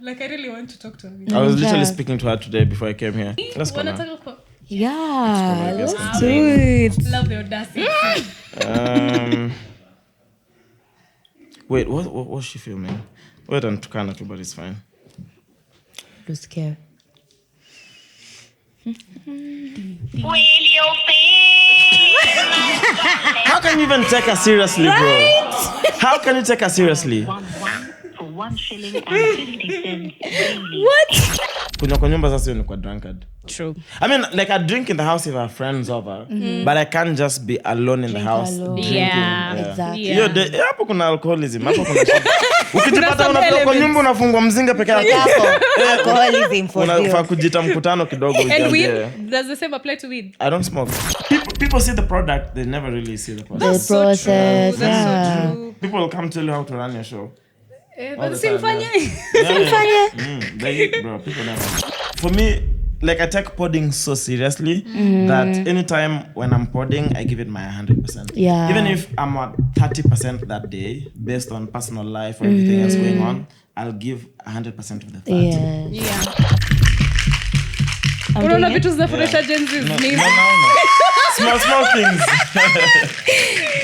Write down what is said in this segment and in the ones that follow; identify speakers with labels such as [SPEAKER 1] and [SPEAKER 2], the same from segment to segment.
[SPEAKER 1] Like I really want to talk to her.
[SPEAKER 2] I was literally speaking to her today before I came here. Let's go now.
[SPEAKER 3] Yeah, let's do it.
[SPEAKER 1] Love the audacity.
[SPEAKER 2] Wait, what's she filming? Wait on Tukana too, but it's fine.
[SPEAKER 3] Don't scare.
[SPEAKER 2] How can you even take her seriously, bro? How can you take her seriously?
[SPEAKER 4] For 1 shilling and 50 cents daily.
[SPEAKER 3] What?
[SPEAKER 2] Kunywa kwa nyumba sasa ni kwa drunkard.
[SPEAKER 3] True.
[SPEAKER 2] I mean, like I drink in the house if I have friends over, but I can't just be alone in the house drinking.
[SPEAKER 3] Yeah, exactly.
[SPEAKER 2] Hiyo hapo kuna alcoholism, hapo kuna shida. Ukijipata unafika kwa nyumba unafungwa mzinga peke yako.
[SPEAKER 3] Alcoholism for real.
[SPEAKER 2] Unafaa kujita mkutano kidogo.
[SPEAKER 1] And weed, does the same apply to weed?
[SPEAKER 2] I don't smoke. People see the product, they never really see the process.
[SPEAKER 3] The process.
[SPEAKER 1] That's so true.
[SPEAKER 2] People will come tell you how to run your show.
[SPEAKER 1] But simfanye.
[SPEAKER 2] Bro, people never. For me, like I take podding so seriously that anytime when I'm podding, I give it my 100%.
[SPEAKER 3] Yeah.
[SPEAKER 2] Even if I'm at 30% that day, based on personal life or everything else going on, I'll give 100% of the 30.
[SPEAKER 1] Yeah. Unaona vitu zinafurahisha Gen Z.
[SPEAKER 2] No. Small things.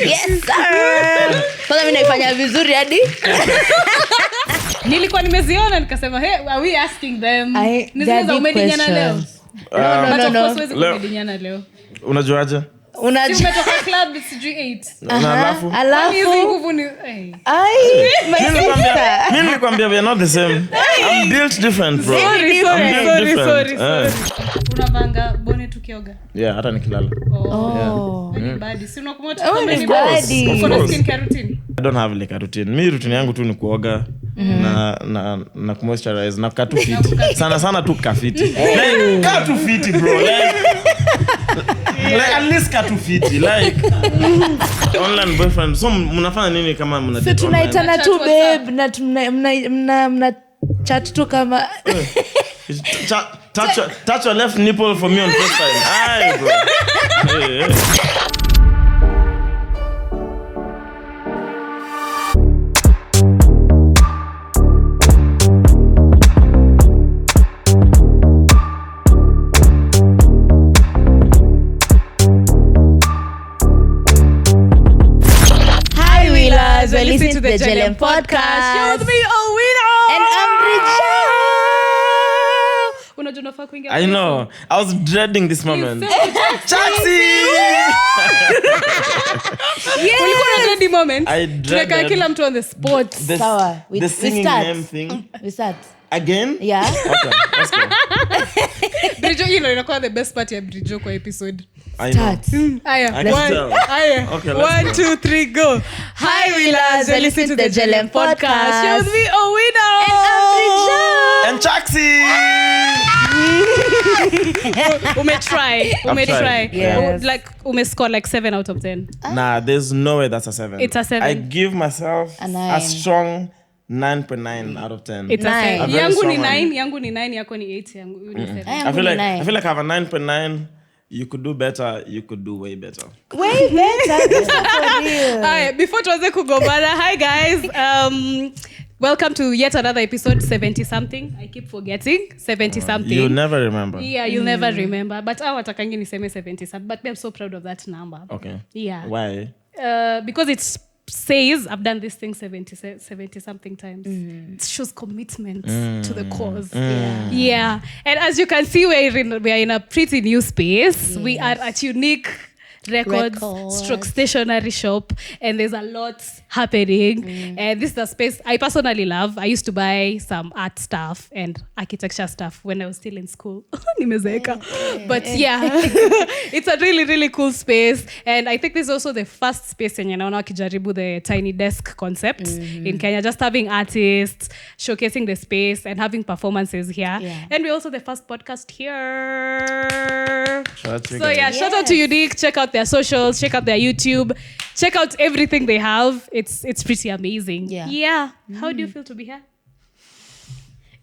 [SPEAKER 3] Yes, sir. Kwanza mimi naifanya vizuri hadi.
[SPEAKER 1] Nilikuwa nimeziona nikasema, hey, are we asking them?
[SPEAKER 3] Niziweza
[SPEAKER 1] umedinyana leo.
[SPEAKER 3] No.
[SPEAKER 1] Siwezi kumedinyana leo.
[SPEAKER 2] Unajuaje?
[SPEAKER 1] Si umetoka club sijui 8.
[SPEAKER 2] Na alafu
[SPEAKER 1] Hizi nguvu ni
[SPEAKER 2] mimi nilikwambia we are not the same. I'm built different, bro.
[SPEAKER 1] Sorry. Unavanga bonnet ukioga?
[SPEAKER 2] Yeah, hata nikilala.
[SPEAKER 1] Ni badi. Si unakumbuka
[SPEAKER 3] ni
[SPEAKER 1] kama ni
[SPEAKER 3] badi.
[SPEAKER 1] Uko na skincare routine?
[SPEAKER 2] I don't have like a routine. Mi routine yangu tu ni kuoga na moisturize na katu fit. Sana tu kafiti. Like katu fit, bro. Like at least katu fit. Like online boyfriend. So mnafanya nini kama mna date?
[SPEAKER 3] Tunaitana tu babe na mna chat tu kama
[SPEAKER 2] touch your left nipple for me on FaceTime. Aye, bro. Hey.
[SPEAKER 3] We're listening to the JLM podcast.
[SPEAKER 1] Show me a winner.
[SPEAKER 3] And I'm Richa.
[SPEAKER 1] Unajua nafaa kuingia.
[SPEAKER 2] I know. I was dreading this moment. Chaxy!
[SPEAKER 1] Yeah. Ulikuwa na dready moment.
[SPEAKER 2] I dreaded.
[SPEAKER 1] Like kila mtu on the spot.
[SPEAKER 3] Sawa.
[SPEAKER 2] The singing name thing.
[SPEAKER 3] We start.
[SPEAKER 2] Again?
[SPEAKER 3] Yeah.
[SPEAKER 2] Okay, let's go.
[SPEAKER 1] Brijo, inakuwa the best part ya Brijo kwa episode.
[SPEAKER 2] I know.
[SPEAKER 1] Aya.
[SPEAKER 2] I can tell. Okay, let's
[SPEAKER 1] 1, 2, 3, go. Hi, Willers. You're listening to the JLM podcast. Show me a winner.
[SPEAKER 3] And I'm Brijo.
[SPEAKER 2] And Chaxy!
[SPEAKER 1] Umetry.
[SPEAKER 3] Yes.
[SPEAKER 1] Like, score like 7 out of 10.
[SPEAKER 2] Nah, there's no way that's a 7.
[SPEAKER 1] It's a 7.
[SPEAKER 2] I give myself a strong 9.9 out of 10.
[SPEAKER 1] It's a 7.
[SPEAKER 2] A very
[SPEAKER 1] Yangu
[SPEAKER 2] strong
[SPEAKER 1] ni
[SPEAKER 2] one.
[SPEAKER 1] 9, yako ni 8, yangu ni 7.
[SPEAKER 2] I feel like I have a 9.9. You could do better. You could do way better.
[SPEAKER 3] Way better. For real.
[SPEAKER 1] Alright, before tuanze kugombana, hi guys. Welcome to yet another episode 70 something. I keep forgetting 70 something.
[SPEAKER 2] You'll never remember.
[SPEAKER 1] Yeah, you'll never remember. But watakangi niseme 70 something. But I'm so proud of that number.
[SPEAKER 2] Okay.
[SPEAKER 1] Yeah.
[SPEAKER 2] Why?
[SPEAKER 1] Because it says I've done this thing 70 something times. It shows commitment to the cause. Yeah. And as you can see, we are in a pretty new space. Yes. We are at Unique Records / stationery shop, and there's a lot happening. And this is a space I personally love. I used to buy some art stuff and architecture stuff when I was still in school. But yeah, it's a really, really cool space. And I think this is also the first space in Kijaribu, the tiny desk concept in Kenya, just having artists showcasing the space and having performances here. Yeah. And we're also the first podcast here. Shout out to Unique. Check out their socials, check out their YouTube, check out everything they have. It's pretty amazing. Yeah. How do you feel to be here?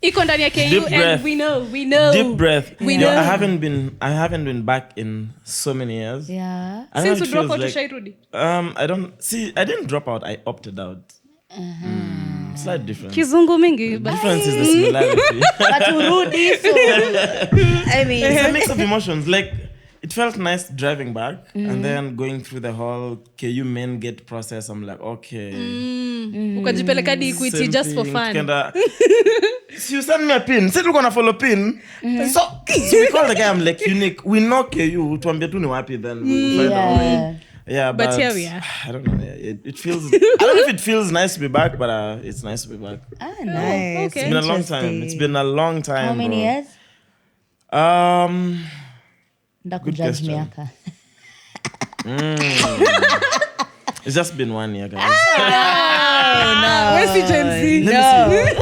[SPEAKER 1] Iko ndani ya KU, and we know.
[SPEAKER 2] Deep breath.
[SPEAKER 1] We know.
[SPEAKER 2] I haven't been back in so many years.
[SPEAKER 3] Yeah.
[SPEAKER 1] Since you dropped out, Shairudi.
[SPEAKER 2] I didn't drop out. I opted out. Slight difference.
[SPEAKER 1] Kizungu mingi. But
[SPEAKER 2] Difference is the similarity.
[SPEAKER 3] But urudi, so I mean,
[SPEAKER 2] It's a mix of emotions. Like, it felt nice driving back and then going through the whole KU main gate process. I'm like, okay.
[SPEAKER 1] ukajipeleka hadi Equity
[SPEAKER 2] Same
[SPEAKER 1] just for
[SPEAKER 2] thing.
[SPEAKER 1] fun.
[SPEAKER 2] So you send me a pin. Said we're gonna follow pin. So we call the guy. I'm like, unique. We know KU. Tuambie tu ni wapi then. We find our way. Yeah,
[SPEAKER 1] But here we are.
[SPEAKER 2] I don't know. It feels. I don't know if it feels nice to be back, but it's nice to be back.
[SPEAKER 3] nice.
[SPEAKER 1] okay.
[SPEAKER 2] It's been a long time. It's been a long time.
[SPEAKER 3] How many
[SPEAKER 2] bro.
[SPEAKER 3] years?
[SPEAKER 2] Good
[SPEAKER 3] Ndakujudge
[SPEAKER 2] question.
[SPEAKER 3] miaka.
[SPEAKER 2] It's just been 1 year, guys.
[SPEAKER 1] Where's the Gen Z?
[SPEAKER 2] Let me see.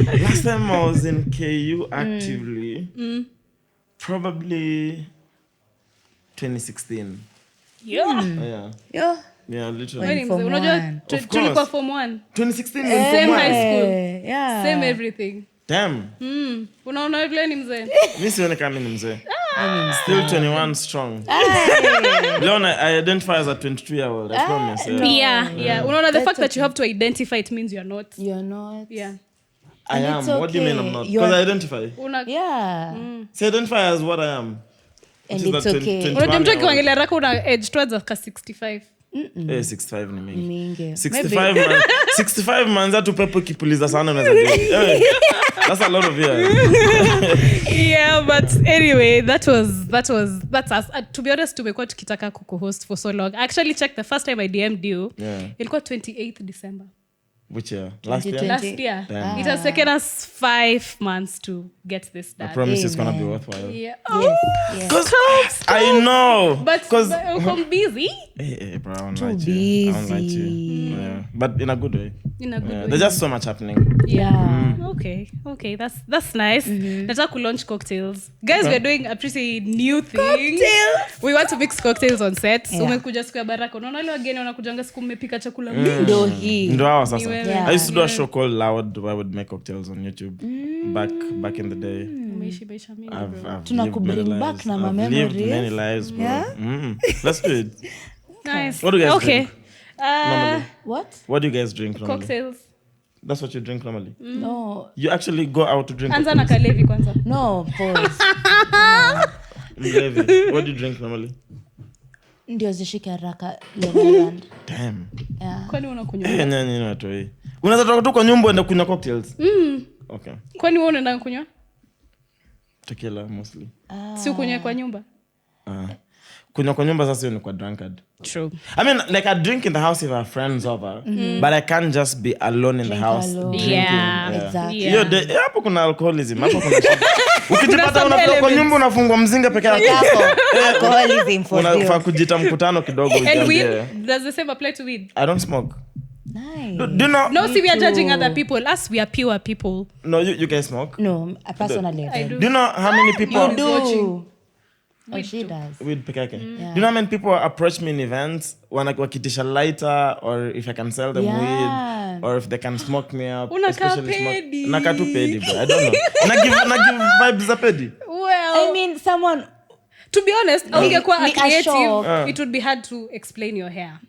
[SPEAKER 2] The last time I was in KU actively, probably 2016.
[SPEAKER 1] Yeah.
[SPEAKER 3] Yo.
[SPEAKER 2] Yeah, literally.
[SPEAKER 1] Wewe ni
[SPEAKER 3] Form
[SPEAKER 1] mzee. Unajua
[SPEAKER 3] one.
[SPEAKER 2] Of
[SPEAKER 1] tulikuwa
[SPEAKER 2] course.
[SPEAKER 1] form 1.
[SPEAKER 2] 2016 was
[SPEAKER 1] Same
[SPEAKER 2] form
[SPEAKER 1] high
[SPEAKER 2] one.
[SPEAKER 1] school.
[SPEAKER 3] Yeah.
[SPEAKER 1] Same everything.
[SPEAKER 2] Damn.
[SPEAKER 1] Unaona vile ni mzee.
[SPEAKER 2] Mi sione kama ni mzee. Still 21 strong. Leon, I identify as a 22-year-old. I promise.
[SPEAKER 1] Yeah. Unaona the
[SPEAKER 3] That's
[SPEAKER 1] fact that you have to identify it means you're not.
[SPEAKER 3] You're not.
[SPEAKER 1] Yeah.
[SPEAKER 2] I
[SPEAKER 3] And
[SPEAKER 2] am.
[SPEAKER 3] it's
[SPEAKER 2] What do you mean
[SPEAKER 3] okay.
[SPEAKER 2] I'm not?
[SPEAKER 3] You're-
[SPEAKER 2] Because I identify.
[SPEAKER 3] Yeah.
[SPEAKER 2] So identify as what I am.
[SPEAKER 3] And
[SPEAKER 2] Which is
[SPEAKER 3] it's
[SPEAKER 2] that
[SPEAKER 3] okay.
[SPEAKER 2] 21
[SPEAKER 1] Unajua mtu
[SPEAKER 2] year old.
[SPEAKER 1] akiangalia raka una age towards a 65.
[SPEAKER 2] 65 ni mingi.
[SPEAKER 3] Mingi.
[SPEAKER 2] 65 manza tu pepo kipuliza sana unaweza do. That's a lot of years.
[SPEAKER 1] Yeah, but anyway, that's us. To be honest, tumekuwa tukitaka kuhost for so long. I actually checked the first time I DM'd you.
[SPEAKER 2] Yeah.
[SPEAKER 1] Ilikuwa 28th December.
[SPEAKER 2] Which year? Last year?
[SPEAKER 3] 2020.
[SPEAKER 1] Last year.
[SPEAKER 2] Damn.
[SPEAKER 1] It has taken us 5 months to get this
[SPEAKER 2] I
[SPEAKER 1] done.
[SPEAKER 2] promise it's gonna be
[SPEAKER 3] Amen.
[SPEAKER 2] worthwhile.
[SPEAKER 1] Yeah.
[SPEAKER 3] Yes.
[SPEAKER 2] Cause I know.
[SPEAKER 1] But I'm busy
[SPEAKER 2] Hey, bro, I won't
[SPEAKER 3] Too
[SPEAKER 2] lie to you. I won't lie to
[SPEAKER 3] busy.
[SPEAKER 2] you. Yeah. But in a good way.
[SPEAKER 1] in a good
[SPEAKER 2] Yeah.
[SPEAKER 1] way.
[SPEAKER 2] There's just so much happening.
[SPEAKER 1] Yeah. Okay. That's nice. Nataka ku launch cocktails. Guys, we're doing a pretty new thing.
[SPEAKER 3] Cocktails.
[SPEAKER 1] We want to mix cocktails on set.
[SPEAKER 3] Yeah.
[SPEAKER 1] Umekuja siku ya baraka. Unaona wale wageni wanakujanga siku mmepika chakula mingi.
[SPEAKER 3] Ndo hii.
[SPEAKER 2] Ndo hawa sasa.
[SPEAKER 1] Ni wewe.
[SPEAKER 3] Yeah.
[SPEAKER 2] I used to do a show called Loud where I would make cocktails on YouTube. Back in the day.
[SPEAKER 1] Umeishi maisha mingi,
[SPEAKER 2] I've
[SPEAKER 1] bro.
[SPEAKER 2] lived
[SPEAKER 3] Tunakubring
[SPEAKER 2] many
[SPEAKER 3] back
[SPEAKER 2] lives.
[SPEAKER 3] na ma
[SPEAKER 2] I've lived
[SPEAKER 3] memories.
[SPEAKER 2] many lives, bro.
[SPEAKER 3] Yeah?
[SPEAKER 2] Let's do it.
[SPEAKER 1] Nice.
[SPEAKER 2] What do you guys
[SPEAKER 1] okay.
[SPEAKER 2] drink? Normally.
[SPEAKER 3] What?
[SPEAKER 2] What do you guys drink normally?
[SPEAKER 1] Cocktails.
[SPEAKER 2] That's what you drink normally?
[SPEAKER 3] No.
[SPEAKER 2] You actually go out to drink
[SPEAKER 1] Anza na
[SPEAKER 2] cocktails?
[SPEAKER 1] kalevi kwanza.
[SPEAKER 3] No, pause.
[SPEAKER 2] MLEVI. What do you drink normally?
[SPEAKER 3] Ndio zishike haraka Long Island.
[SPEAKER 2] Damn.
[SPEAKER 3] Yeah.
[SPEAKER 1] Kwani unakunywa?
[SPEAKER 2] Nyinyi watu hii. Unaweza toka tu kwa nyumba uende kunywa cocktails? Okay.
[SPEAKER 1] Kwani wewe unaenda kunywa?
[SPEAKER 2] Tequila mostly.
[SPEAKER 1] Si ukunywe kwa nyumba?
[SPEAKER 2] Kunywa kwa nyumba sasa hiyo ni kwa drunkard.
[SPEAKER 1] True.
[SPEAKER 2] I mean, like I drink in the house if I have friends over, but I can't just be alone in the house
[SPEAKER 3] alone.
[SPEAKER 2] drinking.
[SPEAKER 1] Yeah.
[SPEAKER 3] Exactly.
[SPEAKER 1] Yeah.
[SPEAKER 2] Hiyo hapo kuna alcoholism, hapo kuna shida. Ukijipata
[SPEAKER 1] some
[SPEAKER 2] unatoka kwa
[SPEAKER 1] elements.
[SPEAKER 2] nyumba unafungwa mzinga peke yako.
[SPEAKER 3] Alcoholism for
[SPEAKER 2] Unafaa
[SPEAKER 3] real.
[SPEAKER 2] kujita mkutano kidogo.
[SPEAKER 1] And
[SPEAKER 2] ujiambie.
[SPEAKER 1] weed? Does the same apply to weed?
[SPEAKER 2] I don't smoke.
[SPEAKER 3] Nice.
[SPEAKER 2] Do you know?
[SPEAKER 1] No, see, we are
[SPEAKER 3] too.
[SPEAKER 1] judging other people. Us, we are pure people.
[SPEAKER 2] No, you guys smoke.
[SPEAKER 3] No, personally.
[SPEAKER 1] I do.
[SPEAKER 2] Do you know how many people
[SPEAKER 1] You do.
[SPEAKER 3] Oh, she does.
[SPEAKER 2] weed peke yake? Do you know how many people approach me in events wakitisha lighter or if I can sell them
[SPEAKER 3] Yeah.
[SPEAKER 2] weed or if they can smoke me up?
[SPEAKER 1] Unakaa
[SPEAKER 2] especially
[SPEAKER 1] pedi.
[SPEAKER 2] Nakaa tu pedi, bro. I don't know. na give vibes za pedi.
[SPEAKER 1] Well,
[SPEAKER 3] I mean, someone.
[SPEAKER 1] to be honest, ungekuwa a
[SPEAKER 3] Ni a
[SPEAKER 1] creative,
[SPEAKER 3] show.
[SPEAKER 1] it would be hard to explain your hair.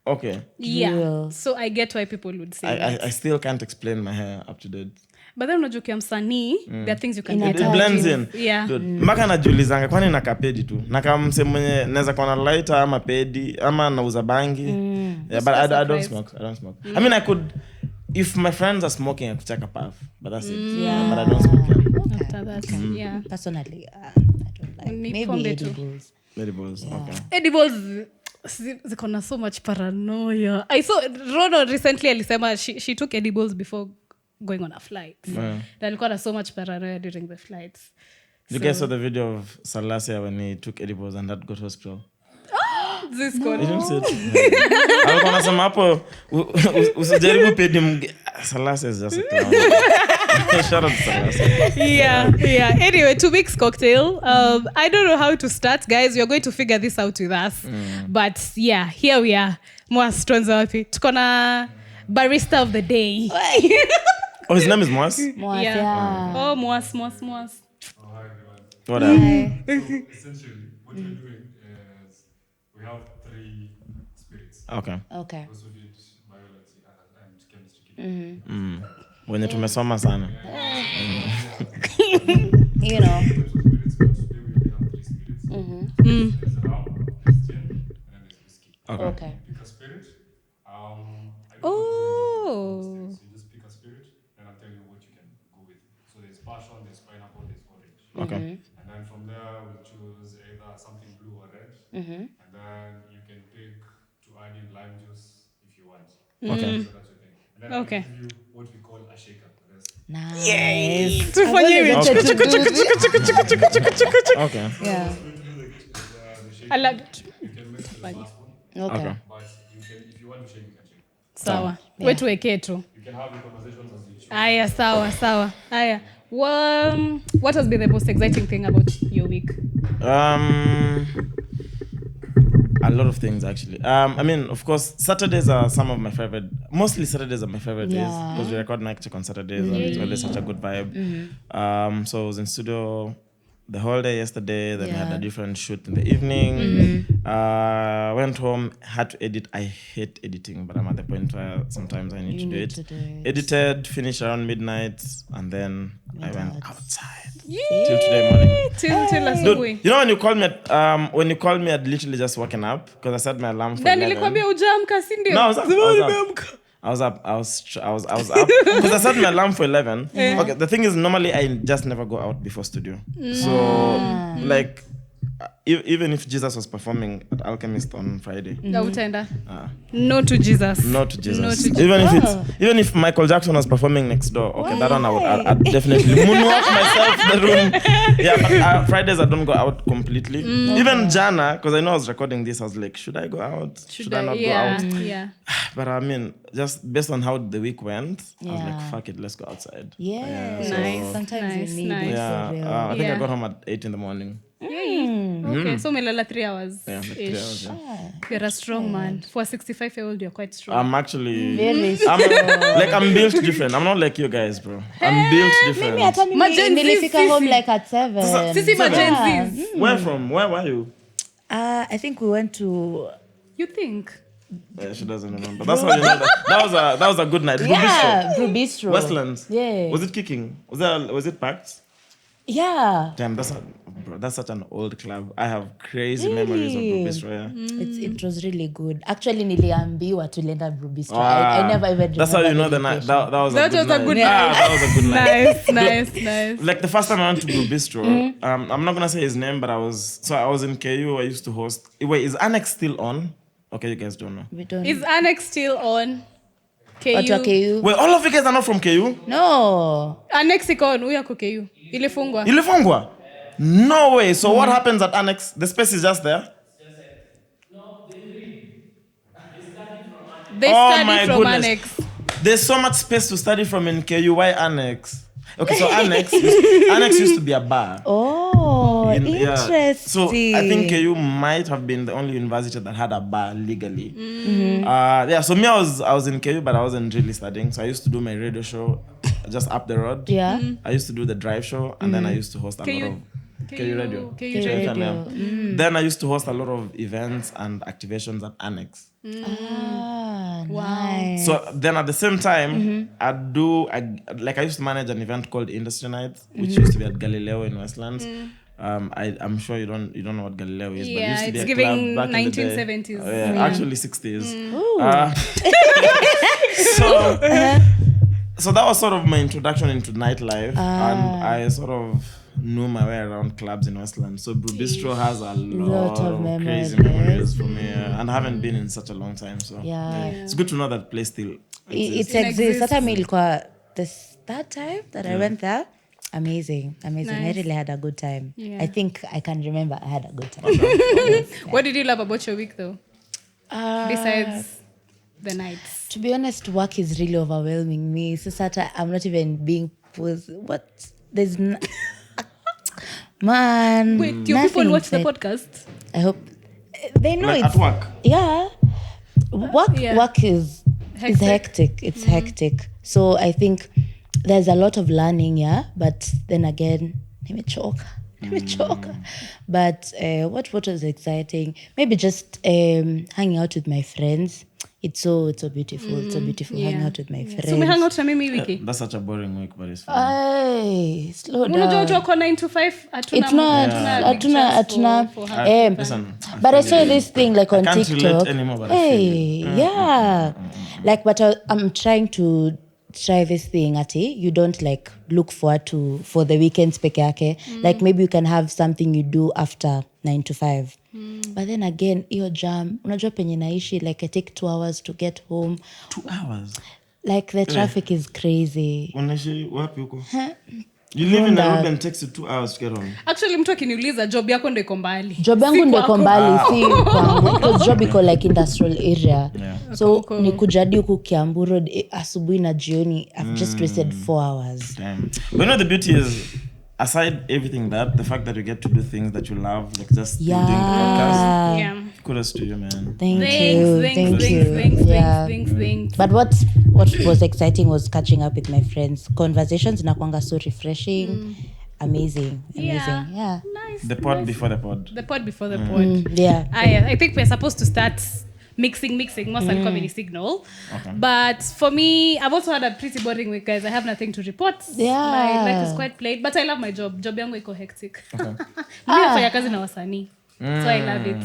[SPEAKER 2] Okay.
[SPEAKER 1] Yeah.
[SPEAKER 3] Real.
[SPEAKER 1] So I get why people would say that.
[SPEAKER 2] I still can't explain my hair up to date.
[SPEAKER 1] But then unajua ukiwa msanii, there are things you can
[SPEAKER 3] Ina-
[SPEAKER 1] get
[SPEAKER 2] It
[SPEAKER 1] out
[SPEAKER 2] blends
[SPEAKER 1] of.
[SPEAKER 2] in.
[SPEAKER 1] Yeah.
[SPEAKER 2] Dude, mpaka najiulizanga kwani nakaa pedi tu. Nakaa mse mwenye naweza kuwa na lighter ama pedi ama nauza bangi. Yeah, but I don't
[SPEAKER 1] surprised.
[SPEAKER 2] smoke. I don't smoke. I mean I could if my friends are smoking I could check a puff, but that's it.
[SPEAKER 3] Yeah.
[SPEAKER 2] But I don't smoke. Yeah.
[SPEAKER 1] After that, yeah.
[SPEAKER 3] Personally, I don't like.
[SPEAKER 1] Ni
[SPEAKER 3] Maybe
[SPEAKER 1] pombe tu.
[SPEAKER 3] edibles.
[SPEAKER 2] Edibles. Okay.
[SPEAKER 1] Edibles ziko na so much paranoia. I saw Rono recently alisema she took edibles before going on a flight. Na alikuwa na so much paranoia during the flights.
[SPEAKER 2] You guys saw the video of Salasia when he took edibles and that got hospital.
[SPEAKER 1] This
[SPEAKER 2] You didn't see it? Alikuwa anasema hapo usijaribu pedi Salasia is just a clown. Shout out to Salasia.
[SPEAKER 1] yeah. Anyway, to mix cocktail, I don't know how to start, guys. You're going to figure this out with us. But yeah, here we are. Mwas tuanze wapi? Tuko na barista of the day.
[SPEAKER 2] Oh, his name is Moas?
[SPEAKER 3] Mwas, yeah.
[SPEAKER 1] Oh, Mwas.
[SPEAKER 2] What up?
[SPEAKER 5] Essentially, what we're doing is we have 3 spirits.
[SPEAKER 2] Okay.
[SPEAKER 3] Okay.
[SPEAKER 5] Those who did biology and
[SPEAKER 2] Wenye tumesoma sana.
[SPEAKER 3] You know.
[SPEAKER 5] There's rum, there's gin, and then there's whiskey.
[SPEAKER 3] Okay.
[SPEAKER 5] Pick a spirit. I don't
[SPEAKER 1] Oh.
[SPEAKER 5] know. So you just pick a spirit, and I'll tell you what you can go with. So there's passion, there's pineapple, there's orange.
[SPEAKER 2] Okay.
[SPEAKER 5] And then from there, we'll choose either something blue or red. And then you can pick to add in lime juice if you want.
[SPEAKER 2] Okay.
[SPEAKER 5] So that's your thing. And then
[SPEAKER 1] Okay.
[SPEAKER 5] I'll give you what we call a shaker.
[SPEAKER 3] Nice.
[SPEAKER 1] Tufanye
[SPEAKER 3] I've always wanted to do this.
[SPEAKER 2] Okay.
[SPEAKER 3] Yeah.
[SPEAKER 1] I love it.
[SPEAKER 5] You can mix with a fast one,
[SPEAKER 3] Okay.
[SPEAKER 5] but you can, if you want to shake, you can shake.
[SPEAKER 1] Sawa. Wetu weke tu.
[SPEAKER 5] You can have the conversations as you choose.
[SPEAKER 1] Aya, sawa. Aya. Well, what has been the most exciting thing about your week?
[SPEAKER 2] A lot of things actually. I mean, of course, Saturdays are some of my favorite. Mostly Saturdays are my favorite days because we record MicCheque on Saturdays and it's always such a good vibe. So I was in studio the whole day yesterday. Then we had a different shoot in the evening. Went home, had to edit. I hate editing, but I'm at the point where sometimes I need to do it. Edited, finished around midnight, and then I went outside. Till today morning.
[SPEAKER 1] Till asubuhi.
[SPEAKER 2] Dude, you know when you called me, I'd literally just woken up because I set my alarm for 11.
[SPEAKER 1] Nilikwambia ujaamka, si ndio?
[SPEAKER 2] No, I was up because I set my alarm for 11. Okay, the thing is normally I just never go out before studio. So like even if Jesus was performing at Alchemist on Friday.
[SPEAKER 1] Utaenda. No to Jesus.
[SPEAKER 2] No to Jesus.
[SPEAKER 1] No to Jesus.
[SPEAKER 2] Even if Michael Jackson was performing next door, okay, that one I'd definitely moonwalk myself in the room. Yeah, but Fridays I don't go out completely. Even Jana, because I know I was recording this, I was like, should I go out? Should I not go out?
[SPEAKER 1] Yeah.
[SPEAKER 2] But I mean, just based on how the week went, I was like, fuck it, let's go outside.
[SPEAKER 3] Yeah.
[SPEAKER 1] Nice.
[SPEAKER 3] Sometimes you need
[SPEAKER 1] Nice.
[SPEAKER 3] it.
[SPEAKER 2] Yeah,
[SPEAKER 3] For real.
[SPEAKER 2] I think I got home at 8 in the morning.
[SPEAKER 1] Okay, so umelala 3 hours.
[SPEAKER 2] Yeah, like 3 hours. Yeah.
[SPEAKER 1] You're a strong man. For a 65-year-old, you're quite strong.
[SPEAKER 2] I'm actually...
[SPEAKER 3] Very
[SPEAKER 2] I'm built different. I'm not like you guys, bro. I'm built different.
[SPEAKER 3] Mimi hata nilifika home like at 7.
[SPEAKER 1] Sisi majenzies.
[SPEAKER 2] Where from? Where were you?
[SPEAKER 3] I think we went to
[SPEAKER 1] You think?
[SPEAKER 2] Yeah, she doesn't remember. That's how you know that was a good night.
[SPEAKER 3] Brew Bistro.
[SPEAKER 2] Westlands.
[SPEAKER 3] Yeah.
[SPEAKER 2] Was it kicking? Was it packed?
[SPEAKER 3] Yeah.
[SPEAKER 2] Damn, that's such an old club. I have crazy memories of Brew Bistro. Yeah.
[SPEAKER 3] It was really good. Actually, niliambiwa tulienda Brew Bistro. I never even
[SPEAKER 2] That's how you know
[SPEAKER 3] the
[SPEAKER 2] the night.
[SPEAKER 3] location.
[SPEAKER 2] That was a good night.
[SPEAKER 1] night.
[SPEAKER 2] That was a good night.
[SPEAKER 1] Nice.
[SPEAKER 2] Like the first time I went to Brew Bistro, I'm not gonna say his name, but I was in KU. I used to host. Wait, is Annex still on? Okay, you guys don't know.
[SPEAKER 3] We don't.
[SPEAKER 1] Is Annex still on?
[SPEAKER 3] Watu wa KU?
[SPEAKER 2] Wait, all of you guys are not from KU?
[SPEAKER 3] No.
[SPEAKER 1] Annex iko on, huyu ako KU. Ilifungwa.
[SPEAKER 2] Ilifungwa? No way. So what happens at Annex? The space is just there?
[SPEAKER 1] They study from Annex.
[SPEAKER 2] There's so much space to study from in KU. Why Annex? Okay, so Annex used to be a bar.
[SPEAKER 3] Oh, interesting.
[SPEAKER 2] Yeah. So I think KU might have been the only university that had a bar legally. So me, I was in KU, but I wasn't really studying. So I used to do my radio show just up the road.
[SPEAKER 3] Yeah.
[SPEAKER 2] I used to do the drive show, and then I used to host a lot of KU radio.
[SPEAKER 1] KU
[SPEAKER 3] radio.
[SPEAKER 2] Then I used to host a lot of events and activations at Annex.
[SPEAKER 3] Nice.
[SPEAKER 2] So then at the same time, I used to manage an event called Industry Night, which used to be at Galileo in Westlands. I'm sure you don't know what Galileo is, but it used to be
[SPEAKER 1] it's
[SPEAKER 2] a
[SPEAKER 1] giving
[SPEAKER 2] club back in the day.
[SPEAKER 1] 1970s.
[SPEAKER 2] Actually 60s. So that was sort of my introduction into nightlife, and I sort of knew my way around clubs in Westland. So Brew Bistro has a lot of crazy memories for me, and I haven't been in such a long time. So it's good to know that place still exists.
[SPEAKER 3] It exists. Hata mimi ilikuwa that time that I went there. Amazing.
[SPEAKER 1] Nice.
[SPEAKER 3] I really had a good time. I think I can remember I had a good time.
[SPEAKER 1] What did you love about your week though? Besides the nights.
[SPEAKER 3] To be honest, work is really overwhelming me. So I'm not even being posed. What? There's man.
[SPEAKER 1] Wait, do people watch the podcast?
[SPEAKER 3] I hope they know
[SPEAKER 2] Like
[SPEAKER 3] it's
[SPEAKER 2] at work.
[SPEAKER 3] Yeah. Work is hectic. It's hectic. So I think there's a lot of learning, but then again, nimechoka. But what was exciting? Maybe just hanging out with my friends. it's so beautiful. It's so beautiful hanging out with my friends.
[SPEAKER 1] So we hang out na mimi wiki.
[SPEAKER 2] That's such a boring week, but it's fun.
[SPEAKER 3] Ay, slow down.
[SPEAKER 1] Unajua tuko 9 to 5
[SPEAKER 3] It's not atuna.
[SPEAKER 2] Listen,
[SPEAKER 3] But I saw this thing like on
[SPEAKER 2] can't relate
[SPEAKER 3] TikTok.
[SPEAKER 2] anymore, but I feel it.
[SPEAKER 3] Yeah. Like, but I'm trying to try this thing, Ati. You don't like look forward to for the weekends peke yake. Like maybe you can have something you do after 9 to 5. But then again, iyo jam, unajua penye naishi, like I take 2 hours to get home.
[SPEAKER 2] 2 hours?
[SPEAKER 3] Like the traffic is crazy.
[SPEAKER 2] Unaishi wapi huko? You live in Nairobi and it takes you 2 hours to get home.
[SPEAKER 1] Actually mtu akiniuliza job yako ndio iko mbali.
[SPEAKER 3] Job yangu ndio iko mbali, si kwangu. Because job iko like industrial area. So ni kujadi huku Kiambu Road asubuhi na jioni. I've just wasted 4 hours.
[SPEAKER 2] Damn. But you know the beauty is, aside everything that, the fact that you get to do things that you love, like just doing the podcast.
[SPEAKER 1] Yeah.
[SPEAKER 2] Kudos to you, man.
[SPEAKER 3] Thanks. But what was exciting was catching up with my friends. Conversations inakuanga so refreshing. Amazing. Yeah.
[SPEAKER 1] Nice.
[SPEAKER 2] The pod before the pod.
[SPEAKER 1] The pod before the pod.
[SPEAKER 3] Yeah.
[SPEAKER 1] I think we're supposed to start mixing most on comedy signal. Okay. But for me, I've also had a pretty boring week, guys. I have nothing to report.
[SPEAKER 3] Yeah.
[SPEAKER 1] My life is quite plain, but I love my job. Job yangu iko hectic.
[SPEAKER 2] Okay.
[SPEAKER 1] Nafanya kazi na wasanii. So I love it.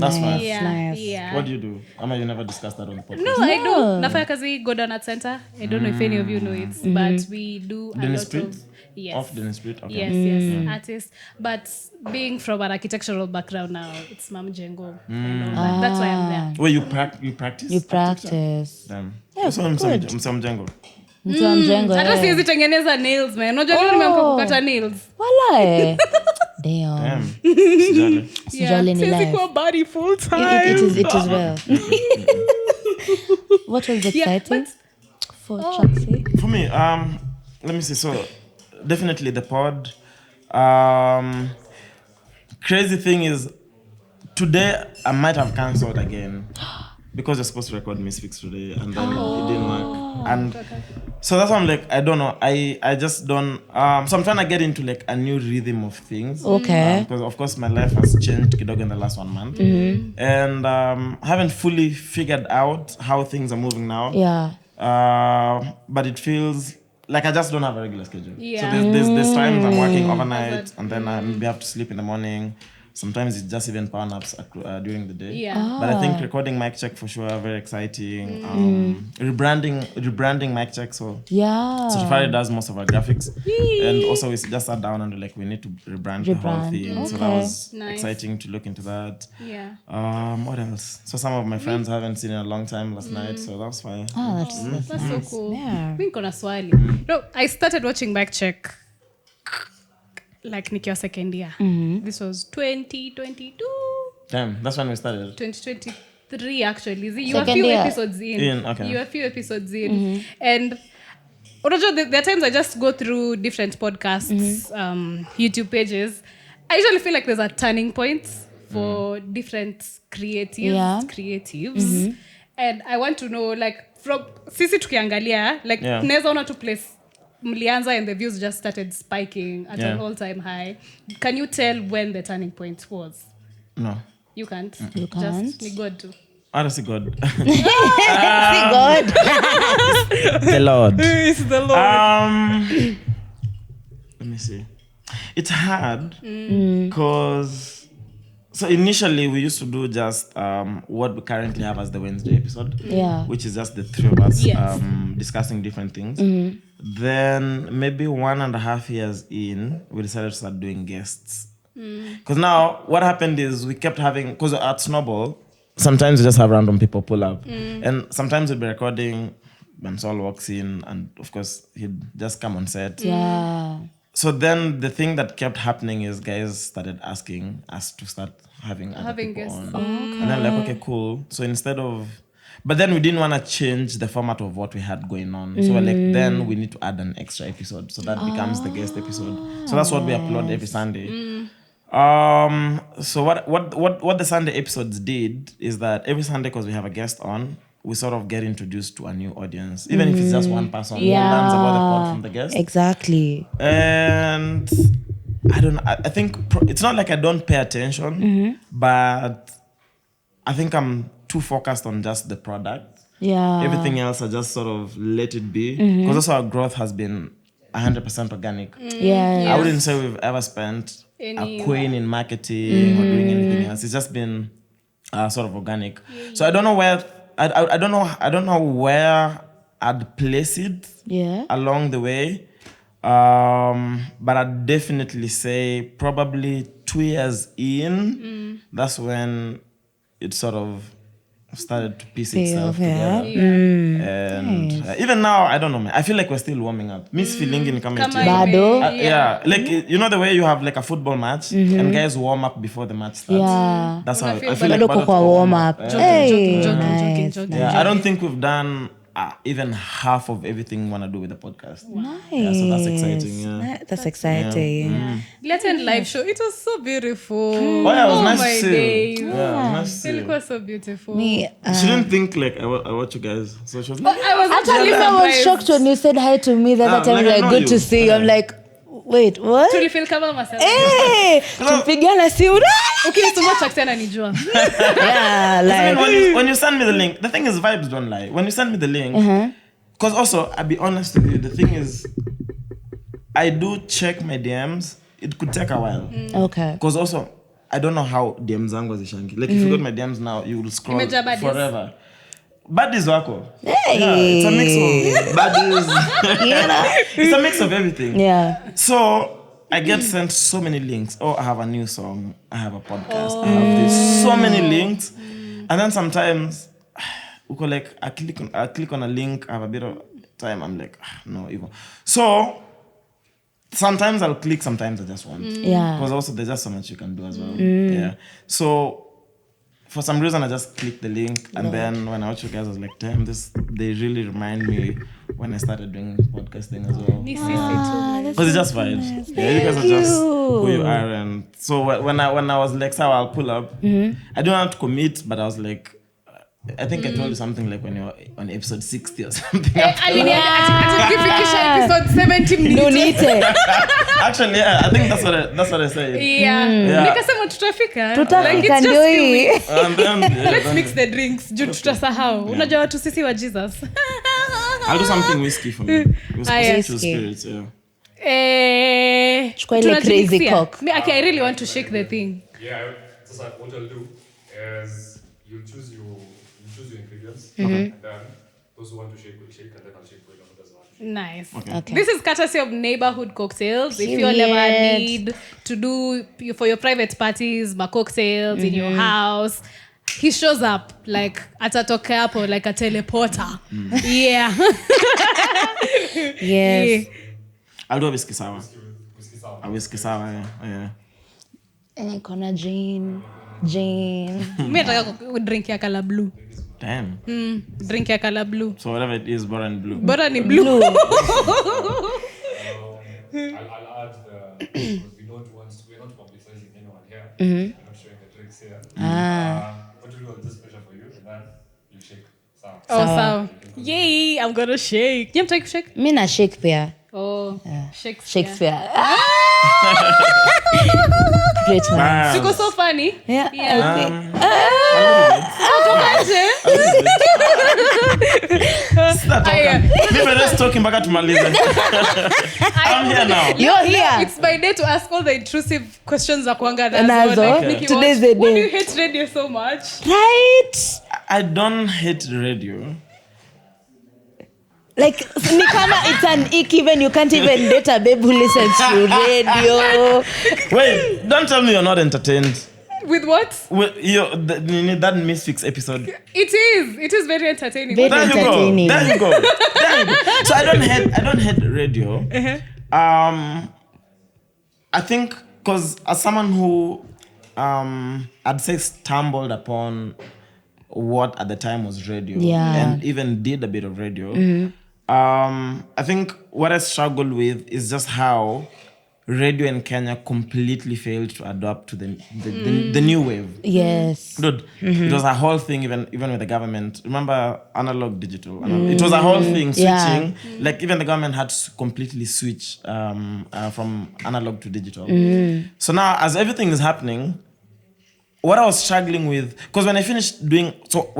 [SPEAKER 2] That's
[SPEAKER 3] nice.
[SPEAKER 2] nice.
[SPEAKER 1] Yeah.
[SPEAKER 2] What do you do? You never discussed that on the podcast.
[SPEAKER 1] No, I do. Nafanya kazi Go Down at Center. I don't know if any of you know it, but we do a lot of... Yes.
[SPEAKER 2] Off the street? Okay.
[SPEAKER 1] Yes, artists. But being from an architectural background now, it's Mamjengo. That's why I'm there.
[SPEAKER 2] Well, you practice?
[SPEAKER 3] You practice.
[SPEAKER 2] Damn.
[SPEAKER 3] Yeah,
[SPEAKER 2] so
[SPEAKER 3] good.
[SPEAKER 2] Msamjengo.
[SPEAKER 3] Mjengo.
[SPEAKER 1] Hata siwezi tengeneza nails, man. Unajua leo nimeamka kukata nails.
[SPEAKER 3] Wala Damn. Sijali ni life.
[SPEAKER 1] Siwezi body full time.
[SPEAKER 3] It is well. What was exciting for Chaxy?
[SPEAKER 2] For me, let me see. So, definitely the pod. Crazy thing is, today I might have cancelled again because you're supposed to record Misfix today, and then it didn't work. And so that's why I'm like, I don't know. I just don't. So I'm trying to get into like a new rhythm of things.
[SPEAKER 3] Okay.
[SPEAKER 2] Because of course my life has changed kidogo in the last 1 month, and haven't fully figured out how things are moving now.
[SPEAKER 3] Yeah.
[SPEAKER 2] But it feels like I just don't have a regular schedule.
[SPEAKER 1] Yeah.
[SPEAKER 2] So there's times I'm working overnight, and then I maybe have to sleep in the morning. Sometimes it's just even power naps during the day.
[SPEAKER 1] Yeah.
[SPEAKER 2] But I think recording MicCheque for sure, very exciting. Rebranding MicCheque. So Safari does most of our graphics. And also we just sat down and like we need to rebrand the whole thing. Okay. So that was exciting to look into that.
[SPEAKER 1] Yeah.
[SPEAKER 2] What else? So some of my friends I haven't seen in a long time last night, so that was fine.
[SPEAKER 1] That's so cool.
[SPEAKER 3] Yeah.
[SPEAKER 1] Mimi niko na swali. No, I started watching MicCheque like nikiwa second year. This was 2022.
[SPEAKER 2] Damn, that's when we started.
[SPEAKER 1] 2023 actually. You
[SPEAKER 3] Second
[SPEAKER 1] were a few
[SPEAKER 3] year.
[SPEAKER 1] episodes in.
[SPEAKER 2] Okay.
[SPEAKER 1] You were a few episodes in. And there are times I just go through different podcasts, YouTube pages. I usually feel like there's a turning point for different creatives. And I want to know, like, from sisi tukiangalia, like, naweza ona tu place mlianza and the views just started spiking at an all-time high. Can you tell when the turning point was?
[SPEAKER 2] No.
[SPEAKER 1] You can't?
[SPEAKER 3] You can't?
[SPEAKER 1] Just ni God too.
[SPEAKER 2] Honestly, God.
[SPEAKER 3] See God.
[SPEAKER 2] The Lord.
[SPEAKER 1] It's the Lord.
[SPEAKER 2] Let me see. It's hard because so initially we used to do just what we currently have as the Wednesday episode, which is just the three of us discussing different things. Then maybe 1.5 years in, we decided to start doing guests. Because now what happened is we kept having, because at Snowball, sometimes we just have random people pull up. And sometimes we'll be recording when Saul walks in, and of course he'd just come on set.
[SPEAKER 3] Yeah.
[SPEAKER 2] So then the thing that kept happening is guys started asking us to start having other people
[SPEAKER 1] guests
[SPEAKER 2] on. And then like, okay, cool. So instead of... But then we didn't want to change the format of what we had going on. So we're like, then we need to add an extra episode. So that becomes the guest episode. So that's what we upload every Sunday. So what the Sunday episodes did is that every Sunday, because we have a guest on, we sort of get introduced to a new audience. Even if it's just one person who learns about the pod from the guest.
[SPEAKER 3] Exactly.
[SPEAKER 2] And I think it's not like I don't pay attention, but I think I'm too focused on just the product
[SPEAKER 3] Yeah.
[SPEAKER 2] Everything else, I just sort of let it be. Because also our growth has been 100% organic.
[SPEAKER 3] Yeah.
[SPEAKER 2] I wouldn't say we've ever spent
[SPEAKER 1] Any-
[SPEAKER 2] a coin in marketing or doing anything else. It's just been sort of organic. So I don't know where I don't know where I'd place it
[SPEAKER 3] Yeah.
[SPEAKER 2] along the way. But I'd definitely say probably 2 years in, that's when it sort of started to piece
[SPEAKER 3] Pay
[SPEAKER 2] itself
[SPEAKER 3] off, yeah.
[SPEAKER 2] together. And even now, I don't know, man. I feel like we're still warming up. Miss feeling in
[SPEAKER 1] Kama
[SPEAKER 2] community.
[SPEAKER 3] Bado.
[SPEAKER 2] Yeah, like you know the way you have like a football match and guys warm up before the match starts.
[SPEAKER 3] Yeah.
[SPEAKER 2] That's how
[SPEAKER 1] Unafeel
[SPEAKER 2] I feel
[SPEAKER 1] bado
[SPEAKER 2] like
[SPEAKER 3] Bado
[SPEAKER 2] bado
[SPEAKER 3] kwa
[SPEAKER 2] tuko
[SPEAKER 3] warm up.
[SPEAKER 2] Yeah.
[SPEAKER 3] Hey,
[SPEAKER 1] jogging.
[SPEAKER 2] Yeah, I don't think we've done even half of everything we want to do with the podcast.
[SPEAKER 3] Nice.
[SPEAKER 2] Yeah, so that's exciting. Yeah.
[SPEAKER 3] That's exciting.
[SPEAKER 1] Latin live show. It was so beautiful.
[SPEAKER 2] Oh yeah, it was nice
[SPEAKER 1] my
[SPEAKER 2] to see.
[SPEAKER 1] days.
[SPEAKER 2] Yeah, it was nice to see.
[SPEAKER 1] It was so beautiful.
[SPEAKER 3] Me,
[SPEAKER 2] She didn't think like I watch you guys, so she was like,
[SPEAKER 1] I was
[SPEAKER 3] actually, I was
[SPEAKER 1] surprised.
[SPEAKER 3] shocked when you said hi to me the other time.
[SPEAKER 2] like, I
[SPEAKER 3] Like,
[SPEAKER 2] know
[SPEAKER 3] good
[SPEAKER 2] you.
[SPEAKER 3] to see you. I'm like, wait, what?
[SPEAKER 1] Tulifeel kama myself.
[SPEAKER 3] Hey, tumpigana simu.
[SPEAKER 1] Okay, so much Chaxy ananijua.
[SPEAKER 3] Yeah,
[SPEAKER 2] I mean,
[SPEAKER 3] like,
[SPEAKER 2] when you send me the link, the thing is vibes don't lie. When you send me the link, because also I'll be honest with you, the thing is, I do check my DMs. It could take a while.
[SPEAKER 3] okay.
[SPEAKER 2] Because also, I don't know how DMs zangu zishangi. Like if you go to my DMs now, you will scroll
[SPEAKER 1] Imejaa baddies.
[SPEAKER 2] forever. Baddies wako.
[SPEAKER 3] Hey.
[SPEAKER 2] Yeah, it's a mix of baddies.
[SPEAKER 3] You know?
[SPEAKER 2] It's a mix of everything.
[SPEAKER 3] Yeah.
[SPEAKER 2] So I get sent so many links. Oh, I have a new song. I have a podcast. I have this. So many links. And then sometimes, like I click on a link. I have a bit of time. I'm like, no, even. So sometimes I'll click. Sometimes I just won't.
[SPEAKER 3] Yeah.
[SPEAKER 2] Because also there's just so much you can do as well. Yeah. So for some reason I just clicked the link, and then when I watched you guys, I was like, damn, they really remind me when I started doing podcasting as well. Because it's just vibes. Yeah, you guys are just who you are. And so when I was like, so I'll pull up. I don't have to commit, but I was like, I think I told you something like when you're on episode 60 or something.
[SPEAKER 1] Tukifikisha episode 70 minutes.
[SPEAKER 2] Actually, yeah, I think that's what I said.
[SPEAKER 1] Yeah. Nikasema tutafika.
[SPEAKER 3] Tutafika ndio hii.
[SPEAKER 2] And then,
[SPEAKER 1] Let's mix the drinks. Juu tutasahau. Unajua watu sisi wa Jesus.
[SPEAKER 2] I'll do something whiskey for me.
[SPEAKER 1] Yes.
[SPEAKER 2] Whiskey spirits, yeah.
[SPEAKER 3] Chukua ile crazy cock.
[SPEAKER 1] I really want to shake the thing.
[SPEAKER 5] Yeah, just like what I'll do is you choose your ingredients, and then those who want to shake will shake, and then I'll shake for you as well.
[SPEAKER 1] Nice.
[SPEAKER 3] Okay.
[SPEAKER 1] This is courtesy of Neighbourhood Cocktails. If you all ever need to do for your private parties, cocktails in your house, he shows up like atatoka hapo like a teleporter. Yeah.
[SPEAKER 3] Yes.
[SPEAKER 2] I'll do a whiskey sour.
[SPEAKER 5] Whiskey sour.
[SPEAKER 2] A whiskey sour, yeah.
[SPEAKER 3] And kona Jane. Mimi
[SPEAKER 1] nataka drink ya color blue.
[SPEAKER 2] Damn.
[SPEAKER 1] Drink ya color blue.
[SPEAKER 2] So whatever it is, bora and blue.
[SPEAKER 1] Bora ni blue.
[SPEAKER 5] I'll add the because we're not publicizing anyone here. We're not showing the drinks here. What do we do? I'll just measure for you, and then you shake. Sour.
[SPEAKER 1] Sawa. Yay, I'm gonna shake. You have to shake?
[SPEAKER 3] Mimi na Shakespeare.
[SPEAKER 1] Oh, Shakespeare.
[SPEAKER 3] Great one.
[SPEAKER 2] Bam.
[SPEAKER 1] Because so funny.
[SPEAKER 3] Yeah.
[SPEAKER 2] Maybe let's talk mpaka tumalize. I'm here now.
[SPEAKER 3] You're here.
[SPEAKER 1] It's my day to ask all the intrusive questions za kuanga
[SPEAKER 3] Nazo.
[SPEAKER 1] like Nikki,
[SPEAKER 3] Today's the
[SPEAKER 1] why do
[SPEAKER 3] day.
[SPEAKER 1] you hate radio so much?
[SPEAKER 3] Right?
[SPEAKER 2] I don't hate radio.
[SPEAKER 3] Like, ni kama it's an ick even you can't even date a babe who listens to radio.
[SPEAKER 2] Wait, don't tell me you're not entertained.
[SPEAKER 1] With what?
[SPEAKER 2] Well, that Misfix episode.
[SPEAKER 1] It is very entertaining.
[SPEAKER 3] Very
[SPEAKER 2] There
[SPEAKER 3] entertaining.
[SPEAKER 2] you go. So I don't hate radio. I think because as someone who I'd say stumbled upon what at the time was radio, and even did a bit of radio. I think what I struggled with is just how radio in Kenya completely failed to adapt to the new wave.
[SPEAKER 3] Yes.
[SPEAKER 2] Dude, it was a whole thing even with the government. Remember analog digital? It was a whole thing switching.
[SPEAKER 3] Yeah.
[SPEAKER 2] Like even the government had to completely switch from analog to digital. So now as everything is happening, what I was struggling with, because when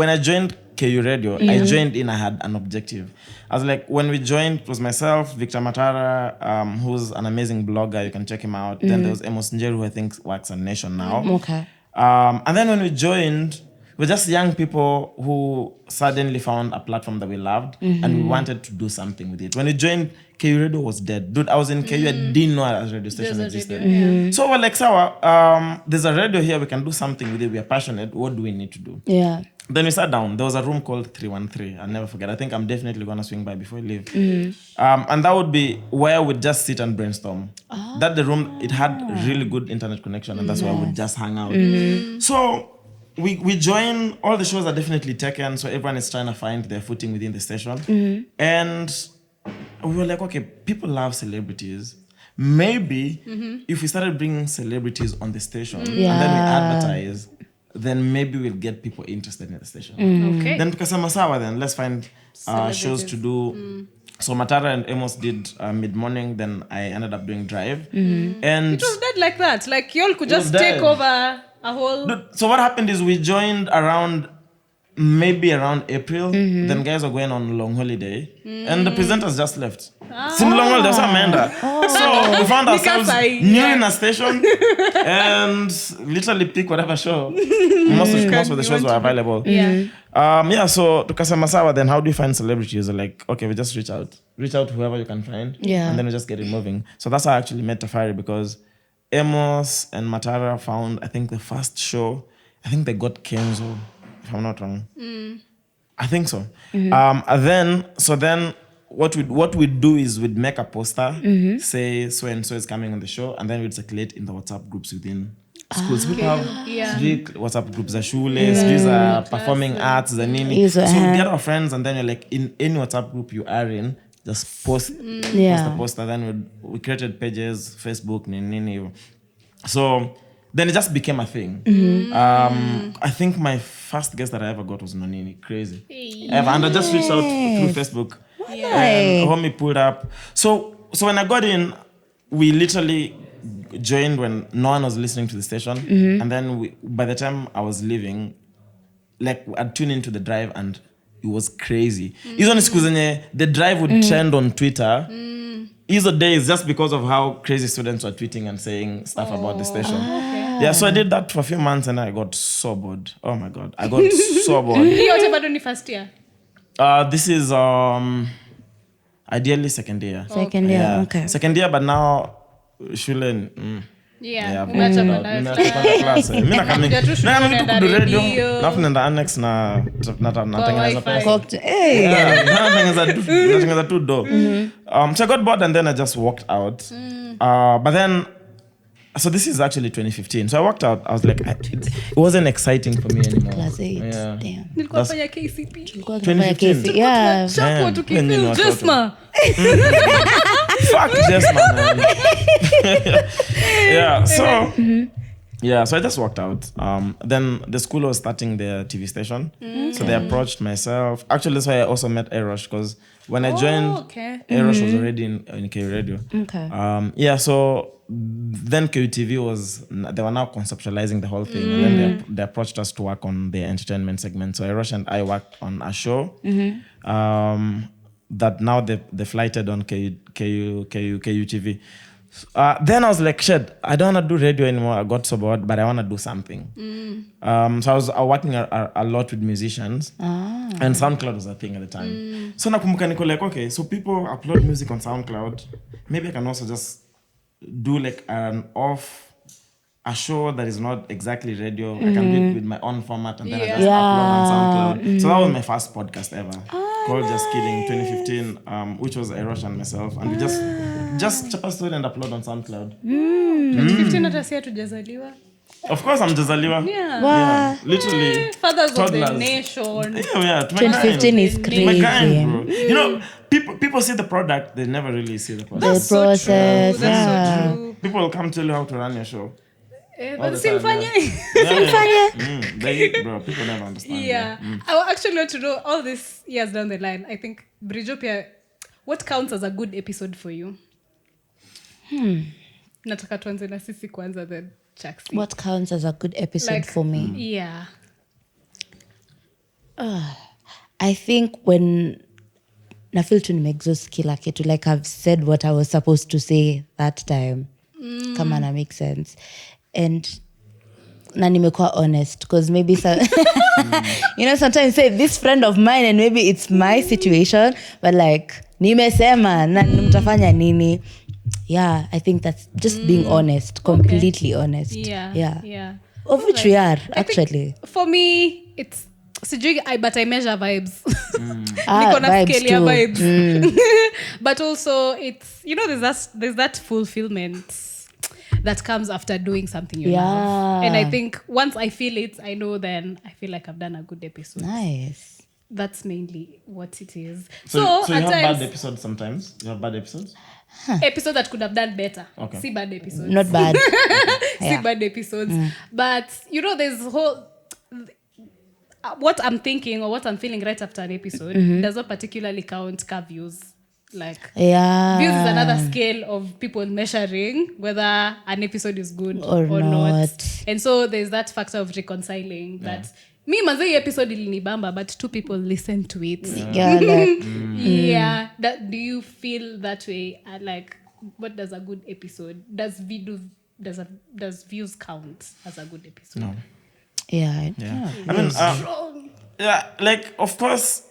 [SPEAKER 2] I joined KU Radio, I joined in, I had an objective. I was like, when we joined, it was myself, Victor Matara, who's an amazing blogger, you can check him out. Then there was Amos Njeru, who I think works on Nation now.
[SPEAKER 3] Okay.
[SPEAKER 2] And then when we joined, we were just young people who suddenly found a platform that we loved and we wanted to do something with it. When we joined, KU Radio was dead. Dude, I was in KU, I didn't know a radio station existed. So we're like, Sawa, there's a radio here, we can do something with it, we are passionate, what do we need to do?
[SPEAKER 3] Yeah.
[SPEAKER 2] Then we sat down. There was a room called 313. I'll never forget. I think I'm definitely going to swing by before I leave. And that would be where we'd just sit and brainstorm. That the room, it had really good internet connection, and that's where we'd just hang out. So we join. All the shows are definitely taken, so everyone is trying to find their footing within the station. And we were like, okay, people love celebrities. Maybe if we started bringing celebrities on the station and then we advertise, then maybe we'll get people interested in the station.
[SPEAKER 1] Okay.
[SPEAKER 2] Then tukasema sawa, then let's find shows to do. So Matara and Amos did mid-morning, then I ended up doing Drive. And
[SPEAKER 1] It was dead like that. Like, y'all could just
[SPEAKER 2] was
[SPEAKER 1] take
[SPEAKER 2] dead.
[SPEAKER 1] over a whole...
[SPEAKER 2] so what happened is we joined around April. Then guys were going on long holiday. And the presenters just left. Sim long holiday, so Amanda. So we found ourselves new in a station and literally pick whatever show. Most of the shows were available. So tukasema sawa, then how do you find celebrities? Like, okay, we just reach out to whoever you can find, and then we just get it moving. So that's how I actually met Tafari, because Amos and Matara found, I think, the first show, I think they got Kenzo, if I'm not wrong. I think so. And then what we'd do is we'd make a poster, say so and so is coming on the show, and then we'd circulate in the WhatsApp groups within schools. People have WhatsApp groups, the shule, these performing arts, the nini. So we get our friends, and then you're like, in any WhatsApp group you are in, just post the poster. Then we created pages, Facebook, nini. So then it just became a thing. I think my first guest that I ever got was Nonini. Crazy. And I just reached out through Facebook. And homie pulled up. So when I got in, we literally joined when no one was listening to the station. And then by the time I was leaving, like I'd tune into the Drive and it was crazy. The Drive would trend on Twitter. Hizo days, just because of how crazy students were tweeting and saying stuff about the station. Yeah, so I did that for a few months and I got so bored. Oh my God, I got so bored.
[SPEAKER 1] What about first year?
[SPEAKER 2] This is ideally second year.
[SPEAKER 3] Second year, okay.
[SPEAKER 2] Second year, but now shule. Class. Mimi nakamini radio. Nafunenda annex na natengeneza pesa. Natengeneza tu do. So I got bored and then I just walked out. But then so this is actually 2015. So I walked out. I was like, it wasn't exciting for me anymore.
[SPEAKER 3] Class 8.
[SPEAKER 2] Yeah.
[SPEAKER 3] Damn.
[SPEAKER 1] Nilikuwa fanya KCP.
[SPEAKER 2] 2015.
[SPEAKER 3] Yeah.
[SPEAKER 1] Chapo tukifil Jesma.
[SPEAKER 2] Fuck Jesma, man. So I just walked out. Then the school was starting their TV station. So they approached myself. Actually, that's why I also met Erosh, because when I joined, Erosh was already in KU Radio.
[SPEAKER 3] Okay.
[SPEAKER 2] So then KU TV they were now conceptualizing the whole thing. And then they approached us to work on the entertainment segment. So Erosh and I worked on a show that now they flighted on KU TV. Then I was like, shit, I don't want to do radio anymore. I got so bored, but I want to do something. So I was working a lot with musicians, and SoundCloud was a thing at the time. So nakumbuka niko like, okay, so people upload music on SoundCloud. Maybe I can also just do like a show that is not exactly radio. I can do it with my own format, and then I just upload on SoundCloud. So that was my first podcast ever, called Just Kidding, 2015, which was Erosh and myself, and we just chapa story and upload on SoundCloud.
[SPEAKER 1] 2015 hata si hatujazaliwa.
[SPEAKER 2] Of course I'm Jazaliwa.
[SPEAKER 1] Yeah.
[SPEAKER 2] Literally.
[SPEAKER 1] Fathers
[SPEAKER 2] toddlers.
[SPEAKER 1] of the nation.
[SPEAKER 2] Yeah.
[SPEAKER 3] 2015 is crazy.
[SPEAKER 2] My kind, bro. You know, people see the product, they never really see the process.
[SPEAKER 3] The process.
[SPEAKER 1] That's so true.
[SPEAKER 2] People will come tell you how to run your show.
[SPEAKER 1] But simfanye.
[SPEAKER 2] Bro, people never understand.
[SPEAKER 1] Yeah. I would actually want to know all these years down the line. I think, Bridgopia, what counts as a good episode for you? Nataka tuanze na sisi kwanza, then Chaxy.
[SPEAKER 3] What counts as a good episode for me?
[SPEAKER 1] Yeah.
[SPEAKER 3] I think when na feel to nimeexhaust kila kitu, like I've said what I was supposed to say that time. Kama na make sense. And na nimekuwa honest because maybe sometimes say this friend of mine and maybe it's my situation, but like nimesema na mtafanya nini. Yeah, I think that's just being honest, completely honest.
[SPEAKER 1] Yeah.
[SPEAKER 3] Of which we are actually.
[SPEAKER 1] For me, it's but I measure vibes.
[SPEAKER 3] Vibes
[SPEAKER 1] scale
[SPEAKER 3] too.
[SPEAKER 1] Vibes. But also it's there's that fulfillment that comes after doing something you love. And I think once I feel it, I know then I feel like I've done a good episode.
[SPEAKER 3] Nice.
[SPEAKER 1] That's mainly what it is.
[SPEAKER 2] So you
[SPEAKER 1] at
[SPEAKER 2] have
[SPEAKER 1] times,
[SPEAKER 2] bad episodes sometimes? You have bad episodes?
[SPEAKER 1] episode that could have done better.
[SPEAKER 2] Okay.
[SPEAKER 1] See bad episodes.
[SPEAKER 3] Not bad.
[SPEAKER 1] See bad episodes. But there's whole what I'm thinking or what I'm feeling right after an episode does not particularly count car views. Like views is another scale of people measuring whether an episode is good or not. And so there's that factor of reconciling that me mazai episode ilinibamba but 2 people listen to it. Do you feel that way? Like what does a good episode does views count as a good episode?
[SPEAKER 2] No.
[SPEAKER 3] Yeah.
[SPEAKER 2] I mean, like of course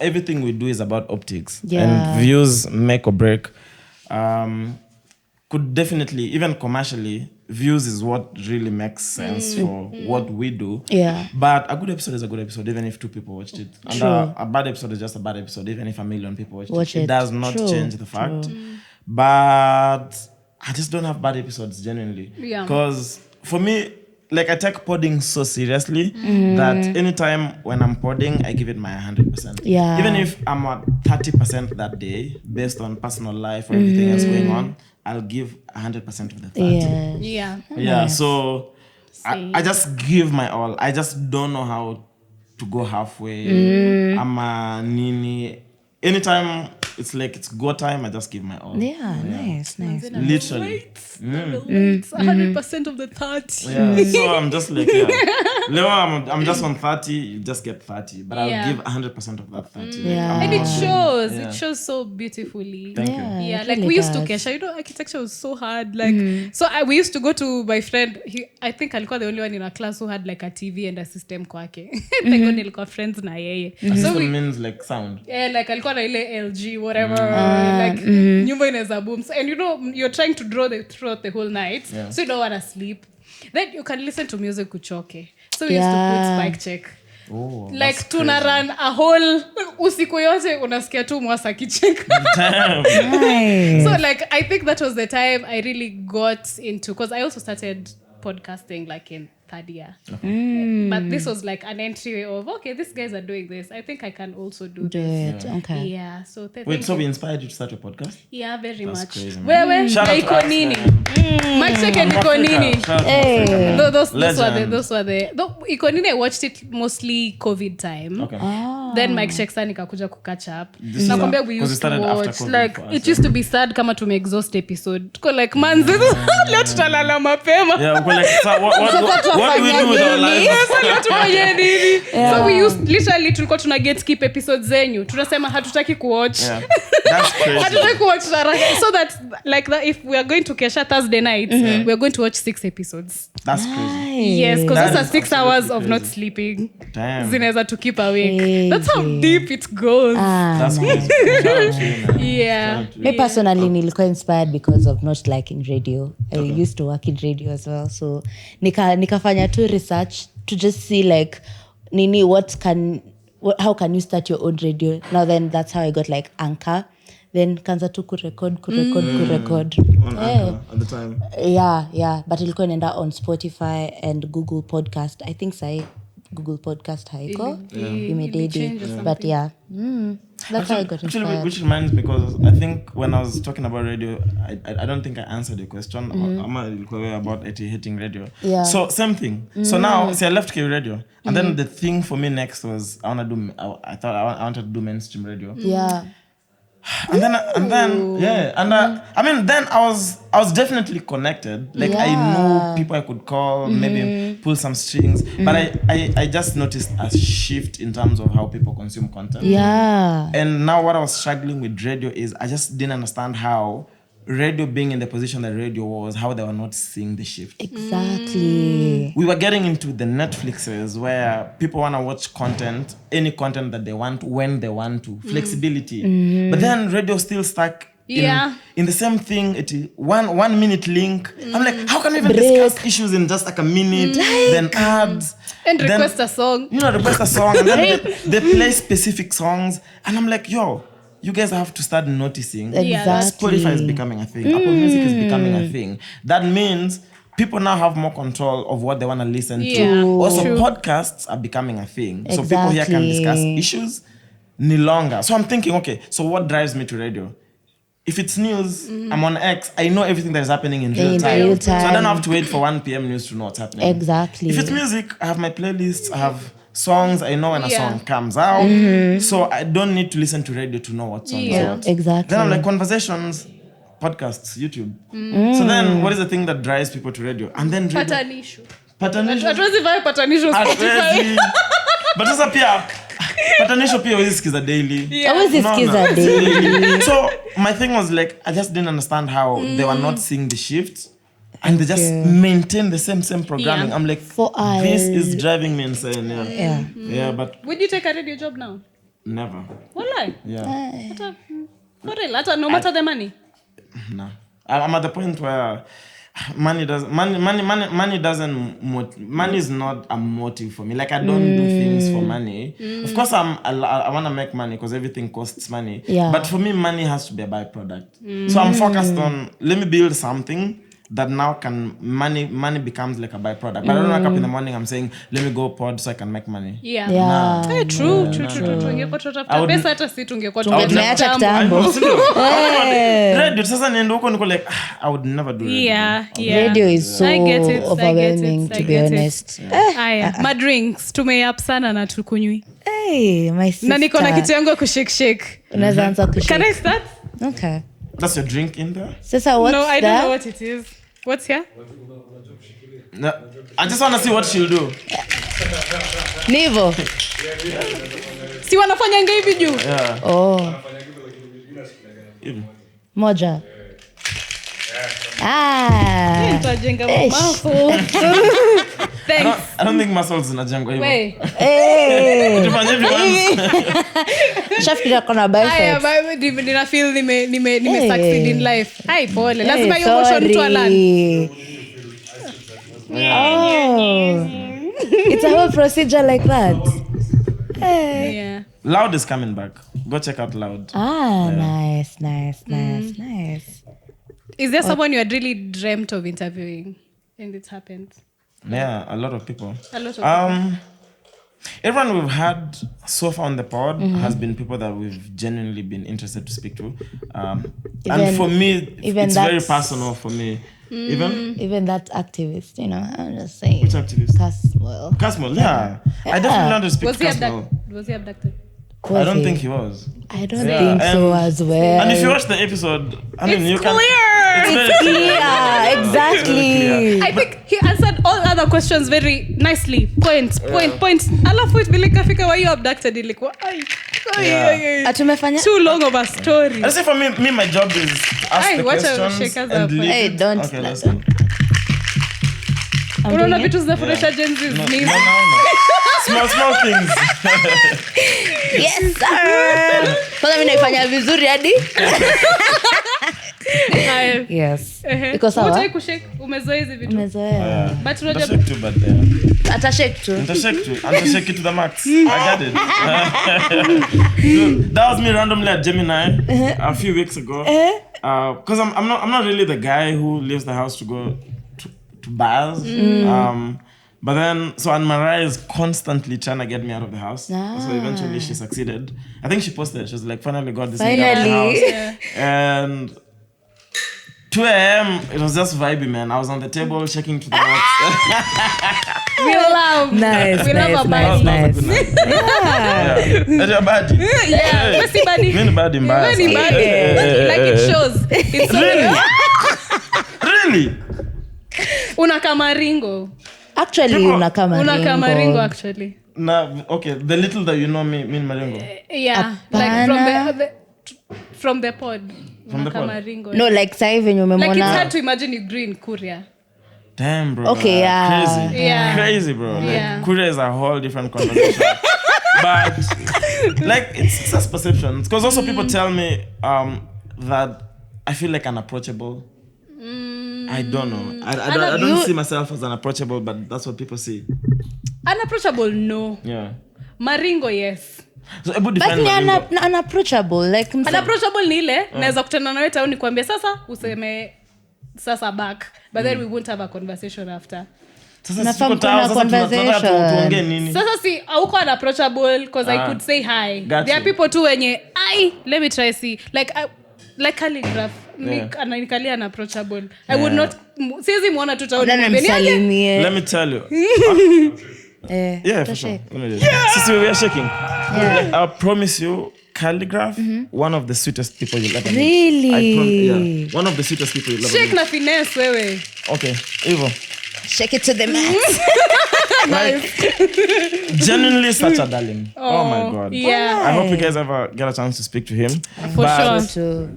[SPEAKER 2] everything we do is about optics and views make or break. Could definitely, even commercially, views is what really makes sense for what we do.
[SPEAKER 3] Yeah.
[SPEAKER 2] But a good episode is a good episode, even if 2 people watched it. And a bad episode is just a bad episode, even if 1 million people watched it. It does not change the fact. But I just don't have bad episodes, genuinely.
[SPEAKER 1] Yeah.
[SPEAKER 2] Because for me, like I take podding so seriously that anytime when I'm podding, I give it my 100%.
[SPEAKER 3] Yeah.
[SPEAKER 2] Even if I'm at 30% that day, based on personal life or everything else going on, I'll give 100% of the 30.
[SPEAKER 1] Yeah.
[SPEAKER 2] So I just give my all. I just don't know how to go halfway. I'm a nini. Anytime it's like it's go time, I just give my all.
[SPEAKER 3] Nice.
[SPEAKER 2] Literally.
[SPEAKER 1] It's 100% of the 30.
[SPEAKER 2] Yeah. So I'm just like, Leo, I'm just on 30, you just get 30. But I'll give 100% of that 30.
[SPEAKER 1] And it shows. It shows so beautifully.
[SPEAKER 2] Thank you.
[SPEAKER 1] Yeah,
[SPEAKER 3] really
[SPEAKER 1] like we used to
[SPEAKER 3] does.
[SPEAKER 1] kesha. Architecture was so hard. Like we used to go to my friend. I think alikuwa the only one in our class who had like a TV and a system kwake. Thank God nilikuwa friends na yeye.
[SPEAKER 2] So it means like sound.
[SPEAKER 1] Yeah, like alikuwa na ile LG whatever. Like nyumba inaweza boom. And you're trying to draw throughout the whole night. So you don't want to sleep. Then you can listen to music kuchoke. So we used to put MicCheque.
[SPEAKER 2] Oh,
[SPEAKER 1] like tuna run a whole usiku yote unasikia tu mwasa kicheka.
[SPEAKER 3] Nice.
[SPEAKER 1] So like I think that was the time I really got into, because I also started podcasting like in 3rd year. But this was like an entry of, okay, these guys are doing this, I think I can also do this.
[SPEAKER 3] Okay.
[SPEAKER 1] Yeah, so
[SPEAKER 2] wait, so we inspired you to start a podcast?
[SPEAKER 1] Yeah, very
[SPEAKER 2] That's
[SPEAKER 1] much.
[SPEAKER 2] crazy, man.
[SPEAKER 1] Wewe
[SPEAKER 2] Shout out to
[SPEAKER 1] iko
[SPEAKER 2] us,
[SPEAKER 1] nini?
[SPEAKER 2] man.
[SPEAKER 1] MicCheque and iko nini?
[SPEAKER 3] Hey.
[SPEAKER 1] Those were the iko nini. I watched it mostly COVID time.
[SPEAKER 2] Okay.
[SPEAKER 1] Then MicCheque sana nikakuja kukatch up.
[SPEAKER 2] This is
[SPEAKER 1] Nakwambia we
[SPEAKER 2] because
[SPEAKER 1] used
[SPEAKER 2] it
[SPEAKER 1] to
[SPEAKER 2] started after
[SPEAKER 1] watch
[SPEAKER 2] COVID
[SPEAKER 1] like
[SPEAKER 2] for us,
[SPEAKER 1] it used to be sad kama tume exhaust episode. Tuko like man leo tutalala mapema.
[SPEAKER 2] Yeah, we're like, so what do we do with our lives?
[SPEAKER 1] Tufanye nini? So we used literally tulikuwa tuna get keep episodes zenyu. Tunasema hatutaki kuwatch.
[SPEAKER 2] Yeah. That's crazy.
[SPEAKER 1] Hatutaki kuwatch so that like that if we are going to Kesha Thursday night, we are going to watch 6 episodes.
[SPEAKER 2] That's crazy.
[SPEAKER 1] Yes, because
[SPEAKER 2] That
[SPEAKER 1] those are
[SPEAKER 2] is
[SPEAKER 1] 6 hours of
[SPEAKER 2] absolutely
[SPEAKER 1] not
[SPEAKER 2] crazy.
[SPEAKER 1] sleeping.
[SPEAKER 2] Damn.
[SPEAKER 1] Zinaweza to keep awake.
[SPEAKER 3] Crazy.
[SPEAKER 1] That's how deep it goes.
[SPEAKER 2] That's
[SPEAKER 3] Nice.
[SPEAKER 2] crazy. Shout out to you, man.
[SPEAKER 1] Yeah.
[SPEAKER 2] Shout out to you.
[SPEAKER 3] Me personally nilikuwa inspired because of not liking radio. I used to work in radio as well, so nikafanya tu research to just see like how can you start your own radio. Now then that's how I got like Anchor, then kanza tu kurecord
[SPEAKER 2] On Anchor at the time.
[SPEAKER 3] yeah but ilikuwa inaenda on Spotify and Google Podcast. I think sai Google Podcast haiko imededi, but yeah that's how I got
[SPEAKER 2] Actually,
[SPEAKER 3] inspired.
[SPEAKER 2] which reminds me, because I think when I was talking about radio, I don't think I answered your question about hating radio.
[SPEAKER 3] Yeah.
[SPEAKER 2] So same thing. So now, see, I left K radio, and then the thing for me next was I thought I wanted to do mainstream radio.
[SPEAKER 3] Yeah.
[SPEAKER 2] And then I mean, then I was definitely connected. Like I knew people I could call, maybe pull some strings. But I just noticed a shift in terms of how people consume content.
[SPEAKER 3] Yeah.
[SPEAKER 2] And now what I was struggling with radio is I just didn't understand how radio being in the position that radio was, how they were not seeing the shift.
[SPEAKER 3] Exactly.
[SPEAKER 2] We were getting into the Netflixes where people want to watch content, any content that they want, when they want to. Flexibility. But then radio still stuck in the same thing. It is 1 minute link. I'm like, how can we even discuss issues in just like a minute? Then ads.
[SPEAKER 1] And request a song.
[SPEAKER 2] Request a song. And then they play specific songs. And I'm like, yo, you guys have to start noticing.
[SPEAKER 3] Exactly.
[SPEAKER 2] Spotify is becoming a thing. Apple Music is becoming a thing. That means people now have more control of what they want to listen to. Also, podcasts are becoming a thing. So people here can discuss issues no longer. So I'm thinking, okay, so what drives me to radio? If it's news, I'm on X, I know everything that is happening in real time. So I don't have to wait for 1 p.m. news to know what's happening.
[SPEAKER 3] Exactly.
[SPEAKER 2] If it's music, I have my playlists, I have songs, I know when a song comes out. So I don't need to listen to radio to know what song is out.
[SPEAKER 3] Exactly.
[SPEAKER 2] Then I'm like, conversations, podcasts, YouTube. So then what is the thing that drives people to radio? And then radio. Patanisho. Hatuwezi. But sasa pia patanisho pia huwezi sikiza daily.
[SPEAKER 3] Hawezi sikiza daily.
[SPEAKER 2] So my thing was like, I just didn't understand how they were not seeing the shift. And they just maintain the same programming. I'm like, this is driving me insane. Yeah, but
[SPEAKER 1] would you take a radio job now?
[SPEAKER 2] Never.
[SPEAKER 1] Why?
[SPEAKER 2] Yeah.
[SPEAKER 1] For real? No matter the money?
[SPEAKER 2] No. I'm at the point where money is not a motive for me. Like, I don't do things for money. Of course I want to make money because everything costs money. But for me, money has to be a byproduct. So I'm focused on, let me build something that now can money becomes like a byproduct. But I don't wake up in the morning, I'm saying, let me go pod so I can make money.
[SPEAKER 1] True. Ungekuwa tutafuta pesa hata si tungekuwa
[SPEAKER 3] tumeacha kitambo.
[SPEAKER 2] Radio sasa niende huko niko like, I would never do radio.
[SPEAKER 3] Radio is so overwhelming, to be honest.
[SPEAKER 1] My drinks tumeyap sana na tukunywi.
[SPEAKER 3] Hey, my sister.
[SPEAKER 1] Na niko na kitu yangu ya kushake.
[SPEAKER 3] Unaweza anza kushake.
[SPEAKER 1] Can I start?
[SPEAKER 3] Okay.
[SPEAKER 2] That's your drink in there?
[SPEAKER 3] Sasa what's
[SPEAKER 1] No, I don't know what it is. What's here?
[SPEAKER 2] No, I just want to see what she'll do.
[SPEAKER 3] Nivo.
[SPEAKER 1] Si wanafanya hivi juu.
[SPEAKER 3] Oh. Moja.
[SPEAKER 1] Tutajenga muscle. Thanks.
[SPEAKER 2] I don't think muscles zinajengwa hivyo.
[SPEAKER 1] Wait.
[SPEAKER 2] Tufanye hivi once.
[SPEAKER 3] Shafikira kona biceps.
[SPEAKER 1] Nina feel nime succeed in life. Hai pole. Lazima hiyo motion mtu alani.
[SPEAKER 3] Oh. It's a whole procedure like that.
[SPEAKER 1] Yeah.
[SPEAKER 2] Loud is coming back. Go check out Loud.
[SPEAKER 3] Nice.
[SPEAKER 1] Is there someone you had really dreamt of interviewing and it happened?
[SPEAKER 2] Yeah, a lot of people.
[SPEAKER 1] People.
[SPEAKER 2] Everyone we've had so far on the pod has been people that we've genuinely been interested to speak to. And for me, it's very personal for me.
[SPEAKER 3] Even that activist, I'm just saying.
[SPEAKER 2] Which activist?
[SPEAKER 3] Caswell,
[SPEAKER 2] yeah. I definitely want to speak to Caswell.
[SPEAKER 1] Was he abducted?
[SPEAKER 2] I don't think he was.
[SPEAKER 3] I don't think so as well.
[SPEAKER 2] And if you watch the episode, you can...
[SPEAKER 3] It's clear. Exactly.
[SPEAKER 1] I think he answered all other questions very nicely. Point. Alafu it vile kafika why you abducted ilikuwa
[SPEAKER 3] Atumefanya
[SPEAKER 1] too long of a story.
[SPEAKER 2] I say for me my job is to ask the questions and leave.
[SPEAKER 3] Hey, don't.
[SPEAKER 2] Okay, listen.
[SPEAKER 1] Unaona vitu zinafurahisha Gen Z nini?
[SPEAKER 2] Small things.
[SPEAKER 3] Yes sir. Kwanza mimi naifanya vizuri hadi. Yes. Because
[SPEAKER 1] Unataka kushake umezoea hizi vitu.
[SPEAKER 3] Umezoea.
[SPEAKER 1] But unajua
[SPEAKER 2] Shake too, but
[SPEAKER 3] atashake too.
[SPEAKER 2] Shake it to the max. I got it. So, that was me randomly at Gemini a few weeks ago. Because I'm not really the guy who leaves the house to go to bars. But then, so Anne Mariah is constantly trying to get me out of the house. So eventually she succeeded. I think she posted it. She was like, finally got this nigga out of the house. And 2 a.m. It was just vibey, man. I was on the table shaking to the max.
[SPEAKER 1] We love.
[SPEAKER 3] Nice,
[SPEAKER 1] We love
[SPEAKER 3] nice,
[SPEAKER 1] a
[SPEAKER 3] nice,
[SPEAKER 1] bad
[SPEAKER 3] nice.
[SPEAKER 2] That's your body.
[SPEAKER 1] Yeah. What's the body?
[SPEAKER 2] Mean body,
[SPEAKER 1] Very
[SPEAKER 2] embarrassing.
[SPEAKER 1] bad. Like it shows. It's so
[SPEAKER 2] Really?
[SPEAKER 1] Unaka maringo.
[SPEAKER 3] Actually, unaka
[SPEAKER 1] Maringo actually.
[SPEAKER 2] Nah, okay. The little that you know me, mean Maringo.
[SPEAKER 1] Yeah.
[SPEAKER 3] Apana.
[SPEAKER 1] Like from the pod.
[SPEAKER 2] From the pod?
[SPEAKER 1] Maringo.
[SPEAKER 3] No, like sai venye
[SPEAKER 1] Like it's
[SPEAKER 3] umemwona.
[SPEAKER 1] hard to imagine you grew in Korea.
[SPEAKER 2] Damn, bro.
[SPEAKER 3] Okay, yeah.
[SPEAKER 2] Crazy.
[SPEAKER 1] Yeah.
[SPEAKER 2] Crazy, bro.
[SPEAKER 1] Yeah.
[SPEAKER 2] Like, Korea is a whole different conversation. But, like, it's just perceptions. Because also people tell me that I feel like unapproachable. I don't know. I don't see myself as unapproachable, but that's what people see.
[SPEAKER 1] Unapproachable, no.
[SPEAKER 2] Yeah.
[SPEAKER 1] Maringo, yes.
[SPEAKER 2] So, able to
[SPEAKER 3] But
[SPEAKER 2] define
[SPEAKER 3] ni
[SPEAKER 2] Maringo.
[SPEAKER 3] unapproachable. Like,
[SPEAKER 1] Unapproachable ni ile, naweza kutana nawe town nikwambie sasa useme sasa back. But then we won't have a conversation after.
[SPEAKER 2] Sasa siko tao, sasa tunataka tuongee nini?
[SPEAKER 1] Sasa si hauko unapproachable because I could say hi.
[SPEAKER 2] Got
[SPEAKER 1] There are
[SPEAKER 2] you.
[SPEAKER 1] people too wenye let me try see like calligraph.
[SPEAKER 2] Yeah.
[SPEAKER 1] Nikali unapproachable. I would not siwezi muona tu town.
[SPEAKER 3] msalimie.
[SPEAKER 2] Let me tell you. Yeah, for sure.
[SPEAKER 3] shake.
[SPEAKER 2] Let me do it. Sisi, we are shaking. Like, I promise you, calligraph, one of the sweetest people you'll ever meet.
[SPEAKER 3] Really?
[SPEAKER 2] Yeah. One of the sweetest people you'll ever
[SPEAKER 1] Shake
[SPEAKER 2] meet.
[SPEAKER 1] na finesse wewe.
[SPEAKER 2] Okay, Evo.
[SPEAKER 3] Shake it to the max.
[SPEAKER 2] Like, genuinely such a darling. Oh my God.
[SPEAKER 1] Yeah.
[SPEAKER 2] I hope you guys ever get a chance to speak to him.
[SPEAKER 1] For
[SPEAKER 2] But
[SPEAKER 1] sure.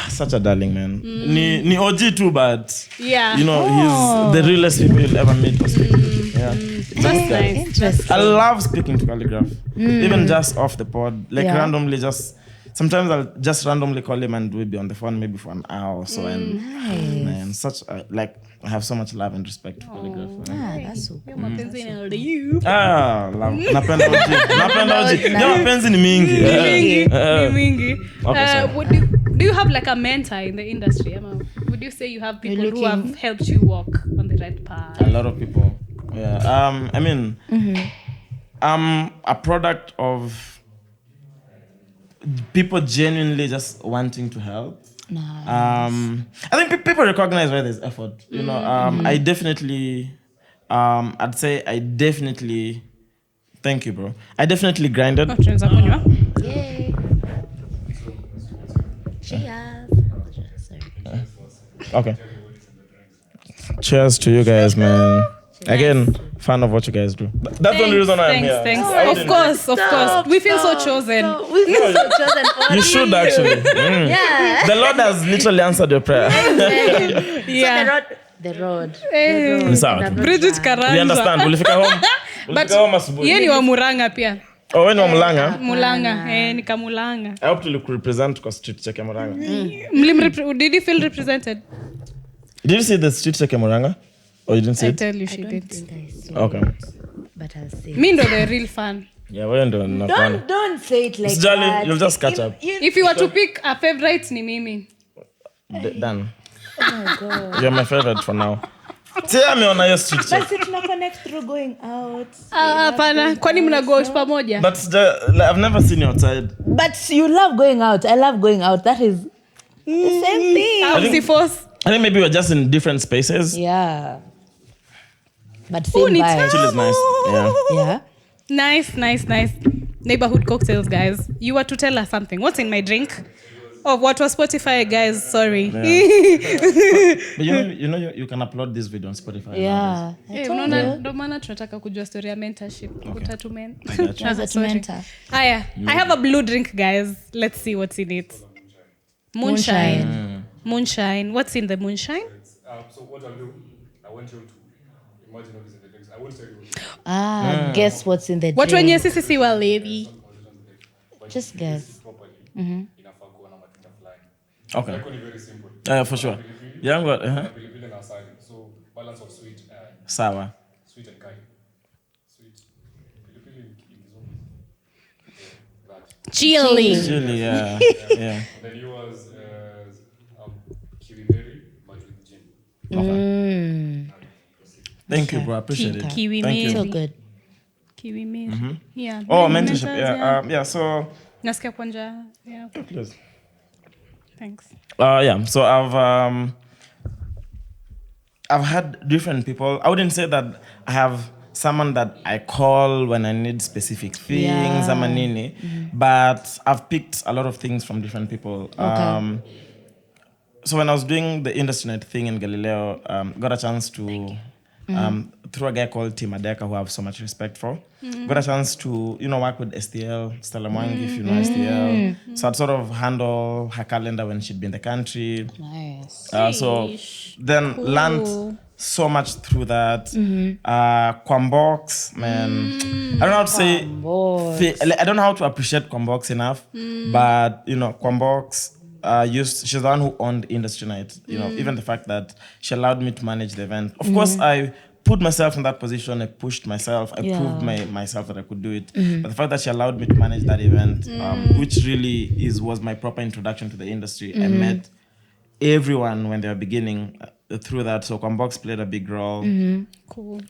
[SPEAKER 2] such a darling, man. Ni OG too, but
[SPEAKER 1] Yeah.
[SPEAKER 2] you know, he's the realest people you'll ever meet or speak to. Yeah.
[SPEAKER 1] That's nice.
[SPEAKER 3] Interesting.
[SPEAKER 2] I love speaking to calligraph. Even just off the pod. Like randomly just sometimes I'll just randomly call him and we'll be on the phone maybe for an hour or so. And man, such a, like I have so much love and respect for calligraph.
[SPEAKER 3] That's so cool.
[SPEAKER 1] Mapenzi ni you.
[SPEAKER 2] Love. Napenda OG. Napenda OG. Yeah, mapenzi ni mingi.
[SPEAKER 1] Ni mingi.
[SPEAKER 2] Okay, sorry.
[SPEAKER 1] Do you have like a mentor in the industry? Would you say you have people who have helped you walk on the right path?
[SPEAKER 2] A lot of people. Yeah. I mean, I'm a product of people genuinely just wanting to help.
[SPEAKER 3] Nice.
[SPEAKER 2] I think people recognize where there's effort. You know, I definitely, I'd say I definitely, thank you, bro. I definitely grinded.
[SPEAKER 1] Tunaweza kunywa?
[SPEAKER 3] Yay. Cheers.
[SPEAKER 2] Okay. Cheers to you guys, man. Again, fan of what you guys do. That's the only reason I'm here.
[SPEAKER 1] Thanks.
[SPEAKER 2] I
[SPEAKER 1] Of
[SPEAKER 2] wouldn't-
[SPEAKER 1] course. We feel so chosen.
[SPEAKER 3] We feel so chosen for
[SPEAKER 2] You should actually.
[SPEAKER 3] Yeah.
[SPEAKER 2] The Lord has literally answered your prayer.
[SPEAKER 1] Yeah.
[SPEAKER 3] The road.
[SPEAKER 2] Ni sawa.
[SPEAKER 1] Bridget Karanja.
[SPEAKER 2] We understand. Ulifika home. Ulifika home asubuhi.
[SPEAKER 1] Yeye ni wa Murang'a pia.
[SPEAKER 2] Oh, when you were Mulanga,
[SPEAKER 1] Mulang'a. Nikamulang'a.
[SPEAKER 2] I hope to represent kwa street check ya Mulanga.
[SPEAKER 1] Did you feel represented?
[SPEAKER 2] Did you see the street check ya Mulanga? Or you didn't see
[SPEAKER 1] I
[SPEAKER 2] it?
[SPEAKER 1] tell you she did.
[SPEAKER 2] Okay.
[SPEAKER 3] But I'll say.
[SPEAKER 1] Me ndo the real fan.
[SPEAKER 2] Yeah, wewe ndo napana.
[SPEAKER 3] Don't say it like
[SPEAKER 2] Sijali,
[SPEAKER 3] that.
[SPEAKER 2] you'll just catch up.
[SPEAKER 1] If you were to pick a favorite ni mimi.
[SPEAKER 2] Done.
[SPEAKER 3] Oh my God.
[SPEAKER 2] You're my favorite for now. Tia ameona hiyo street check.
[SPEAKER 3] But tuna connect through going out.
[SPEAKER 1] Hapana, kwani mna go out pamoja?
[SPEAKER 2] But like, I've never seen you outside.
[SPEAKER 3] But you love going out. I love going out. That is the same thing.
[SPEAKER 1] Au si force?
[SPEAKER 2] I think maybe we're just in different spaces.
[SPEAKER 3] Yeah. But same
[SPEAKER 1] ni
[SPEAKER 3] vibe.
[SPEAKER 2] Chill is nice. Yeah.
[SPEAKER 3] Yeah.
[SPEAKER 1] Nice. Neighbourhood Cocktails, guys. You were to tell us something. What's in my drink? Oh, what was Spotify, guys? Sorry.
[SPEAKER 2] But you can upload this video on Spotify.
[SPEAKER 3] Yeah.
[SPEAKER 1] Unaona ndo maana tunataka kujua story ya mentorship. Utatu men.
[SPEAKER 3] Sorry.
[SPEAKER 1] Aya, I have a blue drink, guys. Let's see what's in it. Moonshine. What's in the moonshine?
[SPEAKER 5] So what I'll do, I want you to imagine what is in the drinks. I won't tell you.
[SPEAKER 3] Guess what's in the
[SPEAKER 1] Watu
[SPEAKER 3] drink.
[SPEAKER 1] wenye sisi si walevi.
[SPEAKER 3] Just guess.
[SPEAKER 5] Properly. Inafaa kuwa na matunda fulani.
[SPEAKER 2] Okay.
[SPEAKER 5] Yako ni very simple.
[SPEAKER 2] Yeah, for sure. Yangu,
[SPEAKER 5] Pilipili na asali. So balance of sweet and
[SPEAKER 2] sawa.
[SPEAKER 5] sweet and kind. Sweet. Pilipili in Kizungu. That.
[SPEAKER 1] Chili.
[SPEAKER 2] Chili, yeah. Yeah.
[SPEAKER 5] Then yours kiwi berry, but with gin.
[SPEAKER 2] Thank you, bro. I appreciate it.
[SPEAKER 1] Kiwi
[SPEAKER 2] Thank you.
[SPEAKER 3] So
[SPEAKER 1] Mary.
[SPEAKER 3] good.
[SPEAKER 1] Kiwi Mary. Yeah.
[SPEAKER 2] Oh,
[SPEAKER 1] Many
[SPEAKER 2] mentorship.
[SPEAKER 1] mentors,
[SPEAKER 2] Yeah. So,
[SPEAKER 1] Nasikia kwanja. Yeah.
[SPEAKER 2] please.
[SPEAKER 1] Thanks.
[SPEAKER 2] Yeah. So I've I've had different people. I wouldn't say that I have someone that I call when I need specific things, ama nini, but I've picked a lot of things from different people.
[SPEAKER 3] Okay.
[SPEAKER 2] So when I was doing the industry night thing in Galileo, got a chance to, through a guy called Tim Adeka, who I have so much respect for, got a chance to, work with STL, Stella Mwangi, if you know STL. So I'd sort of handle her calendar when she'd be in the country.
[SPEAKER 3] Nice.
[SPEAKER 2] So then learned so much through that. Quambox, man. I don't know how to say, I don't know how to appreciate Quambox enough, but, Quambox, she's the one who owned Industry Night. Even the fact that she allowed me to manage the event. Of course, I put myself in that position. I pushed myself. I proved myself that I could do it. But the fact that she allowed me to manage that event, which really was my proper introduction to the industry. I met everyone when they were beginning through that. So Quambox played a big role.
[SPEAKER 1] Cool.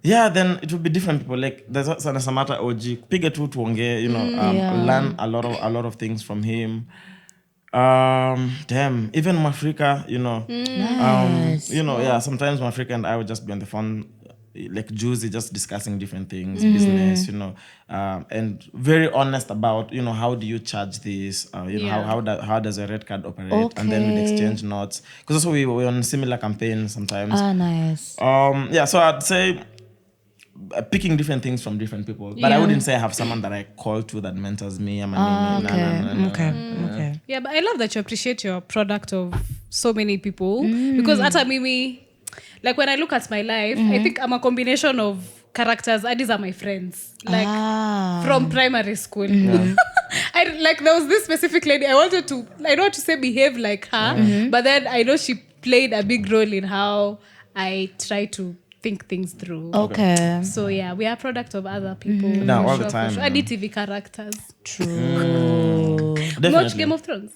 [SPEAKER 2] Then it would be different people. Like there's Sana Samata OG, piga tu tuonge, learn a lot of things from him. Even Mafrika,
[SPEAKER 3] Nice.
[SPEAKER 2] sometimes Mafrika and I would just be on the phone, like juicy, just discussing different things, business, and very honest about, how do you charge this, how does a red card operate, and then we'd exchange notes, because also we were on similar campaigns sometimes.
[SPEAKER 3] Nice.
[SPEAKER 2] So I'd say picking different things from different people, but I wouldn't say I have someone that I call to that mentors me.
[SPEAKER 3] Okay.
[SPEAKER 1] Yeah, but I love that you appreciate your product of so many people, because at Mimi, like when I look at my life, I think I'm a combination of characters. These are my friends, like from primary school. There was this specific lady I don't want to say behave like her, but then I know she played a big role in how I try to think things through.
[SPEAKER 3] Okay.
[SPEAKER 1] So we are a product of other people.
[SPEAKER 2] No, all the time.
[SPEAKER 1] I did TV characters.
[SPEAKER 3] True.
[SPEAKER 1] Watch Game of Thrones.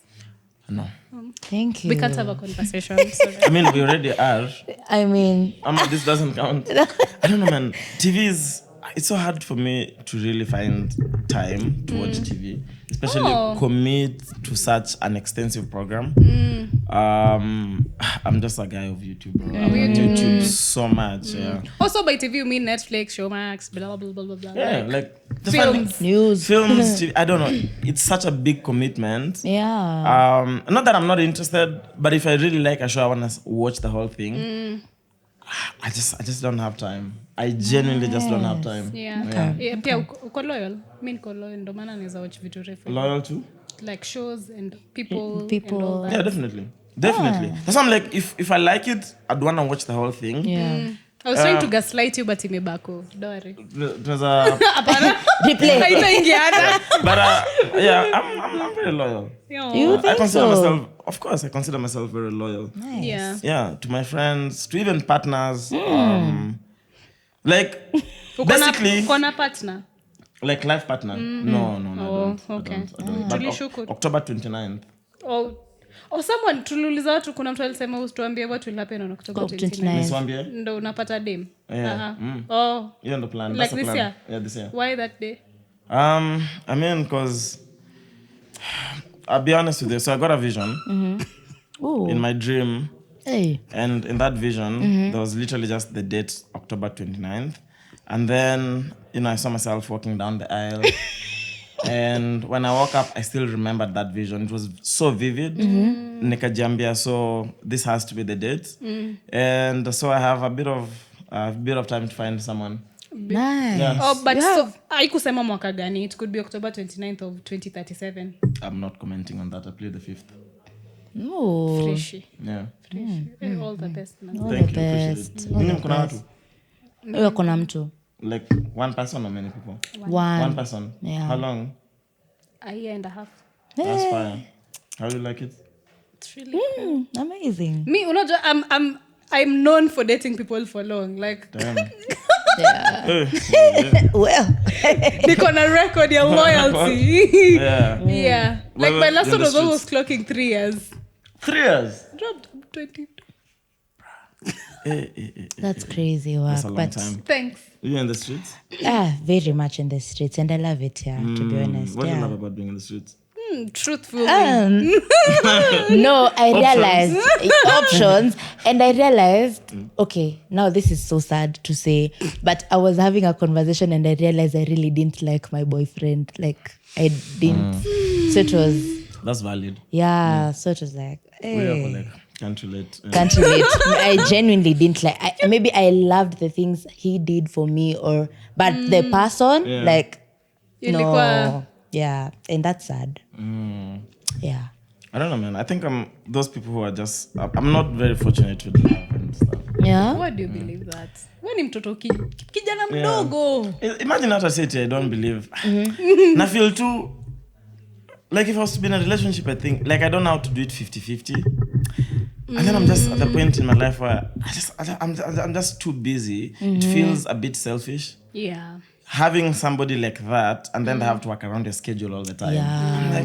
[SPEAKER 2] No.
[SPEAKER 3] Thank you.
[SPEAKER 1] We can't have a conversation. Sorry.
[SPEAKER 2] I mean, we already are.
[SPEAKER 3] I mean,
[SPEAKER 2] This doesn't count. I don't know, man. It's so hard for me to really find time to watch TV, especially commit to such an extensive program. I'm just a guy of YouTube, bro. I'm on YouTube so much. Yeah.
[SPEAKER 1] Also, by TV, you mean Netflix, Showmax, blah, blah, blah, blah, blah.
[SPEAKER 2] Yeah, like
[SPEAKER 1] films.
[SPEAKER 3] news.
[SPEAKER 2] Films, TV, I don't know. It's such a big commitment.
[SPEAKER 3] Yeah.
[SPEAKER 2] Not that I'm not interested, but if I really like a show, I want to watch the whole thing. I just don't have time. I genuinely just don't have time.
[SPEAKER 1] Yeah. Pia uko loyal. Mimi niko loyal, ndo maana naweza watch vitu refu.
[SPEAKER 2] Loyal to?
[SPEAKER 1] Like shows and people.
[SPEAKER 3] People.
[SPEAKER 1] And all that.
[SPEAKER 2] Yeah, definitely. That's why I'm like, if I like it, I'd want to watch the whole thing.
[SPEAKER 3] Yeah.
[SPEAKER 1] I was trying to gaslight you, but imebako. Don't worry.
[SPEAKER 2] There's a... But I'm very loyal.
[SPEAKER 3] You think
[SPEAKER 2] Of course, I consider myself very loyal.
[SPEAKER 3] Nice.
[SPEAKER 2] Yeah, to my friends, to even partners. Like, basically...
[SPEAKER 1] Kona partner?
[SPEAKER 2] Like life partner? No, I don't. But October 29th.
[SPEAKER 1] Someone tuliuliza watu, kuna mtu alisema usituambie what will happen on October 29th.
[SPEAKER 2] Niswambie?
[SPEAKER 1] Ndo unapata dem.
[SPEAKER 2] Yeah. You're on the plan.
[SPEAKER 1] Like this year?
[SPEAKER 2] Yeah, this year.
[SPEAKER 1] Why that day?
[SPEAKER 2] I mean, because I'll be honest with you. So I got a vision in my dream.
[SPEAKER 3] Hey.
[SPEAKER 2] And in that vision, there was literally just the date, October 29th. And then, I saw myself walking down the aisle. And when I woke up, I still remembered that vision. It was so vivid. Nikajambia, so this has to be the date. And so I have a bit of time to find someone.
[SPEAKER 3] Nice.
[SPEAKER 2] Yeah.
[SPEAKER 1] But so haikusema mwaka gani? It could be October 29th of 2037.
[SPEAKER 2] I'm not commenting on that. I plead the 5th.
[SPEAKER 3] No.
[SPEAKER 1] Freshy.
[SPEAKER 2] Yeah.
[SPEAKER 1] All the best. Man.
[SPEAKER 2] Thank you. Appreciate it. Nini kuna watu?
[SPEAKER 3] Wewe kuna mtu.
[SPEAKER 2] Like one person or many people?
[SPEAKER 3] One
[SPEAKER 2] person.
[SPEAKER 3] Yeah.
[SPEAKER 2] How long?
[SPEAKER 1] A year and a half.
[SPEAKER 2] That's fine. How do you like it?
[SPEAKER 1] It's really
[SPEAKER 3] amazing.
[SPEAKER 1] Me, I'm known for dating people for long. Like,
[SPEAKER 2] Damn.
[SPEAKER 3] Yeah. Well,
[SPEAKER 1] niko na record your loyalty.
[SPEAKER 2] Yeah.
[SPEAKER 1] Like my last one was almost clocking 3 years.
[SPEAKER 2] 3 years?
[SPEAKER 1] Dropped 20.
[SPEAKER 3] That's crazy work.
[SPEAKER 2] That's a long time.
[SPEAKER 1] Thanks.
[SPEAKER 2] You in the streets?
[SPEAKER 3] Very much in the streets, and I love it here. To be honest,
[SPEAKER 2] What do you love about being in the streets?
[SPEAKER 1] Truthfully.
[SPEAKER 3] No, I realized options, and I realized, okay, now this is so sad to say, but I was having a conversation and I realized I really didn't like my boyfriend. Like, I didn't. So it was...
[SPEAKER 2] That's valid.
[SPEAKER 3] Yeah, so it was like,
[SPEAKER 2] We are
[SPEAKER 3] hey.
[SPEAKER 2] like, can't relate.
[SPEAKER 3] Can't relate. I genuinely didn't like. Maybe I loved the things he did for me, but the person, like, no, yeah, and that's sad. Yeah,
[SPEAKER 2] I don't know, man. I think I'm those people who are just. I'm not very fortunate with love and stuff.
[SPEAKER 3] yeah.
[SPEAKER 1] Why do you believe that? Wewe ni mtoto kijana mdogo.
[SPEAKER 2] Imagine what I say to you, I don't believe. And I feel too. Like if I was to be in a relationship, I think like I don't know how to do it 50-50. And then I'm just at the point in my life where I'm just too busy. It feels a bit selfish.
[SPEAKER 1] Yeah.
[SPEAKER 2] Having somebody like that, and then they have to work around your schedule all the time.
[SPEAKER 3] Yeah.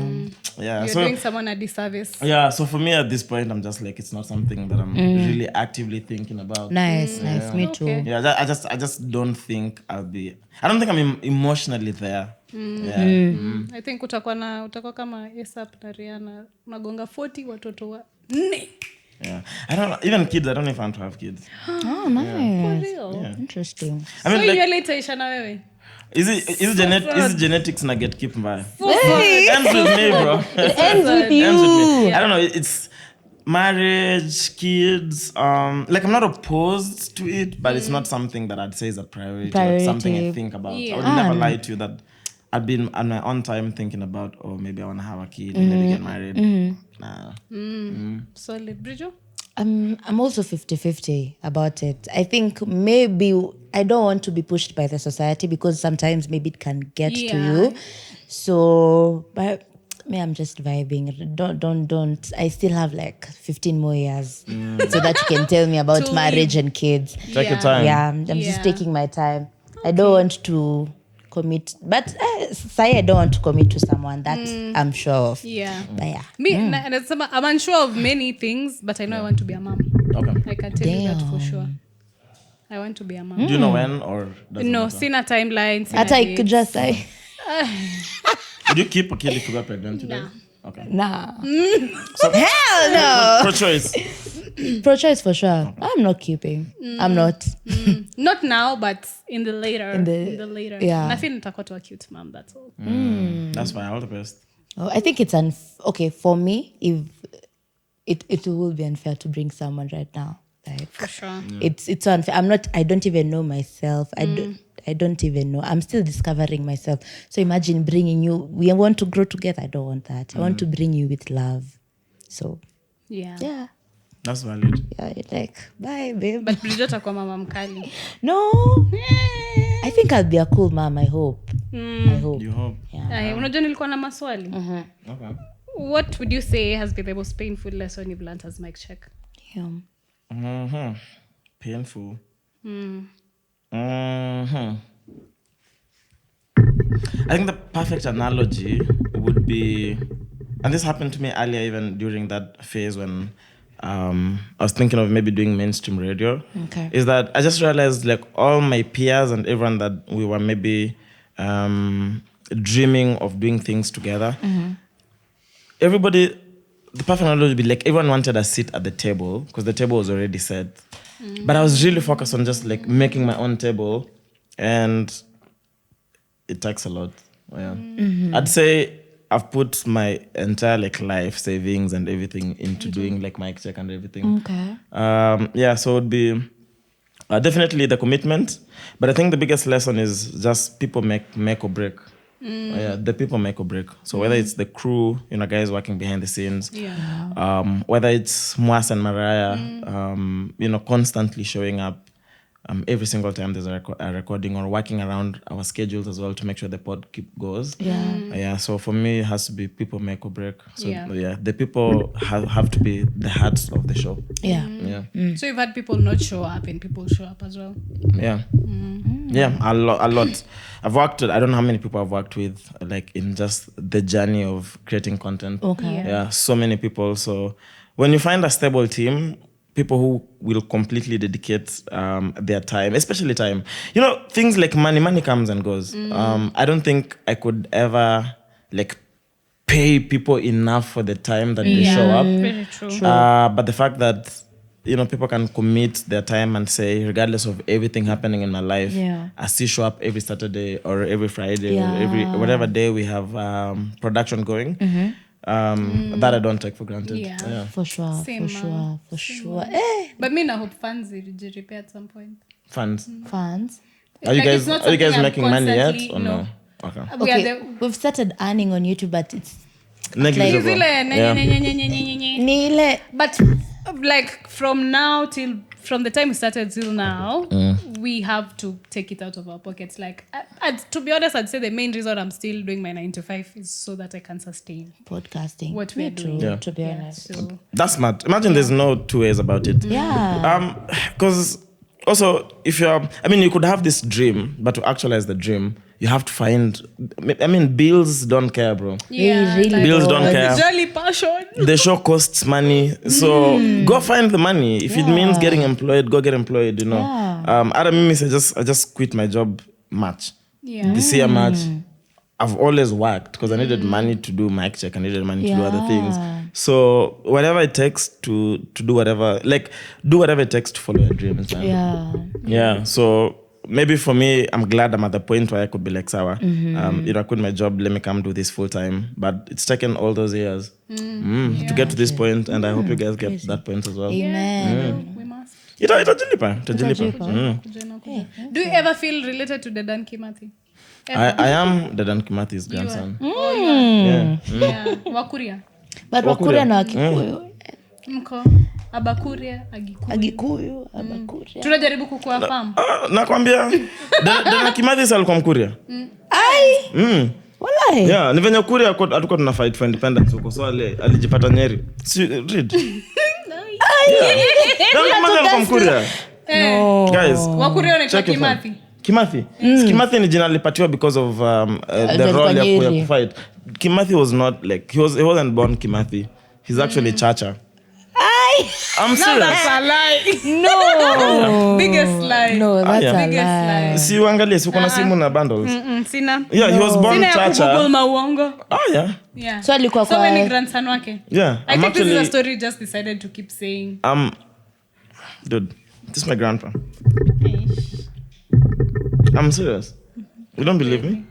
[SPEAKER 1] You're
[SPEAKER 2] so
[SPEAKER 1] doing someone a disservice.
[SPEAKER 2] yeah, so for me at this point, I'm just like, it's not something that I'm really actively thinking about.
[SPEAKER 3] Nice. Me too.
[SPEAKER 1] Okay.
[SPEAKER 2] Yeah, I just don't think I'll be. I don't think I'm emotionally there.
[SPEAKER 1] I think utakuwa kama ASAP na Rihanna. Unagonga 40 watoto wa 4.
[SPEAKER 2] Yeah, I don't know. Even kids, I don't know if I want to have kids.
[SPEAKER 3] Oh, nice.
[SPEAKER 1] For real.
[SPEAKER 2] Yeah.
[SPEAKER 3] Interesting.
[SPEAKER 2] I mean,
[SPEAKER 1] So
[SPEAKER 2] like,
[SPEAKER 1] nywele itaisha na wewe?
[SPEAKER 2] is it genetics na get keep by?
[SPEAKER 3] Hey.
[SPEAKER 2] Ends with me, bro.
[SPEAKER 3] Ends with you.
[SPEAKER 2] Ends with me. I don't know. It's marriage, kids. Like I'm not opposed to it, but it's not something that I'd say is a priority. Like something I think about.
[SPEAKER 1] Yeah.
[SPEAKER 2] I would never lie to you that I've been on my own time thinking about, oh, maybe I want to have a kid and maybe get married. Nah.
[SPEAKER 1] Solid. Bridget?
[SPEAKER 3] I'm also 50-50 about it. I think maybe I don't want to be pushed by the society because sometimes maybe it can get to you. So, but me, I'm just vibing. Don't. I still have like 15 more years so that you can tell me about marriage and kids.
[SPEAKER 2] Take your time.
[SPEAKER 3] Yeah, I'm just taking my time. I don't want to commit, but say I don't want to commit to someone that I'm sure of.
[SPEAKER 1] Yeah.
[SPEAKER 3] But yeah.
[SPEAKER 1] Me, I'm unsure of many things, but I know I want to be a mom.
[SPEAKER 2] Okay.
[SPEAKER 1] I can tell you that for sure. I want to be a mom.
[SPEAKER 2] Do you know when or doesn't
[SPEAKER 1] No,
[SPEAKER 2] matter?
[SPEAKER 1] sina timeline.
[SPEAKER 3] That I could just say,
[SPEAKER 2] Would you keep a kid if you got pregnant today?
[SPEAKER 1] Nah.
[SPEAKER 2] Okay.
[SPEAKER 3] nah. Hell no.
[SPEAKER 2] Pro-choice.
[SPEAKER 3] Pro-choice for sure. I'm not keeping. I'm not.
[SPEAKER 1] Not now, but in the later.
[SPEAKER 3] In the
[SPEAKER 1] later.
[SPEAKER 3] yeah.
[SPEAKER 1] And I feel nitakuwa to a cute mom, that's all.
[SPEAKER 2] That's fine. All the best.
[SPEAKER 3] Oh, I think it's okay for me. If it will be unfair to bring someone right now. Like
[SPEAKER 1] For sure.
[SPEAKER 3] it's unfair. I don't even know myself. I don't even know. I'm still discovering myself. So imagine bringing you. We want to grow together. I don't want that. I want to bring you with love. So yeah.
[SPEAKER 2] That's valid.
[SPEAKER 3] Yeah, you're like, bye, babe.
[SPEAKER 1] But Bridget atakuwa mama mkali.
[SPEAKER 3] No. I think I'll be a cool mom, I hope. I hope.
[SPEAKER 2] You hope.
[SPEAKER 1] Yeah. Unajua nilikuwa na maswali.
[SPEAKER 2] Okay.
[SPEAKER 1] What would you say has been the most painful lesson you've learned as MicCheque?
[SPEAKER 3] Yeah.
[SPEAKER 2] Painful. I think the perfect analogy would be, and this happened to me earlier, even during that phase when I was thinking of maybe doing mainstream radio.
[SPEAKER 3] Okay.
[SPEAKER 2] Is that I just realized like all my peers and everyone that we were maybe dreaming of doing things together. Everybody, the perfect analogy would be like everyone wanted a seat at the table because the table was already set. But I was really focused on just like making my own table, and it takes a lot. Yeah. I'd say I've put my entire like life savings and everything into doing like MicCheque and everything.
[SPEAKER 3] Okay.
[SPEAKER 2] So it would be definitely the commitment, but I think the biggest lesson is just people make or break. The people make or break. So whether it's the crew, guys working behind the scenes, whether it's Mwas and Mariah, constantly showing up every single time there's a recording, or working around our schedules as well to make sure the pod goes. So for me, it has to be people make or break. So the people have to be the hearts of the show.
[SPEAKER 1] So you've had people not show up and people show up as well?
[SPEAKER 2] A lot. I've worked with, I don't know how many people I've worked with, like in just the journey of creating content. So many people. So when you find a stable team, people who will completely dedicate their time, especially time. Things like money comes and goes. I don't think I could ever like pay people enough for the time that they show up.
[SPEAKER 1] Very true.
[SPEAKER 2] But the fact that people can commit their time and say, regardless of everything happening in my life, I still show up every Saturday or every Friday or every whatever day we have production going. That I don't take for granted.
[SPEAKER 1] Yeah.
[SPEAKER 3] For sure.
[SPEAKER 1] Same,
[SPEAKER 3] For sure.
[SPEAKER 1] But me, I hope fans will repair at some point.
[SPEAKER 2] Fans.
[SPEAKER 3] Fans.
[SPEAKER 2] Are you
[SPEAKER 1] Like, it's not
[SPEAKER 2] guys
[SPEAKER 1] something I'm
[SPEAKER 2] making money yet
[SPEAKER 1] constantly-
[SPEAKER 2] or no?
[SPEAKER 1] We are
[SPEAKER 3] Okay, we've started earning on YouTube, but it's
[SPEAKER 2] Negligible.
[SPEAKER 3] Nile.
[SPEAKER 1] But like from the time we started till now, we have to take it out of our pockets. Like, to be honest, I'd say the main reason I'm still doing my 9 to 5 is so that I can sustain
[SPEAKER 3] Podcasting.
[SPEAKER 1] what we're doing.
[SPEAKER 2] Yeah.
[SPEAKER 3] To be honest.
[SPEAKER 1] So,
[SPEAKER 2] That's smart. Imagine there's no two ways about it.
[SPEAKER 3] Yeah.
[SPEAKER 2] Because also, if you could have this dream, but to actualize the dream, you have to find. Bills don't care, bro.
[SPEAKER 1] yeah,
[SPEAKER 3] really
[SPEAKER 2] Bills don't care.
[SPEAKER 1] It's really passion.
[SPEAKER 2] The show costs money, so go find the money. If it means getting employed, go get employed. Other memes, I just quit my job March.
[SPEAKER 1] Yeah.
[SPEAKER 2] This year March, I've always worked because I needed money to do MicCheque. I needed money to do other things. So whatever it takes to do whatever, do whatever it takes to follow your dreams. Man. Yeah. So maybe for me, I'm glad I'm at the point where I could be like, Sawa, I quit my job, let me come do this full time. But it's taken all those years to get to this point, and I hope you guys get that point as well.
[SPEAKER 3] Amen.
[SPEAKER 1] We must.
[SPEAKER 2] Itajilipa.
[SPEAKER 1] Do you ever feel related to Dedan Kimathi?
[SPEAKER 2] I am Dedan Kimathi's grandson.
[SPEAKER 1] Yeah. Wakuria.
[SPEAKER 3] But Wakuria na Wakikuyu.
[SPEAKER 1] Mko Abakuria, Agikuyu.
[SPEAKER 3] Agikuyu, Abakuria.
[SPEAKER 1] Tunajaribu kukua farm.
[SPEAKER 2] Nakwambia Dedan Kimathi alikuwa Mkuria.
[SPEAKER 3] Ai. Walai.
[SPEAKER 2] Yeah, ni venye Kuria hatukuwa tuna fight for independence huko, so alijipata Nyeri. Read. Dedan Kimathi alikuwa Mkuria.
[SPEAKER 3] No.
[SPEAKER 2] Guys,
[SPEAKER 1] Wakuria ni
[SPEAKER 2] check your phone.
[SPEAKER 1] Kimathi.
[SPEAKER 2] Kimathi. Kimathi ni jina alipatiwa because of the role ya kufight. Kimathi was not like he wasn't born Kimathi. He's actually Chacha. I'm serious.
[SPEAKER 1] That's a lie.
[SPEAKER 3] No.
[SPEAKER 1] Biggest lie.
[SPEAKER 3] No, that's a
[SPEAKER 1] Biggest
[SPEAKER 3] lie.
[SPEAKER 1] lie.
[SPEAKER 2] Si uangalie, si uko na simu na bundles.
[SPEAKER 1] Sina.
[SPEAKER 2] Yeah, he was born
[SPEAKER 1] Sina ya
[SPEAKER 2] Chacha.
[SPEAKER 1] Google mauongo.
[SPEAKER 2] Yeah.
[SPEAKER 1] Yeah.
[SPEAKER 3] So alikuwa
[SPEAKER 1] So many grandson wake.
[SPEAKER 2] Yeah.
[SPEAKER 1] I think this is a story you just decided to keep saying.
[SPEAKER 2] Dude, this is my grandpa. I'm serious. You don't believe me?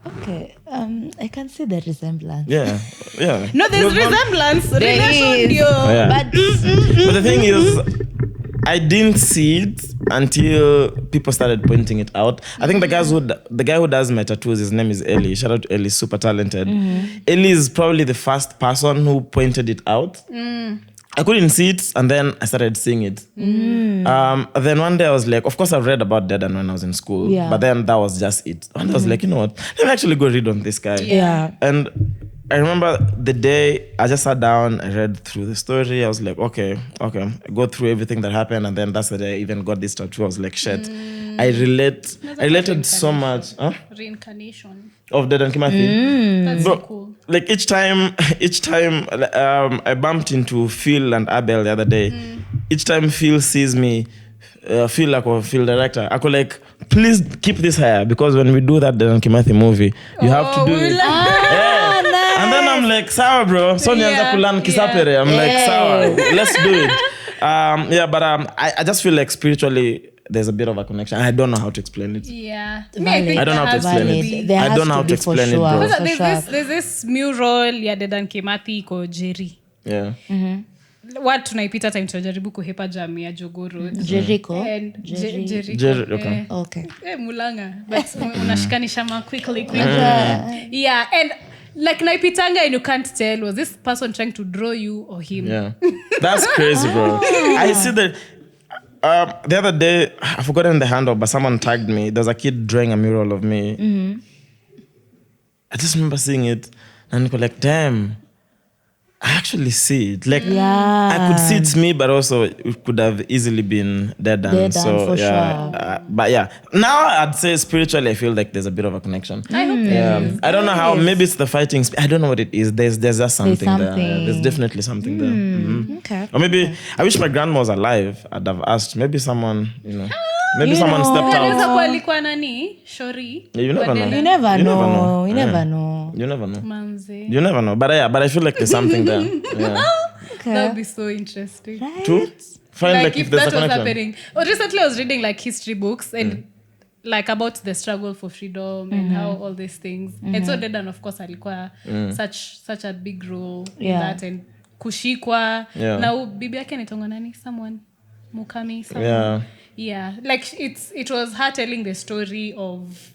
[SPEAKER 3] Okay. I can see the resemblance.
[SPEAKER 2] Yeah.
[SPEAKER 1] No, there's resemblance. Relation,
[SPEAKER 3] is.
[SPEAKER 1] yo.
[SPEAKER 2] Yeah.
[SPEAKER 3] But
[SPEAKER 2] But the thing is, I didn't see it until people started pointing it out. I think the guy who does my tattoos, his name is Eli. Shout out to Eli, super talented. Eli is probably the first person who pointed it out. I couldn't see it, and then I started seeing it. Then one day I was like, of course I've read about Dedan when I was in school, but then that was just it. And I was like, you know what? Let me actually go read on this guy.
[SPEAKER 3] Yeah.
[SPEAKER 2] And I remember the day I just sat down, I read through the story. I was like, okay. I go through everything that happened, and then that's the day I even got this tattoo. I was like, shit. I related so much.
[SPEAKER 1] Reincarnation.
[SPEAKER 2] Of Dedan Kimathi.
[SPEAKER 1] That's
[SPEAKER 2] Bro,
[SPEAKER 1] so cool.
[SPEAKER 2] like each time I bumped into Phil and Abel the other day. Each time Phil sees me, Phil like a Phil director, I could like, please keep this hair, because when we do that Dedan Kimathi movie, you have to do it.
[SPEAKER 3] nice.
[SPEAKER 2] And then I'm like, sawa bro, so nianza kulan kisapere. I'm like, sawa, let's do it. But I just feel like spiritually there's a bit of a connection. I don't know how to explain it.
[SPEAKER 1] Yeah.
[SPEAKER 3] Valid.
[SPEAKER 2] I don't know how to explain it. I don't know how to explain it, bro.
[SPEAKER 1] Because there's this mural ya Dedan Kimathi iko Jerry.
[SPEAKER 2] Yeah.
[SPEAKER 1] Watu tunaipita time tunajaribu kuhepa jamii ya Jogoo Road.
[SPEAKER 3] Jericho.
[SPEAKER 1] And Jericho.
[SPEAKER 2] Jerry, okay.
[SPEAKER 3] Okay.
[SPEAKER 1] Mulanga. But unashikanisha ma quickly. Yeah, and like naipitanga and you can't tell, was this person trying to draw you or him?
[SPEAKER 2] Yeah. That's crazy, bro. I see that the other day, I've forgotten the handle, but someone tagged me. There's a kid drawing a mural of me. I just remember seeing it and I'm like, damn, I actually see it. Like, I could see it's me, but also it could have easily been Dedan. So,
[SPEAKER 3] for
[SPEAKER 2] sure. But yeah, now I'd say spiritually, I feel like there's a bit of a connection.
[SPEAKER 1] I hope there is.
[SPEAKER 2] I don't know how. Maybe it's the fighting. I don't know what it is. There's just something there.
[SPEAKER 3] something.
[SPEAKER 2] There's definitely something there.
[SPEAKER 3] Okay.
[SPEAKER 2] Or maybe I wish my grandma was alive. I'd have asked. Maybe someone, maybe someone stepped
[SPEAKER 1] Anaweza
[SPEAKER 2] out.
[SPEAKER 1] kuwa alikuwa nani? Shori.
[SPEAKER 2] Yeah, you never know.
[SPEAKER 3] You never
[SPEAKER 2] You never
[SPEAKER 3] know.
[SPEAKER 2] know.
[SPEAKER 3] You never know.
[SPEAKER 2] You never know.
[SPEAKER 1] Manzi.
[SPEAKER 2] You never know. But I feel like there's something there. Yeah.
[SPEAKER 1] That would be so interesting.
[SPEAKER 2] True. Find
[SPEAKER 1] Like if
[SPEAKER 2] there's
[SPEAKER 1] that
[SPEAKER 2] a
[SPEAKER 1] was
[SPEAKER 2] connection.
[SPEAKER 1] happening. Or recently I was reading like history books and like about the struggle for freedom and how all these things. And so Dedan of course alikuwa such a big role in that and kushikwa.
[SPEAKER 2] Yeah.
[SPEAKER 1] Now bibi yake anaitwa nani? Someone Mukami someone. Yeah. Like it was her telling the story of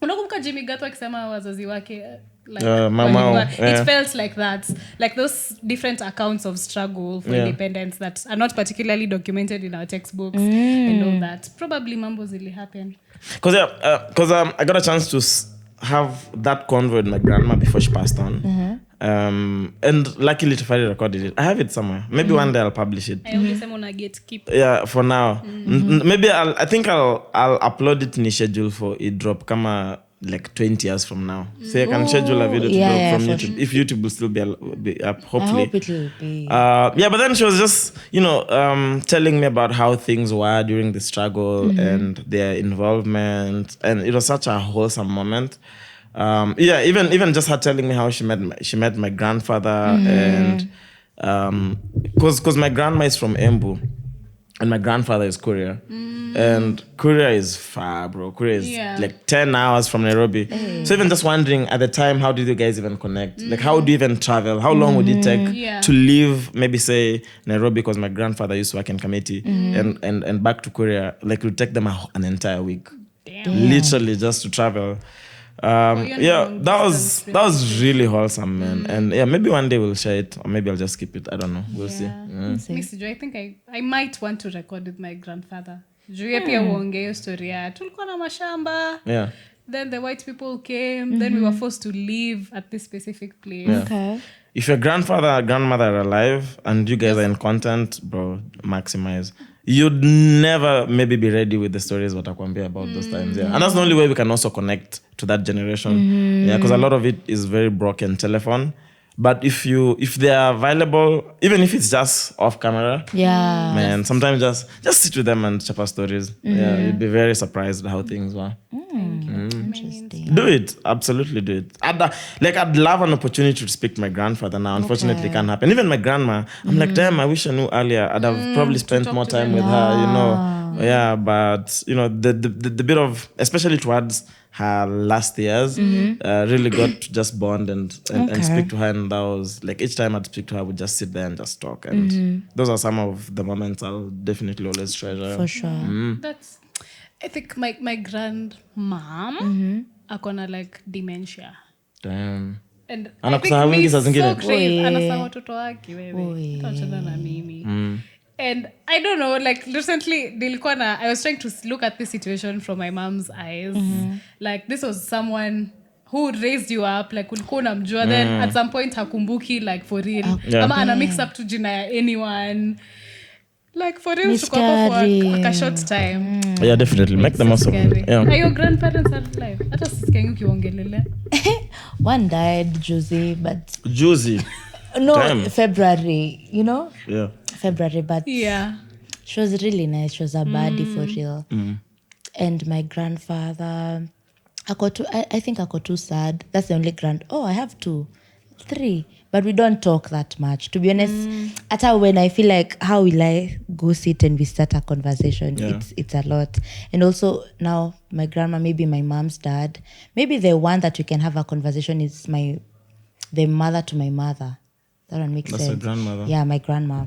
[SPEAKER 1] unakumbuka Jimmy Gato akisema wazazi wake like it felt like that, like those different accounts of struggle for independence that are not particularly documented in our textbooks and all that. Probably mambo zili happen
[SPEAKER 2] because I got a chance to have that convo with my grandma before she passed on. And luckily Tafari recorded it. I have it somewhere. Maybe one day I'll publish it.
[SPEAKER 1] I only say una gatekeep.
[SPEAKER 2] Yeah, for now. Maybe I think I'll upload it in the schedule for it drop kama like 20 years from now. So I can schedule a video to drop from YouTube. If YouTube will still be up, hopefully.
[SPEAKER 3] I hope it will be.
[SPEAKER 2] But then she was just, telling me about how things were during the struggle and their involvement. And it was such a wholesome moment. Even just her telling me how she met my grandfather and because my grandma is from Embu and my grandfather is Korea. And Korea is far, bro. Korea is like 10 hours from Nairobi. So even just wondering at the time, how did you guys even connect? Like how do you even travel? How long would it take to leave, maybe say Nairobi, because my grandfather used to work in Kamiti, and back to Korea? Like it would take them an entire week. Damn. Literally just to travel. That was really wholesome, man. And maybe one day we'll share it, or maybe I'll just keep it. I don't know. We'll see.
[SPEAKER 1] I think I might want to record with my grandfather. Juu pia uongee story ya tulikuwa na mashamba.
[SPEAKER 2] Yeah.
[SPEAKER 1] Then the white people came. Then we were forced to live at this specific place.
[SPEAKER 2] Yeah.
[SPEAKER 3] Okay.
[SPEAKER 2] If your grandfather or grandmother are alive and you guys are in content, bro, maximize. You'd never maybe be ready with the stories what Akwambia about those times. Yeah. And that's the only way we can also connect to that generation. Yeah, because a lot of it is very broken telephone. But if they are available, even if it's just off camera, man, sometimes just sit with them and chapa stories. Yeah, you'd be very surprised how things were.
[SPEAKER 3] Interesting.
[SPEAKER 2] Do it, absolutely do it. I'd love an opportunity to speak to my grandfather now. Unfortunately, it can't happen. Even my grandma, I'm like, damn, I wish I knew earlier. I'd have probably spent more time with her, Yeah, but the bit of, especially towards her last years, really got to just bond and speak to her. And that was like each time I'd speak to her, I would just sit there and just talk. And those are some of the moments I'll definitely always treasure.
[SPEAKER 3] For sure.
[SPEAKER 1] That's, I think my grandmom akona like dementia.
[SPEAKER 2] Damn.
[SPEAKER 1] And
[SPEAKER 2] anakusahau wingi saa zingine.
[SPEAKER 1] Anasahau watoto wake wewe. Tachana na mimi. And I don't know, like recently I was trying to look at this situation from my mom's eyes. Like this was someone who raised you up, like ulikuwa unamjua, then at some point hakumbuki, like for real. Ama ana mix up to jina ya anyone. Like for real, to go for a short time.
[SPEAKER 2] Yeah, definitely. Make the most of it. Yeah.
[SPEAKER 1] Are your grandparents alive? Hata sikiangi ukiongelelea.
[SPEAKER 3] One died, Josie, but...
[SPEAKER 2] Josie.
[SPEAKER 3] No,
[SPEAKER 2] Damn.
[SPEAKER 3] February,
[SPEAKER 2] Yeah.
[SPEAKER 3] February, but she was really nice. She was a baddie for real. And my grandfather, I think I got too sad. That's the only I have 3. But we don't talk that much. To be honest, at when I feel like, how will I go sit and we start a conversation? Yeah. It's a lot. And also now my grandma, maybe my mom's dad, maybe the one that we can have a conversation is the mother to my mother. That one makes sense.
[SPEAKER 2] That's your grandmother?
[SPEAKER 3] Yeah, my grandma.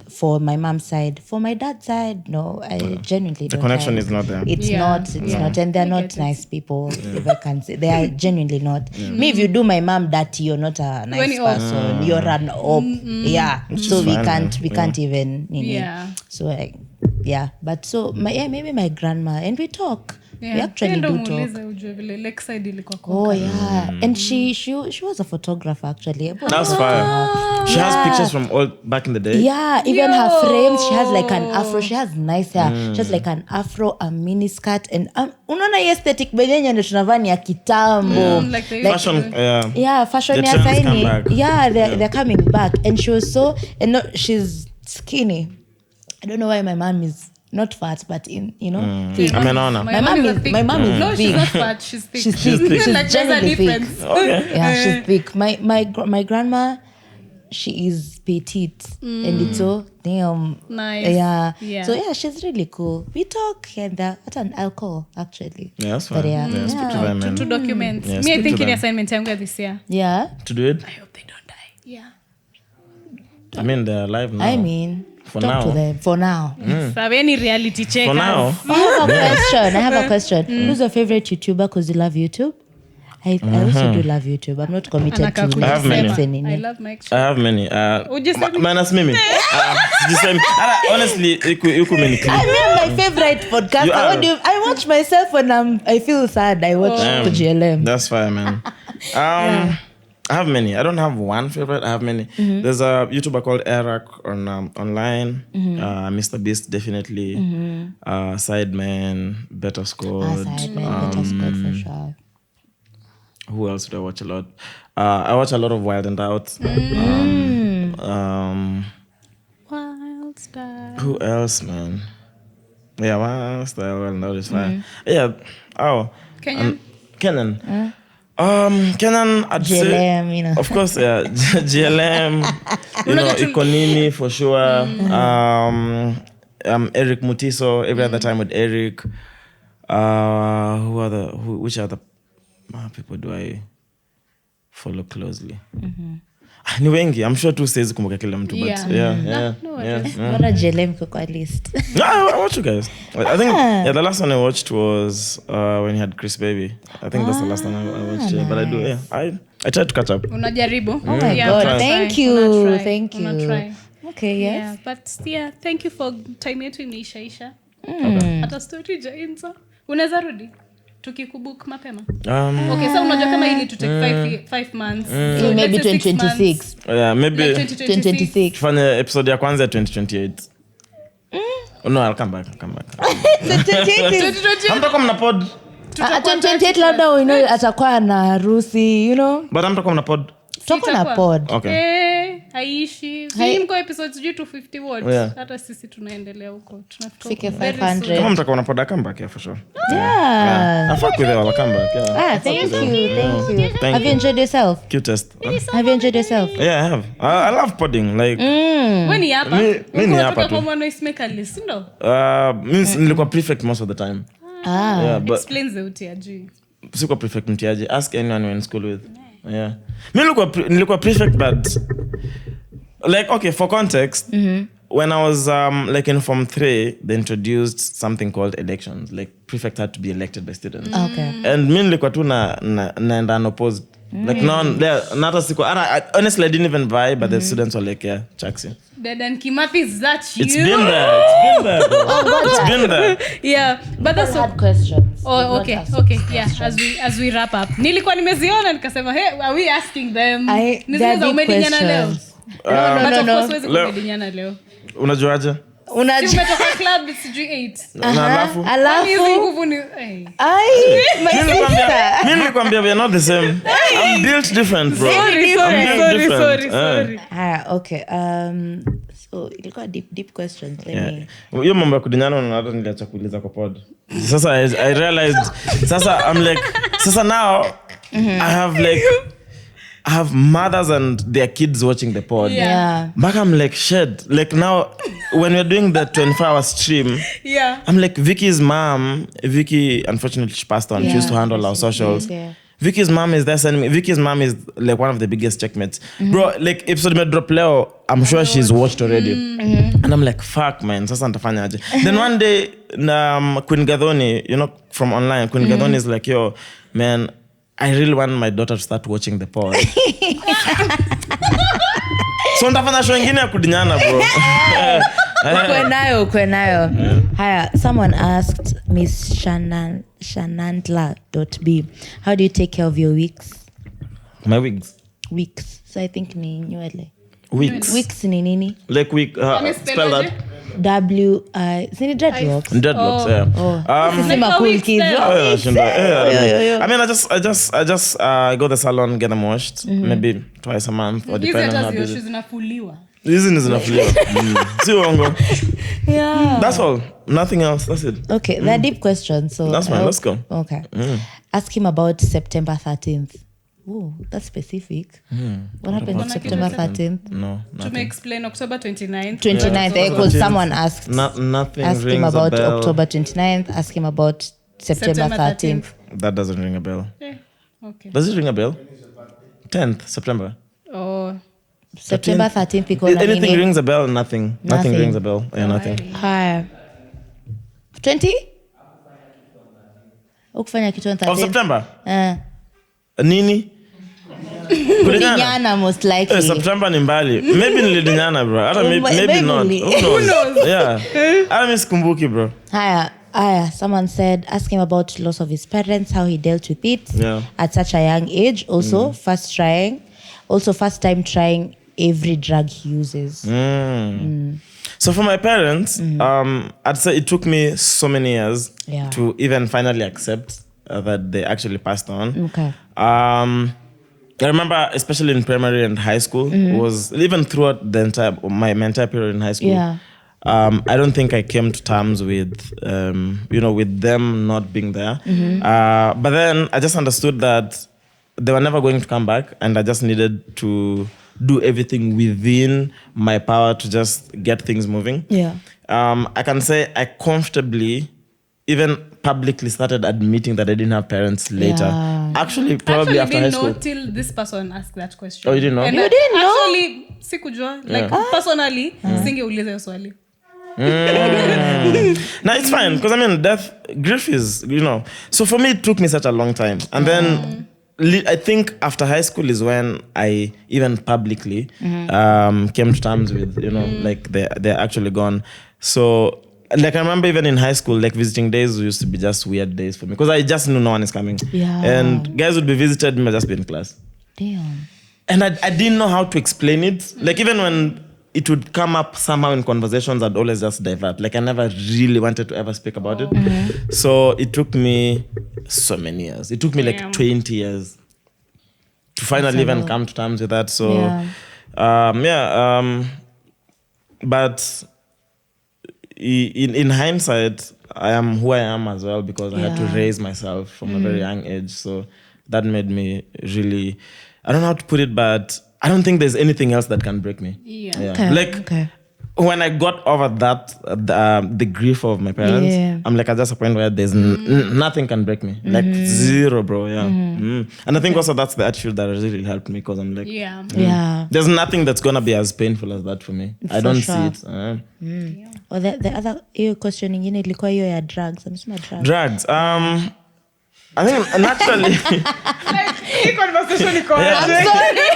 [SPEAKER 3] For my mom's side. For my dad's side, no, I genuinely don't.
[SPEAKER 2] The connection is not there.
[SPEAKER 3] It's not. And they're not nice people, if I can say. They are genuinely not. Me, if you do my mom dirty, you're not a nice person. You're an op. Yeah. So we can't even. So, but so, maybe my grandma. And we talk. Yeah. We actually do talk. Oh yeah, and she was a photographer actually.
[SPEAKER 2] That's fire. She has pictures from all back in the day.
[SPEAKER 3] Yeah, even her frames. She has like an afro. She has nice hair. She has like an afro, a mini skirt, and unaona aesthetic benyenye ndo tunavaa ni ya kitambo.
[SPEAKER 2] Like fashion.
[SPEAKER 3] Fashion ya saini. Yeah, they're coming back, and she was she's skinny. I don't know why my mom is not fat, but in
[SPEAKER 1] Your
[SPEAKER 3] thick.
[SPEAKER 2] I mean, no.
[SPEAKER 3] My mom is
[SPEAKER 1] thick.
[SPEAKER 3] my mom is
[SPEAKER 1] No,
[SPEAKER 3] big.
[SPEAKER 1] she's not fat. She's thick.
[SPEAKER 3] She's thick. She's
[SPEAKER 1] Like, there's a
[SPEAKER 3] generally thick.
[SPEAKER 1] difference.
[SPEAKER 2] Okay.
[SPEAKER 3] Yeah, she's thick. My grandma, she is petite, and it's so damn
[SPEAKER 1] Nice.
[SPEAKER 3] Yeah.
[SPEAKER 1] Yeah.
[SPEAKER 3] So yeah, she's really cool. We talk and at an alcohol actually.
[SPEAKER 2] Yeah, that's
[SPEAKER 3] But
[SPEAKER 2] fine.
[SPEAKER 3] yeah.
[SPEAKER 2] Yeah, speak to them, man.
[SPEAKER 1] To document.
[SPEAKER 2] Yeah,
[SPEAKER 1] Me, I
[SPEAKER 2] speak
[SPEAKER 1] think
[SPEAKER 2] to
[SPEAKER 1] in
[SPEAKER 2] them.
[SPEAKER 1] assignment yangu this year.
[SPEAKER 3] Yeah.
[SPEAKER 2] To do it?
[SPEAKER 1] I hope they don't die. Yeah.
[SPEAKER 2] I mean, they're alive now.
[SPEAKER 3] I mean,
[SPEAKER 2] For
[SPEAKER 3] talk
[SPEAKER 2] now.
[SPEAKER 3] to them for now.
[SPEAKER 1] So any reality check.
[SPEAKER 2] For now.
[SPEAKER 3] I have a question. Who's your favorite YouTuber? Because you love YouTube. I also do love YouTube. I'm not committed to
[SPEAKER 2] I have many.
[SPEAKER 1] I love MicCheque.
[SPEAKER 2] I have many.
[SPEAKER 1] Would you say me?
[SPEAKER 2] Minus Mimi. Honestly, you could many clip.
[SPEAKER 3] I mean, my favorite podcaster.
[SPEAKER 2] You are.
[SPEAKER 3] I watch myself when I feel sad. I watch GLM.
[SPEAKER 2] That's fine, man. I have many. I don't have one favorite. I have many. There's a YouTuber called Eric on online. Mr. Beast, definitely. Sideman, Better Squad.
[SPEAKER 3] Better Squad for sure.
[SPEAKER 2] Who else do I watch a lot? I watch a lot of Wild and Out.
[SPEAKER 1] Wild Star.
[SPEAKER 2] Who else, man? Yeah, Wild Style, Wild and Out is fine. Yeah. Oh.
[SPEAKER 1] Kenyan?
[SPEAKER 2] Kenan. Kenan, I'd say,
[SPEAKER 3] GLM, you know.
[SPEAKER 2] of course, yeah. GLM, Ikonini for sure. Eric Mutiso, every other time with Eric. Which other people do I follow closely? Ni wengi. I'm sure tu siwezi kumbuka kila mtu, but yeah.
[SPEAKER 3] Mbona GLM kwa list?
[SPEAKER 2] No, I watch you guys. I think the last one I watched was when he had Chris Baby. I think that's the last one I watched. But I do, I try to catch up.
[SPEAKER 1] Unajaribu.
[SPEAKER 3] Oh my God, thank you. Thank you.
[SPEAKER 1] Unatry.
[SPEAKER 3] Okay, yes.
[SPEAKER 1] Yeah, but yeah, thank you for time yetu imeishaisha. Hata story jainza. Unaweza rudi? Tukikubook mapema. Okay, so unajua kama hili to take 5 months. So
[SPEAKER 3] Maybe
[SPEAKER 1] let's say 6
[SPEAKER 3] 2026.
[SPEAKER 1] months.
[SPEAKER 2] Yeah, maybe
[SPEAKER 1] Like 2026.
[SPEAKER 2] tufanye episode ya kwanza ya 2028. No, I'll come back.
[SPEAKER 3] 2028
[SPEAKER 2] Hamtakuwa mna pod.
[SPEAKER 3] 2028 labda atakuwa na harusi,
[SPEAKER 2] But hamtakuwa mna pod.
[SPEAKER 3] Tutakuwa na pod.
[SPEAKER 2] Okay.
[SPEAKER 1] Haishi. Hii mko episodes sijui 250 watts.
[SPEAKER 2] Yeah.
[SPEAKER 1] Hata sisi tunaendelea huko.
[SPEAKER 3] Fike
[SPEAKER 1] Very
[SPEAKER 3] 500.
[SPEAKER 1] soon.
[SPEAKER 2] Kama mtakuwa na pod, I'll come back, yeah, for sure.
[SPEAKER 3] Yeah.
[SPEAKER 2] I fuck with it, I'll come back, yeah.
[SPEAKER 3] Thank you.
[SPEAKER 2] Thank
[SPEAKER 3] Have you
[SPEAKER 2] you.
[SPEAKER 3] enjoyed yourself?
[SPEAKER 2] Cutest.
[SPEAKER 3] Have you enjoyed yourself?
[SPEAKER 2] Yeah, I have. I love podding. Like,
[SPEAKER 1] Wewe ni hapa.
[SPEAKER 2] Mi ni hapa tu.
[SPEAKER 1] Kwa noise maker list, ndo?
[SPEAKER 2] means nilikuwa prefect most of the time. Yeah, but
[SPEAKER 1] Explain the utiaji.
[SPEAKER 2] sikuwa prefect mtiaje. Ask anyone you're in school with. Yeah. Mi nilikuwa prefect, but like, okay, for context, when I was like in Form 3, they introduced something called elections. Like, prefect had to be elected by students.
[SPEAKER 3] Okay.
[SPEAKER 2] And mi nilikuwa tu naenda unopposed. Like, honestly, I didn't even vie, but the students were like, yeah, Chaxy.
[SPEAKER 1] Dadan Kimathi, is that you?
[SPEAKER 2] It's been there. It's been there.
[SPEAKER 1] Yeah, but that's
[SPEAKER 3] I had questions.
[SPEAKER 1] Oh, okay. Yeah, as we wrap up. Nilikuwa nimeziona nikasema, hey, are we asking them?
[SPEAKER 3] They're deep
[SPEAKER 1] umedinyana leo.
[SPEAKER 3] questions.
[SPEAKER 1] But of
[SPEAKER 3] No.
[SPEAKER 1] course huwezi kumedinyana leo.
[SPEAKER 2] Unajuaje?
[SPEAKER 1] Si umetoka club sijui 8.
[SPEAKER 2] Na alafu?
[SPEAKER 1] Hizi nguvu ni hey.
[SPEAKER 3] My sister.
[SPEAKER 2] Mi nilikwambia we are not the same. I'm built different, bro.
[SPEAKER 1] Sorry.
[SPEAKER 3] Okay. So ilikuwa deep questions. Let me.
[SPEAKER 2] Hiyo mambo ya kudinyana na hata niliacha kuuliza kwa pod. Sasa I realized sasa I'm like sasa now I have mothers and their kids watching the pod.
[SPEAKER 3] Yeah.
[SPEAKER 2] Back I'm like shit. Like now when we're doing the 24-hour stream, I'm like Vicky's mom. Vicky, unfortunately, she passed on. She used to handle our socials.
[SPEAKER 3] Yeah.
[SPEAKER 2] Vicky's mom is there sending me. Vicky's mom is like one of the biggest checkmates. Bro, like episode me drop leo, I'm sure she's watched already. And I'm like, fuck man, sasa nitafanya aje. Then one day, Queen Gathoni, from online, Queen Gathoni is like, yo, man, I really want my daughter to start watching the pod. So nitafanya show ingine ya kudinyana, bro.
[SPEAKER 3] Ukwe nayo. Haya, someone asked Miss Shanantla.b, how do you take care of your wigs?
[SPEAKER 2] My wigs.
[SPEAKER 3] Wigs. So I think ni nywele.
[SPEAKER 2] Wigs.
[SPEAKER 3] Wigs ni nini?
[SPEAKER 2] Like wig. Spell that.
[SPEAKER 3] Sini dreadlocks.
[SPEAKER 2] Dreadlocks, yeah.
[SPEAKER 3] Sisi ma cool kids.
[SPEAKER 2] I mean, I just go to the salon, get them washed, maybe twice a month, or
[SPEAKER 1] Hizi
[SPEAKER 2] depending on
[SPEAKER 1] hata
[SPEAKER 2] how busy.
[SPEAKER 1] zioshi zinafuliwa.
[SPEAKER 2] Reason is enough. See Ongo.
[SPEAKER 3] Yeah.
[SPEAKER 2] That's all. Nothing else. That's it.
[SPEAKER 3] Okay, they're deep questions. So
[SPEAKER 2] That's fine. Let's go.
[SPEAKER 3] Okay. Ask him about September 13th. Oh, that's specific. What happened on September 13th?
[SPEAKER 2] No.
[SPEAKER 1] To
[SPEAKER 2] Nothing.
[SPEAKER 1] explain October 29th.
[SPEAKER 3] 29th, because someone asked.
[SPEAKER 2] Nothing.
[SPEAKER 3] Ask him
[SPEAKER 2] rings
[SPEAKER 3] about
[SPEAKER 2] a bell.
[SPEAKER 3] October 29th. Ask him about September 13th.
[SPEAKER 2] That doesn't ring a bell.
[SPEAKER 1] Okay.
[SPEAKER 2] Does it ring a bell? 10th September.
[SPEAKER 1] Oh.
[SPEAKER 3] September 13th because
[SPEAKER 2] Anything rings a bell? Nothing. Nothing rings a bell. Yeah, nothing.
[SPEAKER 3] Hi. 20? Ukufanya kitu on 13th.
[SPEAKER 2] Of September? Nini?
[SPEAKER 3] Kudinyana most likely.
[SPEAKER 2] September ni mbali. Maybe nilidinyana, bro. Hata maybe not. Who knows? Yeah. Hata mimi sikumbuki, bro.
[SPEAKER 3] Hiya. Someone said, ask him about loss of his parents, how he dealt with it at such a young age. Also, first time trying every drug he uses.
[SPEAKER 2] So for my parents, I'd say it took me so many years to even finally accept that they actually passed on.
[SPEAKER 3] Okay.
[SPEAKER 2] I remember, especially in primary and high school, was even throughout my entire period in high school.
[SPEAKER 3] Yeah.
[SPEAKER 2] I don't think I came to terms with, with them not being there. But then I just understood that they were never going to come back, and I just needed to do everything within my power to just get things moving.
[SPEAKER 3] Yeah.
[SPEAKER 2] I can say I comfortably, even publicly, started admitting that I didn't have parents later.
[SPEAKER 3] Yeah.
[SPEAKER 2] Actually, probably after high school.
[SPEAKER 1] I didn't know till this person asked that question.
[SPEAKER 2] Oh, you didn't know?
[SPEAKER 1] And
[SPEAKER 3] You didn't know?
[SPEAKER 1] Actually, sikujua. Like, personally, singeuliza hiyo swali.
[SPEAKER 2] No, it's fine, because I mean, grief is, So for me, it took me such a long time. And then I think after high school is when I even publicly came to terms with, like they're actually gone. So, like, I remember even in high school, like, visiting days used to be just weird days for me, because I just knew no one is coming.
[SPEAKER 3] Yeah.
[SPEAKER 2] And guys would be visited, me just be in class.
[SPEAKER 3] Damn.
[SPEAKER 2] And I didn't know how to explain it. Like, even when it would come up somehow in conversations, I'd always just divert. Like, I never really wanted to ever speak about it. So it took me so many years. It took me like 20 years to finally even come to terms with that. So, but in hindsight, I am who I am as well, because I had to raise myself from a very young age. So that made me really, I don't know how to put it, but I don't think there's anything else that can break me. Yeah. Okay. When I got over that, the grief of my parents, I'm like at just a point where there's nothing can break me. Like zero, bro. Yeah. And I think also that's the attitude that really helped me, because I'm like, there's nothing that's gonna be as painful as that for me. I don't see it.
[SPEAKER 3] Or the other question ingine ilikuwa hiyo ya drugs. Amesema drugs.
[SPEAKER 2] Drugs. I think naturally.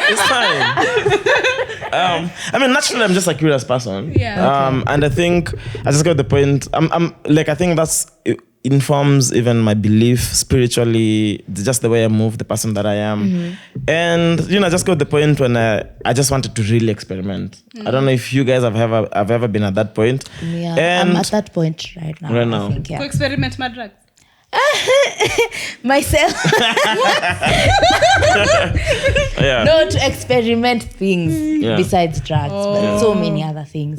[SPEAKER 2] It's fine. I mean, naturally, I'm just a curious person. And I think I just got the point. I'm like, I think that's informs even my belief spiritually, just the way I move, the person that I am. And I just got the point when I just wanted to really experiment. I don't know if you guys have ever been at that point.
[SPEAKER 3] Yeah,
[SPEAKER 2] and
[SPEAKER 3] I'm at that point right now. I think,
[SPEAKER 1] To experiment my drugs.
[SPEAKER 3] Myself. No, to experiment things besides drugs, but so many other things.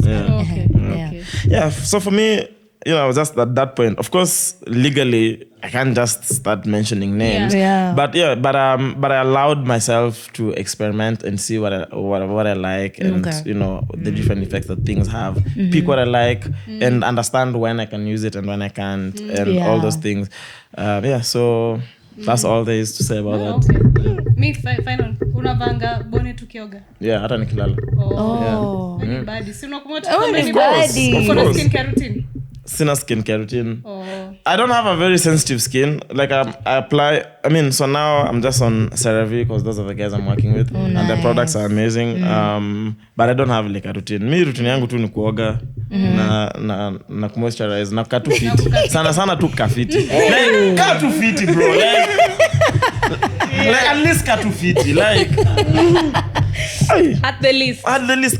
[SPEAKER 2] Yeah. So for me, just at that point, of course, legally, I can't just start mentioning names. But I allowed myself to experiment and see what I like, and the different effects that things have. Pick what I like and understand when I can use it and when I can't, and all those things. So that's all there is to say about that.
[SPEAKER 1] Me final. Unavanga bonnet tukioga.
[SPEAKER 2] Yeah, hata nikilala.
[SPEAKER 1] Badi. Si unakumbuka
[SPEAKER 2] uko
[SPEAKER 1] skincare routine?
[SPEAKER 2] Sina skincare routine. I don't have a very sensitive skin. Like I apply. I mean, so now I'm just on CeraVe because those are the guys I'm working with, and the products are amazing. But I don't have like a routine. Me routine yangu tu ni kuoga na moisturize na katu fit. Sana tu kafiti. Like katu fiti, bro. Like at least katu fiti. Like
[SPEAKER 1] at the least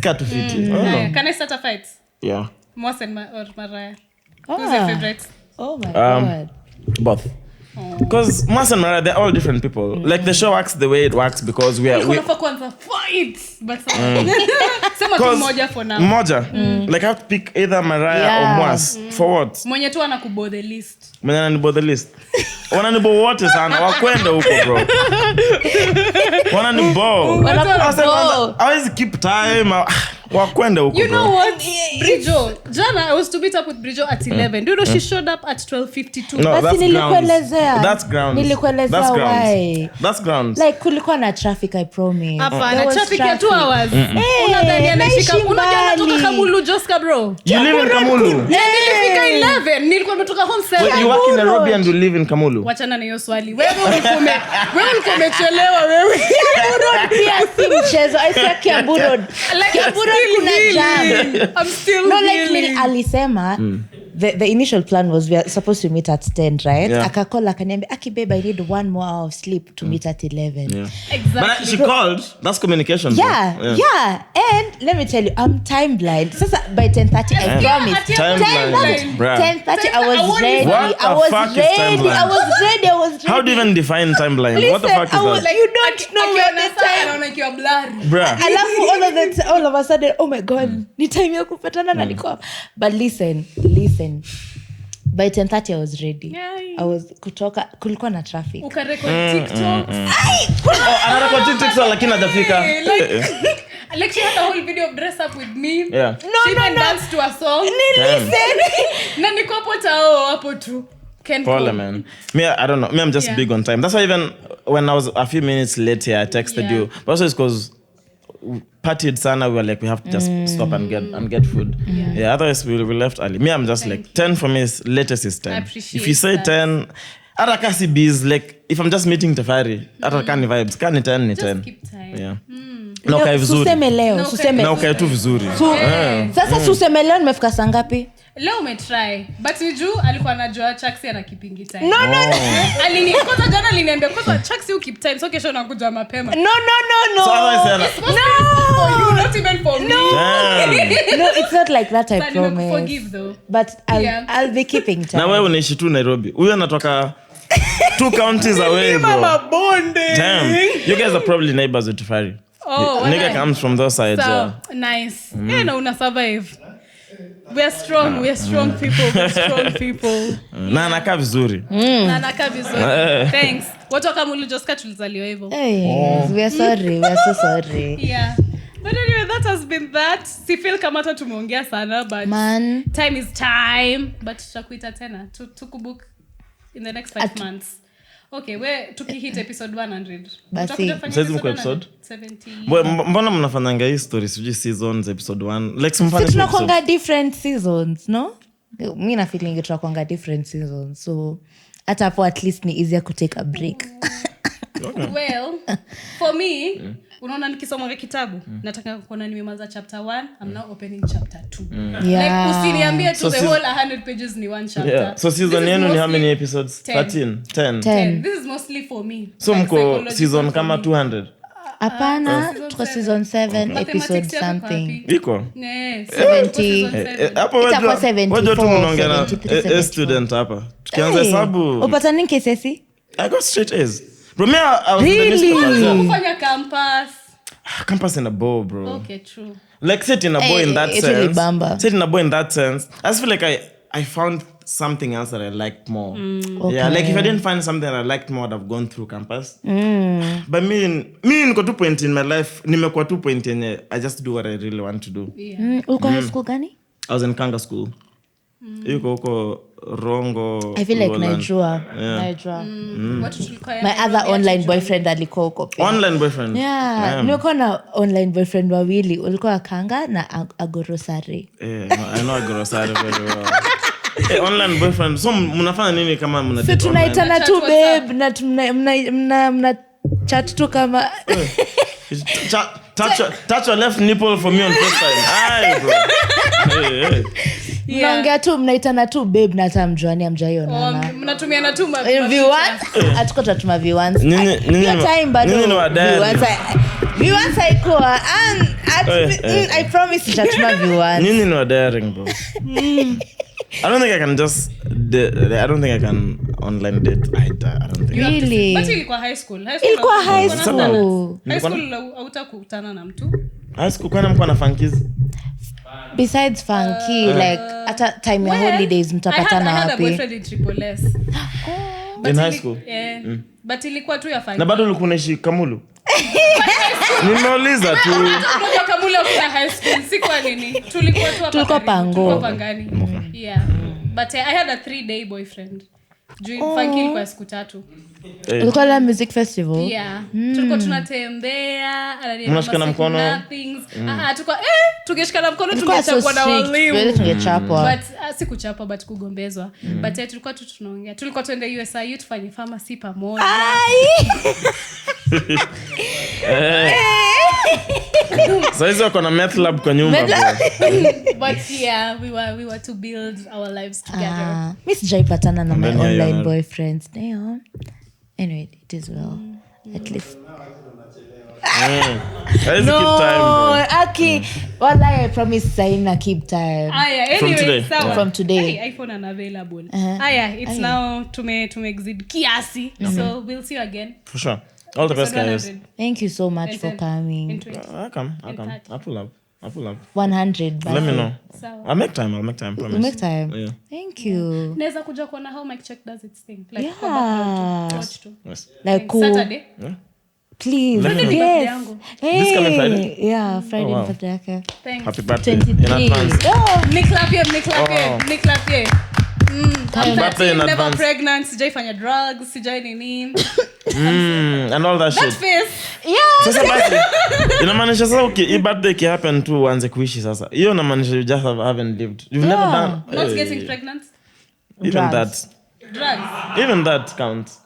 [SPEAKER 2] katu fiti.
[SPEAKER 1] Can I start a fight?
[SPEAKER 2] Yeah.
[SPEAKER 1] Moss or Mariah? Who's your favorite?
[SPEAKER 3] Oh my God.
[SPEAKER 2] Both. Because Mas and Mariah, they're all different people. Like the show works the way it works because we are.
[SPEAKER 1] Kunafaa kwanza fight. But sema tu moja for now.
[SPEAKER 2] Moja. Like I have to pick either Mariah or Mas. For what?
[SPEAKER 1] Mwenye tu anakubo the list.
[SPEAKER 2] Mwenye ananibo the list. Wananibo wote sana. Wakwende huko bro. Wananibo. I always keep time. Wakwende huko.
[SPEAKER 1] You know what? Bridjo. Jana I was to meet up with Bridjo at 11. Do you know she showed up at 12:52?
[SPEAKER 2] No,
[SPEAKER 3] Basi nilikuelezea.
[SPEAKER 2] That's grounds.
[SPEAKER 3] Nilikuelezea why.
[SPEAKER 2] That's grounds.
[SPEAKER 3] Like kulikuwa na traffic, I promise.
[SPEAKER 1] Hapana, traffic ya 2 hours. Unadhani anashika. Unajua natoka Kamulu Joska bro.
[SPEAKER 2] You live in Kamulu?
[SPEAKER 1] Nilifika 11. Nilikuwa nimetoka home 7.
[SPEAKER 2] Wait, you work in Nairobi and you live in Kamulu?
[SPEAKER 1] Wachana na hiyo swali. Wewe ulikuwa umechelewa wewe.
[SPEAKER 3] Kiambu pia si mchezo. I said Kiambu Road. Kiambu Road kuna jam.
[SPEAKER 1] I'm still
[SPEAKER 3] no, like me alisema the initial plan was we are supposed to meet at 10, right?
[SPEAKER 2] Yeah.
[SPEAKER 3] Akakola akaniambia, "Aki babe, I need 1 more hour of sleep to meet at 11."
[SPEAKER 2] Yeah.
[SPEAKER 1] Exactly.
[SPEAKER 2] But she called. That's communication.
[SPEAKER 3] Yeah. And let me tell you, I'm time blind. So by 10:30, I promise.
[SPEAKER 2] Time blind.
[SPEAKER 3] 10:30, I was ready.
[SPEAKER 2] What
[SPEAKER 3] I
[SPEAKER 2] the
[SPEAKER 3] was
[SPEAKER 2] fuck is
[SPEAKER 3] ready.
[SPEAKER 2] time blind?
[SPEAKER 3] I was ready.
[SPEAKER 2] How do you even define time blind?
[SPEAKER 3] Listen,
[SPEAKER 2] What the fuck is that?
[SPEAKER 1] Like,
[SPEAKER 3] you don't know where the time.
[SPEAKER 1] Anakiwa blurry.
[SPEAKER 2] Bruh.
[SPEAKER 3] Alafu all of a sudden, oh my god, ni time ya kupatana na niko. But listen. By 10:30 I was ready.
[SPEAKER 1] Yeah.
[SPEAKER 3] I was kutoka, kulikuwa na traffic.
[SPEAKER 1] Ukarecord TikTok.
[SPEAKER 2] Anarekodi TikTok lakini hajafika.
[SPEAKER 1] Like she had a whole video of dress up with me.
[SPEAKER 2] Yeah.
[SPEAKER 1] She even danced to a song. Na niko hapo tao hapo tu.
[SPEAKER 2] Paula, man. Me, I don't know. Me, I'm just big on time. That's why even when I was a few minutes late here, I texted you. But also it's because partied sana, we were like, we have to just stop and get food. Yeah, otherwise we left early. Me, I'm just like 10 for me is latest is 10.
[SPEAKER 1] I appreciate
[SPEAKER 2] if you say
[SPEAKER 1] that.
[SPEAKER 2] 10, arakasi bees, like if I'm just meeting Tafari, arakani vibes, kani 10 ni 10.
[SPEAKER 1] Just keep time.
[SPEAKER 2] Yeah. Na ukae vizuri.
[SPEAKER 3] Suseme leo,
[SPEAKER 2] Na ukae tu vizuri.
[SPEAKER 3] Sasa suseme leo nimefika saa ngapi?
[SPEAKER 1] Leo umetry. But Niju alikuwa anajua Chaxy ana kipingi time.
[SPEAKER 3] No.
[SPEAKER 1] Kwanza jana aliniambia kwanza Chaxy you keep time so kesho nakuja mapema.
[SPEAKER 3] No.
[SPEAKER 2] So otherwise,
[SPEAKER 1] For you, not even for me.
[SPEAKER 3] No, it's not like that, I promise.
[SPEAKER 1] Forgive though.
[SPEAKER 3] But I'll be keeping time.
[SPEAKER 2] na wewe unaishi tu Nairobi. Huyu anatoka 2 counties away, bro. Damn. You guys are probably neighbors with Tufari.
[SPEAKER 1] Oh,
[SPEAKER 2] Nigga comes from those sides.
[SPEAKER 1] So, nice. Yeah, no, una survive. We are strong people.
[SPEAKER 2] Na anakaa vizuri.
[SPEAKER 1] Na anakaa vizuri. Thanks. Watu wa Kamulu Joska tulizaliwa hivyo.
[SPEAKER 3] We are so sorry.
[SPEAKER 1] Yeah. But anyway, that has been that. Si feel kama hata tumeongea sana, but
[SPEAKER 3] Man.
[SPEAKER 1] time is time. But tutakuita tena. Tukubook in the next 5 months. Okay, we tukihit episode 100.
[SPEAKER 3] Basi.
[SPEAKER 2] Saizi mko episode
[SPEAKER 1] 70.
[SPEAKER 2] Mbona mnafanyanga hii story sijui seasons episode 1 like simfanye
[SPEAKER 3] tunakwanga different seasons, no? Mi na feeling tunakwanga different seasons, so hata hapo at least ni easier to take a break.
[SPEAKER 1] Well, for me, unaona nikisoma kitabu, nataka kuona nimemaliza chapter 1, I'm now opening chapter 2.
[SPEAKER 3] Yeah.
[SPEAKER 1] Like usiniambie to the whole 100 pages ni one chapter.
[SPEAKER 2] Yeah. So season yenu ni how many episodes? 13.
[SPEAKER 3] 10.
[SPEAKER 1] This is mostly for me.
[SPEAKER 2] So
[SPEAKER 1] Like
[SPEAKER 2] mko
[SPEAKER 1] psychological
[SPEAKER 2] season
[SPEAKER 1] for
[SPEAKER 2] kama
[SPEAKER 1] me.
[SPEAKER 2] 200.
[SPEAKER 3] Hapana,
[SPEAKER 1] season
[SPEAKER 3] tuko
[SPEAKER 1] 7.
[SPEAKER 3] season 7
[SPEAKER 1] Mathematics
[SPEAKER 3] episode
[SPEAKER 1] yako
[SPEAKER 3] something.
[SPEAKER 1] wapi?
[SPEAKER 2] Iko?
[SPEAKER 1] Yes.
[SPEAKER 3] 70.
[SPEAKER 2] Hapo
[SPEAKER 3] Itakuwa 74,
[SPEAKER 2] wajua tu mnaongea
[SPEAKER 3] 73,
[SPEAKER 2] a student hapa. Tukianza hesabu.
[SPEAKER 3] Upata nini KCSE?
[SPEAKER 2] I got straight A's. Bro, me, I was
[SPEAKER 3] Really?
[SPEAKER 2] in the newspaper.
[SPEAKER 1] Kufanya campus.
[SPEAKER 2] Campus in a bow, bro.
[SPEAKER 1] Okay, true.
[SPEAKER 2] Like sit in a bow in that
[SPEAKER 3] It really
[SPEAKER 2] sense.
[SPEAKER 3] bamba.
[SPEAKER 2] Sit in a bow in that sense. I just feel like I found something else that I liked more. Yeah, like if I didn't find something that I liked more, I'd have gone through campus. But me niko 2 point in my life. Nimekuwa 2 point yenye I just do what I really want to do.
[SPEAKER 3] Uko high school gani?
[SPEAKER 2] I was in Kanga school. Yuko Rongo.
[SPEAKER 3] I feel like
[SPEAKER 2] Roland.
[SPEAKER 3] Najua.
[SPEAKER 1] Watu tulikuwa
[SPEAKER 3] My other online boyfriend alikuwa huko pia.
[SPEAKER 2] Online boyfriend.
[SPEAKER 3] Yeah, nilikuwa na online boyfriend wawili. Ulikuwa Kanga na Agorosari.
[SPEAKER 2] I know Agorosari very well. Online boyfriend. So mnafanya nini kama mna
[SPEAKER 3] So tunaitana tu babe na mna chat tu kama
[SPEAKER 2] touch your left nipple for me on FaceTime. Aye, bro. Hey.
[SPEAKER 3] mnaongea tu mnaitana tu babe na hata mjuani amjaiona.
[SPEAKER 1] Mnatumiana tu
[SPEAKER 3] V1 atuko tutuma V1. Your time but V1 haikuwa I promise tutatuma V1.
[SPEAKER 2] Nini ni wadaring, bro? I don't think I can just. I don't think I can online date. I don't think.
[SPEAKER 3] Really?
[SPEAKER 1] But ilikuwa high school.
[SPEAKER 3] Ilikuwa high
[SPEAKER 1] High school hautakutana na mtu.
[SPEAKER 2] High school kwani mko na funkies?
[SPEAKER 3] Besides funky, like at a time ya holidays mtapatana
[SPEAKER 1] I had a
[SPEAKER 3] wapi?
[SPEAKER 1] boyfriend in Triple S.
[SPEAKER 2] In high school?
[SPEAKER 1] Yeah. But ilikuwa tu ya funky.
[SPEAKER 2] Na bado ulikuwa unaishi Kamulu? Nimeuliza tu.
[SPEAKER 1] Kutoka Kamulu kuna high school. Sikuwa nini? Tulikuwa tu hapa.
[SPEAKER 3] Tulikuwa Pango.
[SPEAKER 1] Tulikuwa Pangani. Yeah. But I had a 3-day boyfriend. Funky ilikuwa siku 3.
[SPEAKER 3] Ulikuwa la music festival?
[SPEAKER 1] Yeah. Tulikuwa tunatembea,
[SPEAKER 2] mnashikana mkono.
[SPEAKER 1] Tulikuwa tungeshikana mkono
[SPEAKER 3] Tulikuwa so
[SPEAKER 1] tungechapwa na
[SPEAKER 3] strict.
[SPEAKER 1] walimu.
[SPEAKER 3] Wewe tungechapwa.
[SPEAKER 1] But sikuchapwa but kugombezwa. But tulikuwa tu tunaongea. Tulikuwa tuende USIU tufanye pharmacy pamoja.
[SPEAKER 2] Sasa hizo wako na math lab kwa nyumba.
[SPEAKER 1] But yeah, we were to build our lives together.
[SPEAKER 3] Mi sijaipatana na my
[SPEAKER 2] then here you
[SPEAKER 3] online
[SPEAKER 2] are.
[SPEAKER 3] boyfriends. Damn. Anyway, it is well. At least.
[SPEAKER 2] Keep time.
[SPEAKER 3] Aki. Wallahi, I promise Saina keep time.
[SPEAKER 1] Anyway,
[SPEAKER 2] From today.
[SPEAKER 1] sawa.
[SPEAKER 3] From today.
[SPEAKER 1] Hey, iPhone unavailable. It's now tume exit kiasi. So we'll see you again.
[SPEAKER 2] For sure. All the best, guys.
[SPEAKER 1] 100.
[SPEAKER 3] Thank you so much for
[SPEAKER 1] In
[SPEAKER 3] coming.
[SPEAKER 1] 20.
[SPEAKER 2] I'll come. I'll pull up.
[SPEAKER 3] 100.
[SPEAKER 2] Let me know.
[SPEAKER 1] Sawa.
[SPEAKER 2] I'll make time, promise.
[SPEAKER 3] We'll make time.
[SPEAKER 2] Yeah.
[SPEAKER 3] Thank you.
[SPEAKER 1] Naweza kuja kuona how MicCheque does its thing. Like
[SPEAKER 3] Yeah.
[SPEAKER 1] kwa background to watch too.
[SPEAKER 2] Yes.
[SPEAKER 3] Like cool.
[SPEAKER 1] Saturday.
[SPEAKER 3] Please.
[SPEAKER 2] Let me know.
[SPEAKER 3] Yes.
[SPEAKER 1] yangu.
[SPEAKER 3] Hey.
[SPEAKER 2] This coming Friday?
[SPEAKER 3] Yeah, Friday.
[SPEAKER 2] Oh, wow.
[SPEAKER 3] Birthday yake.
[SPEAKER 1] Thanks.
[SPEAKER 2] Happy birthday in
[SPEAKER 3] 23.
[SPEAKER 2] advance.
[SPEAKER 3] Oh.
[SPEAKER 1] Niklapie.
[SPEAKER 2] Happy
[SPEAKER 1] I'm
[SPEAKER 2] birthday in
[SPEAKER 1] 13, never
[SPEAKER 2] advance.
[SPEAKER 1] pregnant, sijaifanya drugs, sijai nini.
[SPEAKER 2] And all that
[SPEAKER 1] That
[SPEAKER 2] shit.
[SPEAKER 1] face.
[SPEAKER 3] Yeah.
[SPEAKER 2] Sasa basi inamaanisha sasa hii birthday ikihappen tu uanze kuishi sasa. Hiyo inamaanisha you just haven't lived. You've never done.
[SPEAKER 1] Not getting pregnant.
[SPEAKER 2] Even
[SPEAKER 3] Drugs.
[SPEAKER 2] Even that counts.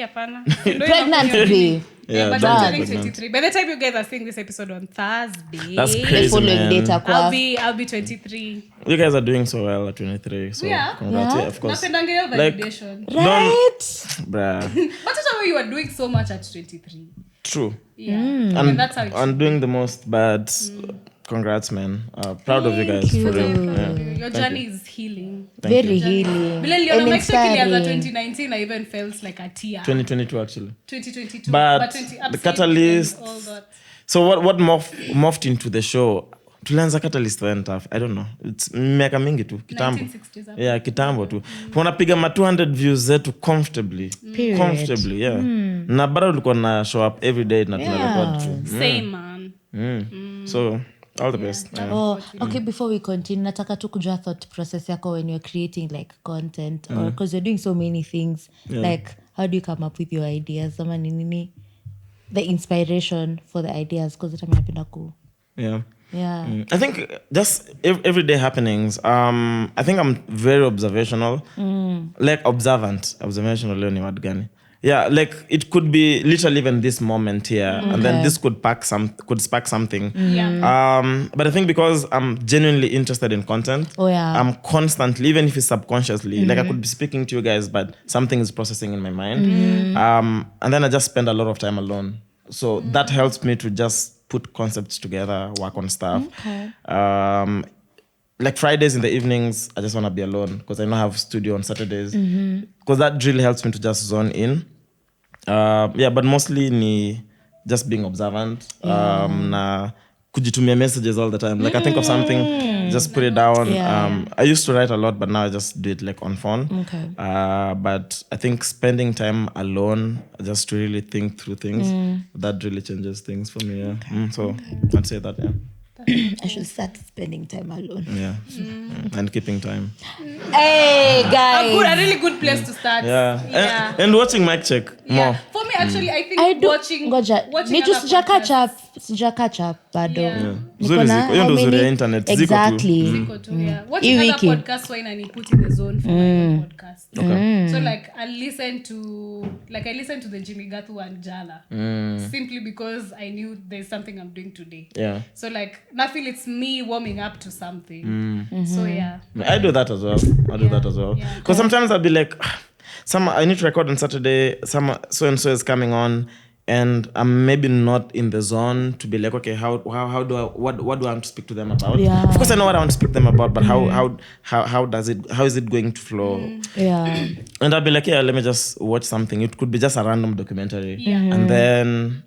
[SPEAKER 1] Hapana.
[SPEAKER 3] Pregnancy.
[SPEAKER 2] Yeah,
[SPEAKER 1] But
[SPEAKER 2] don't
[SPEAKER 1] I'm
[SPEAKER 2] get
[SPEAKER 1] turning
[SPEAKER 2] pregnant.
[SPEAKER 1] 23. By the time you guys are seeing this episode on Thursday,
[SPEAKER 2] That's
[SPEAKER 3] The
[SPEAKER 2] crazy,
[SPEAKER 3] following
[SPEAKER 2] man.
[SPEAKER 3] data kwa.
[SPEAKER 1] I'll be 23.
[SPEAKER 2] You guys are doing so well at 23. So
[SPEAKER 1] Yeah.
[SPEAKER 2] congrats.
[SPEAKER 3] Yeah.
[SPEAKER 2] Yeah, of course.
[SPEAKER 1] Napendanga hiyo validation.
[SPEAKER 3] Right?
[SPEAKER 2] Bruh.
[SPEAKER 1] But that's how you are doing so much at 23.
[SPEAKER 2] True.
[SPEAKER 1] Yeah. And that's how it
[SPEAKER 2] I'm doing the most, but congrats, man. Proud of you guys,
[SPEAKER 3] Thank
[SPEAKER 2] for real.
[SPEAKER 3] you.
[SPEAKER 2] Yeah.
[SPEAKER 1] Your journey is healing.
[SPEAKER 3] Very healing.
[SPEAKER 1] Vile
[SPEAKER 3] And
[SPEAKER 1] niliona MicCheque ilianza
[SPEAKER 3] inspiring.
[SPEAKER 1] 2019, I even felt like a tear.
[SPEAKER 2] 2022 actually.
[SPEAKER 1] 2022.
[SPEAKER 2] But the
[SPEAKER 1] upside
[SPEAKER 2] catalyst-
[SPEAKER 1] and all that.
[SPEAKER 2] So what morphed into the show? Tulianza Catalyst went off. I don't know. It's miaka mingi tu kitambo.
[SPEAKER 1] 1960s hapo.
[SPEAKER 2] Yeah, kitambo tu. Tunapiga ma 200 views zetu comfortably.
[SPEAKER 3] Period.
[SPEAKER 2] Comfortably, yeah. Na bado tulikuwa na show up every day na tunarecord tu.
[SPEAKER 1] Same, man.
[SPEAKER 2] So all the best. Yeah.
[SPEAKER 3] Oh, okay, before we continue, nataka tu kujua thought process yako when you're creating like content or because you're doing so many things. Like, how do you come up with your ideas? Ama ni nini? The inspiration for the ideas because hata mimi napenda ku.
[SPEAKER 2] Yeah.
[SPEAKER 3] Yeah.
[SPEAKER 2] I think just everyday happenings. I think I'm very observational, like observational learning word gani. Yeah, like it could be literally even this moment here, and then this could spark something.
[SPEAKER 1] Yeah.
[SPEAKER 2] But I think because I'm genuinely interested in content,
[SPEAKER 3] Oh, yeah.
[SPEAKER 2] I'm constantly, even if it's subconsciously, like I could be speaking to you guys, but something is processing in my mind. And then I just spend a lot of time alone. So that helps me to just put concepts together, work on stuff.
[SPEAKER 3] Okay.
[SPEAKER 2] Like Fridays in the evenings, I just want to be alone because I know I have studio on Saturdays. Because that really helps me to just zone in. Yeah, but mostly ni just being observant. Na kujitumia messages all the time. Like I think of something, just put it down.
[SPEAKER 3] Yeah.
[SPEAKER 2] I used to write a lot, but now I just do it like on phone.
[SPEAKER 3] Okay.
[SPEAKER 2] But I think spending time alone, just to really think through things, that really changes things for me. Yeah. So I'd say that, yeah.
[SPEAKER 3] I should start spending time alone.
[SPEAKER 2] Yeah. And keeping time.
[SPEAKER 3] Hey guys.
[SPEAKER 1] A really good place to start.
[SPEAKER 2] Yeah. And watching MicCheque more.
[SPEAKER 1] Yeah. For me, actually, I think
[SPEAKER 3] I do
[SPEAKER 1] watching
[SPEAKER 3] ngoja
[SPEAKER 1] watching
[SPEAKER 3] ni tu
[SPEAKER 1] other
[SPEAKER 3] sija catch
[SPEAKER 1] podcasts.
[SPEAKER 3] up sija catch up bado.
[SPEAKER 1] Yeah.
[SPEAKER 3] Niko
[SPEAKER 2] Zuri
[SPEAKER 3] na
[SPEAKER 2] ziko. Hiyo
[SPEAKER 3] how
[SPEAKER 2] ndo uzuri
[SPEAKER 3] many?
[SPEAKER 2] ya internet. Ziko tu.
[SPEAKER 3] Exactly.
[SPEAKER 1] Ziko tu, yeah. Watching other
[SPEAKER 3] wiki.
[SPEAKER 1] podcasts why nani put in the zone for my own podcast. So like I listen to the Jimmy Gathu and Jala simply because I knew there's something I'm doing today.
[SPEAKER 2] Yeah.
[SPEAKER 1] So like I feel it's me warming up to something. So yeah.
[SPEAKER 2] I do that as well.
[SPEAKER 1] Yeah.
[SPEAKER 2] Because sometimes I'll be like, I need to record on Saturday. So and so is coming on. and I'm maybe not in the zone to be like, okay, how do I what do I want to speak to them about?
[SPEAKER 3] Yeah.
[SPEAKER 2] Of course I know what I want to speak to them about, but how is it going to flow?
[SPEAKER 3] Yeah.
[SPEAKER 2] And I'll be like, yeah, let me just watch something. It could be just a random documentary. And then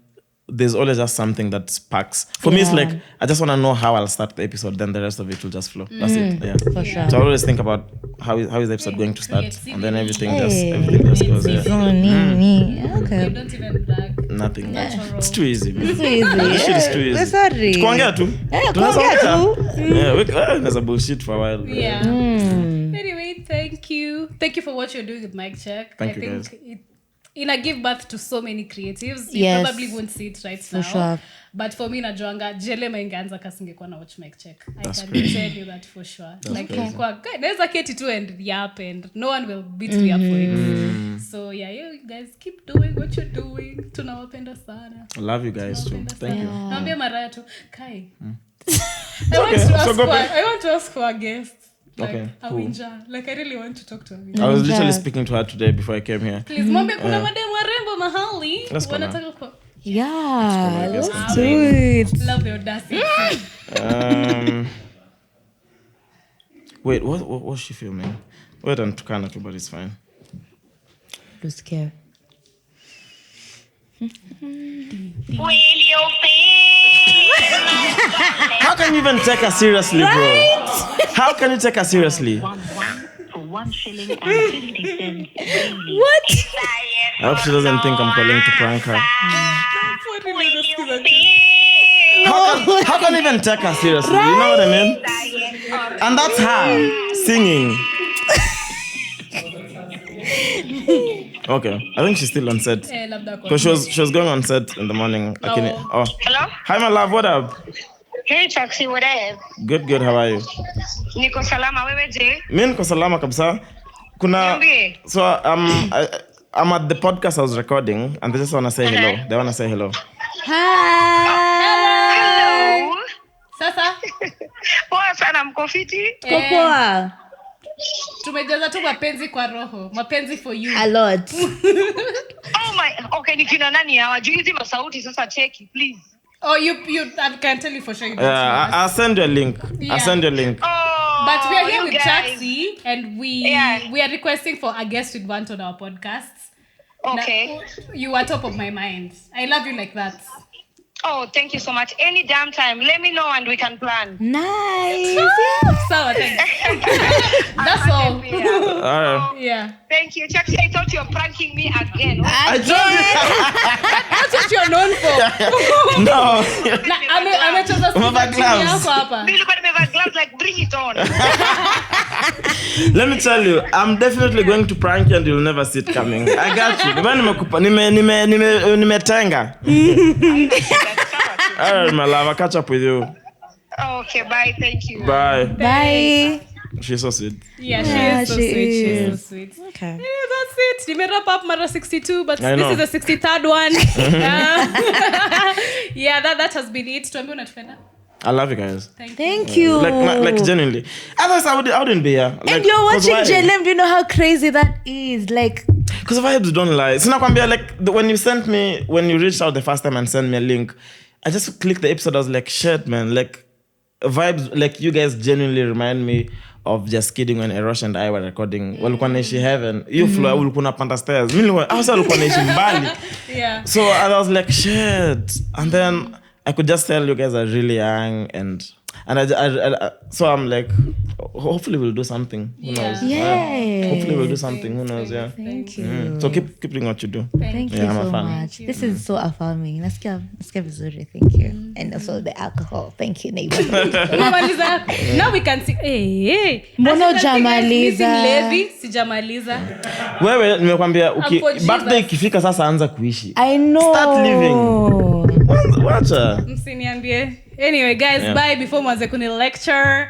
[SPEAKER 2] there's always just something that sparks. For me, it's like, I just want to know how I'll start the episode, then the rest of it will just flow. That's it. Yeah.
[SPEAKER 3] For sure.
[SPEAKER 2] So I always think about how is the episode going to start, and then everything just goes. Yeah.
[SPEAKER 3] Okay.
[SPEAKER 1] You don't even brag.
[SPEAKER 2] Nothing.
[SPEAKER 1] Natural.
[SPEAKER 2] It's too easy. Man.
[SPEAKER 3] Too easy.
[SPEAKER 2] This shit is too easy.
[SPEAKER 3] We're sorry.
[SPEAKER 2] Kuongea tu.
[SPEAKER 3] Kuongea tu.
[SPEAKER 2] Yeah, there's a bullshit for a while.
[SPEAKER 1] Yeah. Anyway, thank you. Thank you for what you're doing with MicCheque.
[SPEAKER 2] Thank
[SPEAKER 1] I
[SPEAKER 2] you,
[SPEAKER 1] think it give birth to so many creatives. You
[SPEAKER 3] Yes.
[SPEAKER 1] probably won't see it right now.
[SPEAKER 3] sure.
[SPEAKER 1] But for me, najuanga jelema ingeanza kasingekuwa na watch MicCheque. I
[SPEAKER 2] That's
[SPEAKER 1] can
[SPEAKER 2] crazy.
[SPEAKER 1] tell you that for sure. Like there's keti tu and yap, and no one will beat me up for it. So yeah, you guys keep doing what you're doing. Tunawapenda sana.
[SPEAKER 2] I love you guys too. Thank you.
[SPEAKER 1] Naambia Maraya tu, Kai.
[SPEAKER 2] Okay.
[SPEAKER 1] I want to ask for a guest. Like,
[SPEAKER 2] Okay, cool.
[SPEAKER 1] Awinja. Like, I really want to talk to Awinja.
[SPEAKER 2] I was literally speaking to her today before I came here.
[SPEAKER 1] Please, mwambie kuna madem warembo mahali.
[SPEAKER 2] Let's go now.
[SPEAKER 1] Wanataka kwa...
[SPEAKER 3] Yeah.
[SPEAKER 2] Let's
[SPEAKER 3] Let's do it.
[SPEAKER 1] Love the audacity.
[SPEAKER 2] Wait, what's she filming? Wait, and Tukana too, but it's fine.
[SPEAKER 3] Too scared.
[SPEAKER 2] How can you even take her seriously, bro? How can you take her seriously?
[SPEAKER 4] 1 for 1 shilling and 50 cents daily.
[SPEAKER 3] What?
[SPEAKER 2] I hope she doesn't think I'm calling to prank her. How can you even take her seriously? You know what I mean? And that's her singing. Okay, I think she's still on set.
[SPEAKER 1] Labda kwa...
[SPEAKER 2] Because she was going on set in the morning.
[SPEAKER 4] Hello?
[SPEAKER 2] Hi, my love. What up?
[SPEAKER 4] Hey, Chaxy, what up?
[SPEAKER 2] Good. How are you?
[SPEAKER 4] Niko salama, wewe je?
[SPEAKER 2] Mi niko salama kabisa. Kuna
[SPEAKER 4] Niambie.
[SPEAKER 2] so I'm at the podcast I was recording, and they just wanna say hello. They wanna say hello.
[SPEAKER 3] Hi.
[SPEAKER 4] Hello.
[SPEAKER 1] Sasa,
[SPEAKER 4] Poa sana, mko fiti?
[SPEAKER 3] Poa.
[SPEAKER 1] tumejaza tu mapenzi kwa roho. Mapenzi for you.
[SPEAKER 3] A lot.
[SPEAKER 4] Oh my, okay, nikina nani hawajui hizi masauti sasa cheki, please.
[SPEAKER 1] Oh, you I can tell you for sure.
[SPEAKER 2] I'll send you a link.
[SPEAKER 1] Yeah.
[SPEAKER 2] I'll send you a link.
[SPEAKER 4] Oh,
[SPEAKER 1] But we are here
[SPEAKER 4] you
[SPEAKER 1] with
[SPEAKER 4] guys.
[SPEAKER 1] Chaxy, and we are requesting for a guest we'd want on our podcasts.
[SPEAKER 4] Okay.
[SPEAKER 1] You are top of my mind. I love you like that.
[SPEAKER 4] Oh, thank you so much. Any damn time, let me know and we can plan.
[SPEAKER 3] Nice.
[SPEAKER 1] So thanks. That's all.
[SPEAKER 2] Alright.
[SPEAKER 1] Yeah.
[SPEAKER 4] Thank you. Chaxy, I thought you were pranking me again.
[SPEAKER 2] I told
[SPEAKER 1] That's what you're known for.
[SPEAKER 2] you. No.
[SPEAKER 1] Amecheza
[SPEAKER 2] Umevaa gloves.
[SPEAKER 1] yako hapa.
[SPEAKER 4] Nilikuwa nimevaa gloves, like bring it on.
[SPEAKER 2] Let me tell you, I'm definitely going to prank you and you'll never see it coming. I got you. Nimetenga. Alright, my love. I'll catch up with you.
[SPEAKER 4] Okay, bye. Thank you.
[SPEAKER 2] Bye.
[SPEAKER 3] Bye.
[SPEAKER 2] She's so sweet.
[SPEAKER 1] Yeah, she is so
[SPEAKER 3] she
[SPEAKER 1] sweet. She's so
[SPEAKER 3] is.
[SPEAKER 1] sweet.
[SPEAKER 3] Okay.
[SPEAKER 1] Yeah, that's it. You made wrap up Mara 62, but
[SPEAKER 2] I know.
[SPEAKER 1] this is the 63rd one. Yeah, that has been it. Tuambie unatupenda.
[SPEAKER 2] I love you guys.
[SPEAKER 3] Thank you.
[SPEAKER 2] Like genuinely. Otherwise, I wouldn't be here. Like,
[SPEAKER 3] And you're watching
[SPEAKER 2] 'cause why?
[SPEAKER 3] JLM. Do you know how crazy that is? Like,
[SPEAKER 2] Because vibes don't lie. Sina kwambia, like, when you reached out the first time and sent me a link, I just clicked the episode. I was like, shit, man. Like, vibes, like, you guys genuinely remind me of Just Kidding when Erosh and I were recording. Walikuwa naishi heaven. You floor, ulikuwa unapanda stairs. Mimi walikuwa naishi mbali.
[SPEAKER 1] Yeah.
[SPEAKER 2] So I was like, shit. And then I could just tell you guys are really young, and so I'm like, hopefully we'll do something. Who knows?
[SPEAKER 3] yeah.
[SPEAKER 2] Hopefully we'll do something. Who knows? Yeah.
[SPEAKER 3] Thank you.
[SPEAKER 2] So keep doing what you do.
[SPEAKER 3] Thank you
[SPEAKER 2] Yeah, I'm a
[SPEAKER 3] so
[SPEAKER 2] fan.
[SPEAKER 3] much. This is so affirming. Nasikia vizuri. Thank you. And also the alcohol. Thank you, Neighbourhood.
[SPEAKER 1] Umemaliza? Now we can see. Hey.
[SPEAKER 3] Mbona
[SPEAKER 1] As you can see, guys,
[SPEAKER 3] hujamaliza?
[SPEAKER 1] missing Levi, sijamaliza.
[SPEAKER 2] Wewe nimekwambia
[SPEAKER 1] For Jesus.
[SPEAKER 2] birthday ikifika sasa anza kuishi.
[SPEAKER 3] I know.
[SPEAKER 2] Start living. Wacha.
[SPEAKER 1] Msiniambie. Anyway, guys,
[SPEAKER 2] Yeah.
[SPEAKER 1] bye before mwanze kuni lecture.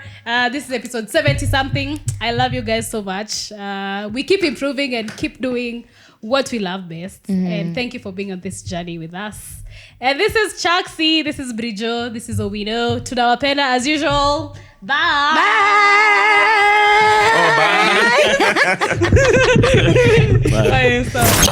[SPEAKER 1] This is episode 70 something. I love you guys so much. We keep improving and keep doing what we love best. And thank you for being on this journey with us. And this is Chaxy, this is Brijo, this is Owino. Tunawapenda as usual. Bye.
[SPEAKER 3] Bye.
[SPEAKER 2] Bye.
[SPEAKER 1] Bye.